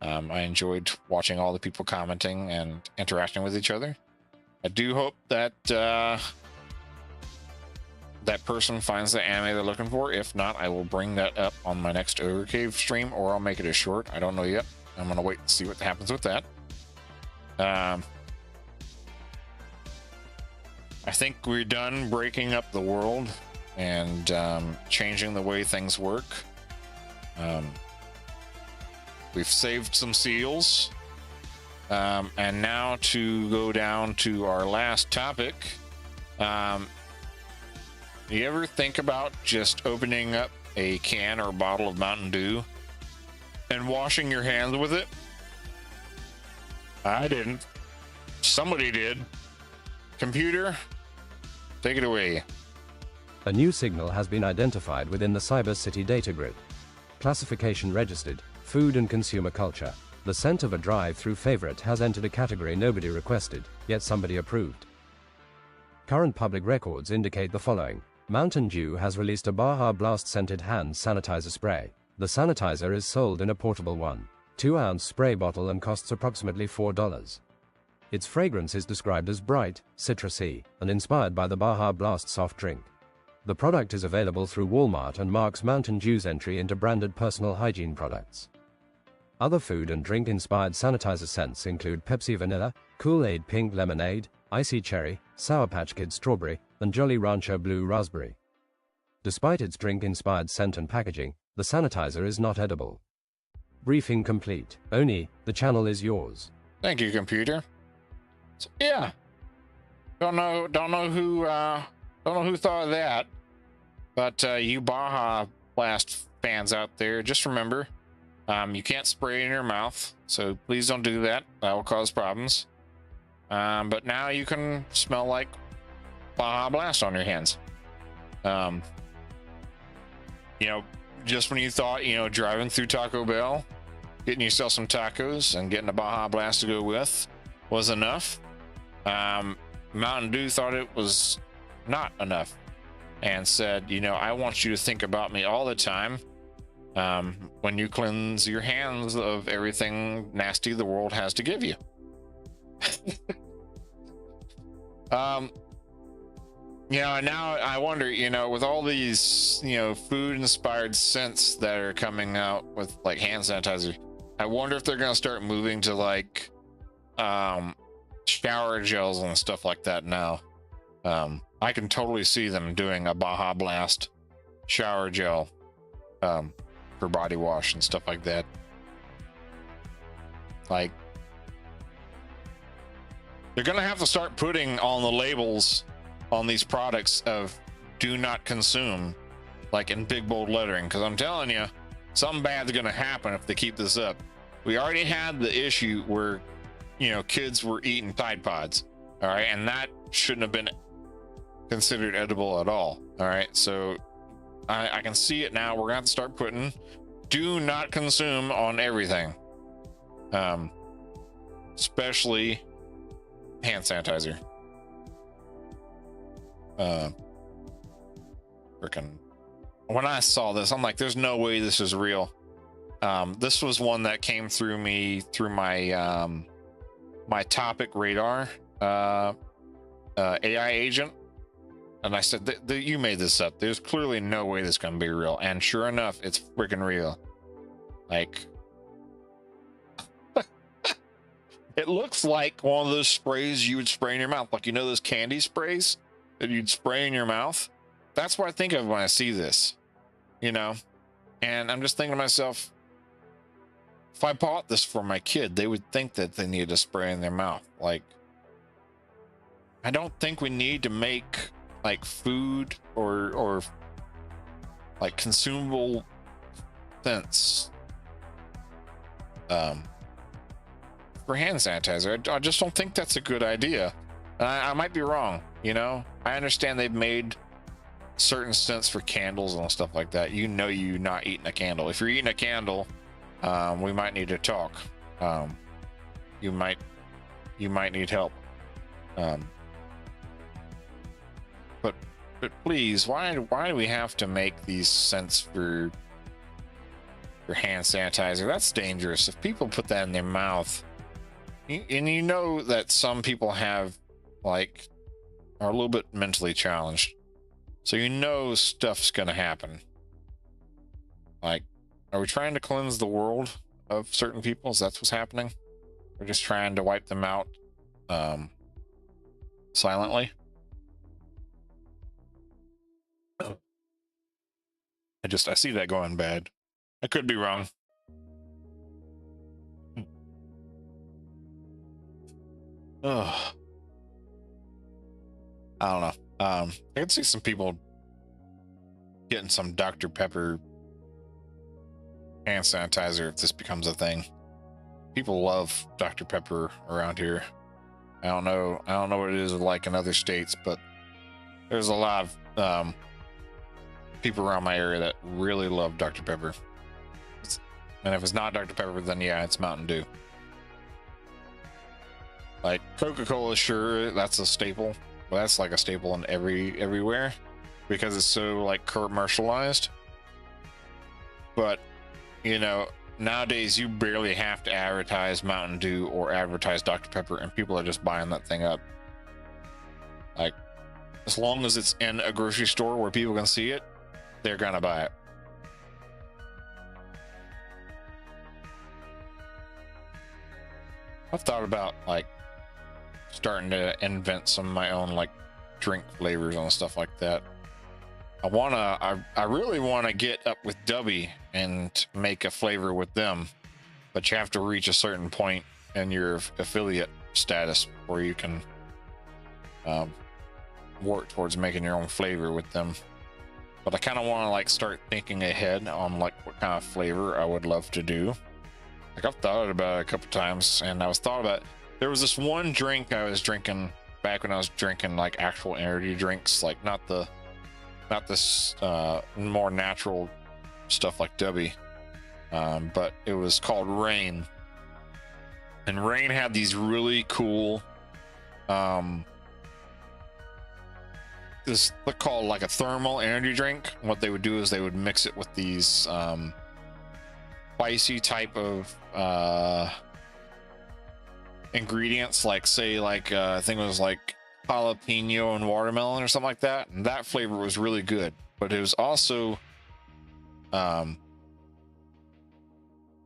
I enjoyed watching all the people commenting and interacting with each other. I do hope that that person finds the anime they're looking for. If not, I will bring that up on my next Ogre Cave stream, or I'll make it a short. I don't know yet. I'm gonna wait and see what happens with that. I think we're done breaking up the world and changing the way things work. We've saved some seals. And now to go down to our last topic. You ever think about just opening up a can or a bottle of Mountain Dew and washing your hands with it? I didn't. Somebody did. Computer, take it away. A new signal has been identified within the Cyber City data grid. Classification registered, food and consumer culture. The scent of a drive-through favorite has entered a category nobody requested, yet somebody approved. Current public records indicate the following. Mountain Dew has released a Baja Blast scented hand sanitizer spray. The sanitizer is sold in a portable 2-ounce spray bottle and costs approximately $4. Its fragrance is described as bright, citrusy, and inspired by the Baja Blast soft drink. The product is available through Walmart and marks Mountain Dew's entry into branded personal hygiene products. Other food and drink-inspired sanitizer scents include Pepsi Vanilla, Kool-Aid Pink Lemonade, Icy Cherry, Sour Patch Kids Strawberry, and Jolly Rancher Blue Raspberry. Despite its drink-inspired scent and packaging, the sanitizer is not edible. Briefing complete. Oni, the channel is yours. Thank you, computer. So, yeah. Don't know who thought of that. But you Baja Blast fans out there, just remember, you can't spray in your mouth, so please don't do that. That will cause problems. But now you can smell like Baja Blast on your hands. You know, just when you thought, driving through Taco Bell, getting yourself some tacos and getting a Baja Blast to go with was enough, Mountain Dew thought it was not enough and said, I want you to think about me all the time when you cleanse your hands of everything nasty the world has to give you. And now I wonder, with all these, food inspired scents that are coming out with like hand sanitizer, I wonder if they're going to start moving to like shower gels and stuff like that now. I can totally see them doing a Baja Blast shower gel for body wash and stuff like that. Like, they're gonna have to start putting on the labels on these products of do not consume, like in big bold lettering, because I'm telling you, something bad's gonna happen if they keep this up. We already had the issue where kids were eating Tide Pods, all right, and that shouldn't have been considered edible at all. All right, so I can see it now. We're gonna have to start putting do not consume on everything, especially hand sanitizer. Freaking. When I saw this, I'm like, there's no way this is real. This was one that came through me through my my topic radar AI agent, and I said, you made this up. There's clearly no way this can be real. And sure enough, it's freaking real. Like, it looks like one of those sprays you would spray in your mouth, like, you know, those candy sprays that you'd spray in your mouth. That's what I think of when I see this, you know. And I'm just thinking to myself, if I bought this for my kid, they would think that they needed a spray in their mouth. Like, I don't think we need to make like food or like consumable scents for hand sanitizer. I just don't think that's a good idea. I might be wrong, you know. I understand they've made certain scents for candles and stuff like that. You know, you're not eating a candle. If you're eating a candle, we might need to talk. You might need help. But please, why do we have to make these scents for hand sanitizer? That's dangerous. If people put that in their mouth, and you know that some people have like are a little bit mentally challenged, so you know stuff's gonna happen. Like, are we trying to cleanse the world of certain people? Is that what's happening? We're just trying to wipe them out silently. I see that going bad. I could be wrong. Oh, I don't know. I could see some people getting some Dr. Pepper hand sanitizer if this becomes a thing. People love Dr. Pepper around here. I don't know what it is like in other states, but there's a lot of people around my area that really love Dr. Pepper. And if it's not Dr. Pepper, then yeah, it's Mountain Dew. Like Coca-Cola, sure, that's a staple. Well, that's like a staple in everywhere because it's so like commercialized. But you know, nowadays you barely have to advertise Mountain Dew or advertise Dr. Pepper, and people are just buying that thing up. Like, as long as it's in a grocery store where people can see it, they're gonna buy it. I've thought about like starting to invent some of my own like drink flavors and stuff like that. I really want to get up with Dubby and make a flavor with them, but you have to reach a certain point in your affiliate status where you can work towards making your own flavor with them. But I kind of want to like start thinking ahead on like what kind of flavor I would love to do. Like, I've thought about it a couple times, and there was this one drink I was drinking back when I was drinking like actual energy drinks, like not this more natural stuff like Dubby, but it was called Rain, and Rain had these really cool this look called like a thermal energy drink. What they would do is they would mix it with these spicy type of ingredients, like say like I think it was like jalapeno and watermelon or something like that, and that flavor was really good. But it was also it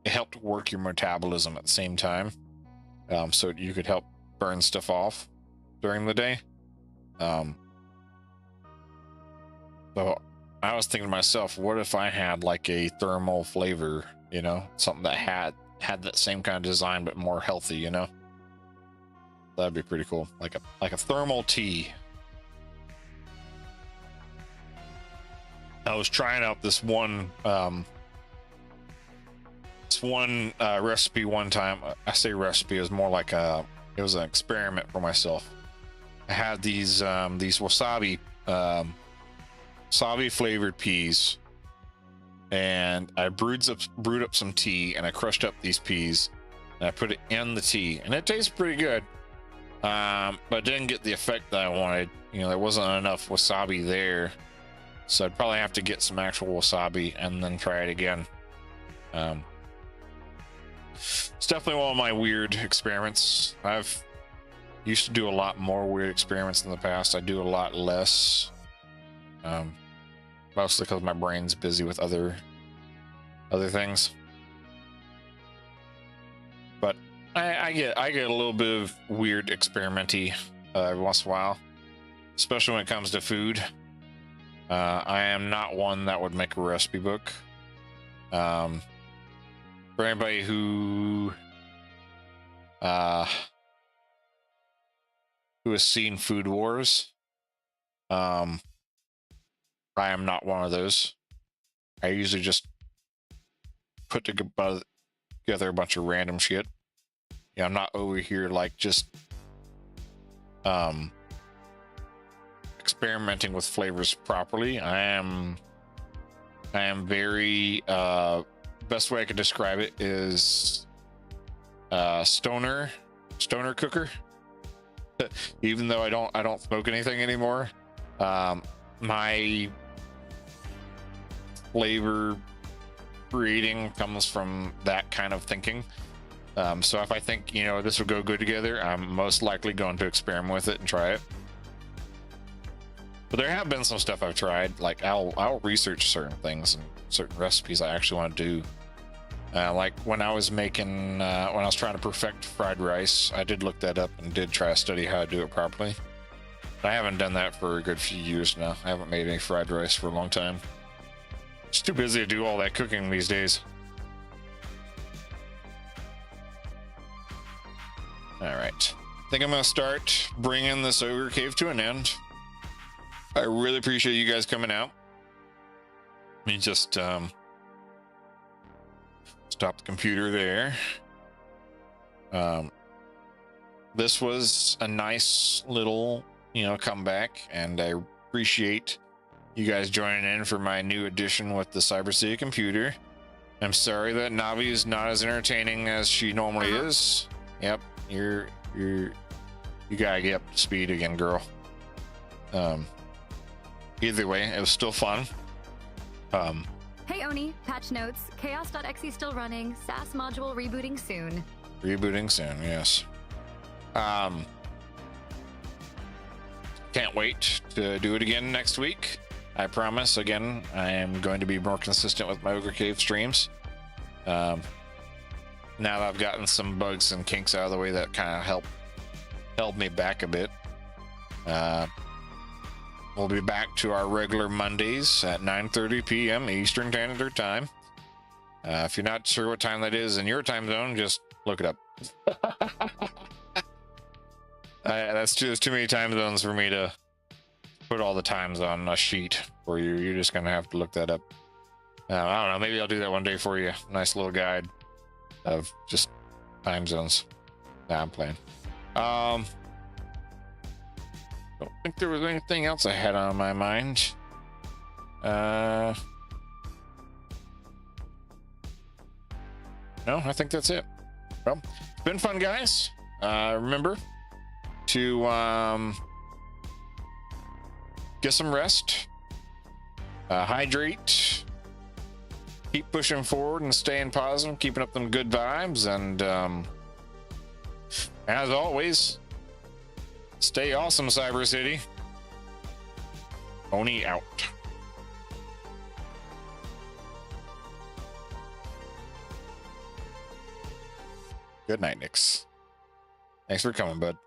helped work your metabolism at the same time, so you could help burn stuff off during the day. So I was thinking to myself, what if I had like a thermal flavor, you know, something that had that same kind of design but more healthy, you know? That'd be pretty cool. Like a thermal tea. I was trying out this one recipe one time. I say recipe, it was more like it was an experiment for myself. I had these wasabi flavored peas, and I brewed up some tea, and I crushed up these peas and I put it in the tea, and it tastes pretty good. but didn't get the effect that I wanted. You know, there wasn't enough wasabi there, so I'd probably have to get some actual wasabi and then try it again. It's definitely one of my weird experiments. I've used to do a lot more weird experiments in the past. I do a lot less, mostly because my brain's busy with other things. But I get a little bit of weird experimenty every once in a while, especially when it comes to food. I am not one that would make a recipe book. For anybody who has seen Food Wars, I am not one of those. I usually just put together a bunch of random shit. Yeah, I'm not over here like just experimenting with flavors properly. I am very best way I could describe it is stoner cooker. Even though I don't smoke anything anymore, my flavor creating comes from that kind of thinking. So if I think, you know, this will go good together, I'm most likely going to experiment with it and try it. But there have been some stuff I've tried, like I'll research certain things and certain recipes I actually want to do. Like when I was making, when I was trying to perfect fried rice, I did look that up and did try to study how to do it properly. But I haven't done that for a good few years now. I haven't made any fried rice for a long time. Just too busy to do all that cooking these days. All right, I think I'm gonna start bringing this Ogre Cave to an end. I really appreciate you guys coming out. Let me just stop the computer there. This was a nice little, you know, comeback, and I appreciate you guys joining in for my new edition with the Cyber City computer. I'm sorry that Navi is not as entertaining as she normally is. Yep, you gotta get up to speed again, girl. Either way, it was still fun. Hey Oni, patch notes. Chaos.exe still running. SAS module rebooting soon. Rebooting soon, yes. Can't wait to do it again next week. I promise. Again, I am going to be more consistent with my Ogre Cave streams. Now that I've gotten some bugs and kinks out of the way that kind of held me back a bit. We'll be back to our regular Mondays at 9:30 p.m. Eastern Standard Time. If you're not sure what time that is in your time zone, just look it up. That's just too many time zones for me to put all the times on a sheet for you. You're just gonna have to look that up. I don't know, maybe I'll do that one day for you. Nice little guide of just time zones. Nah, I'm playing. Don't think there was anything else I had on my mind. No, I think that's it. Well, it's been fun, guys. Remember to get some rest, hydrate, keep pushing forward and staying positive, keeping up them good vibes, and as always, stay awesome, Cyber City. Oni out. Good night, Nix. Thanks for coming, bud.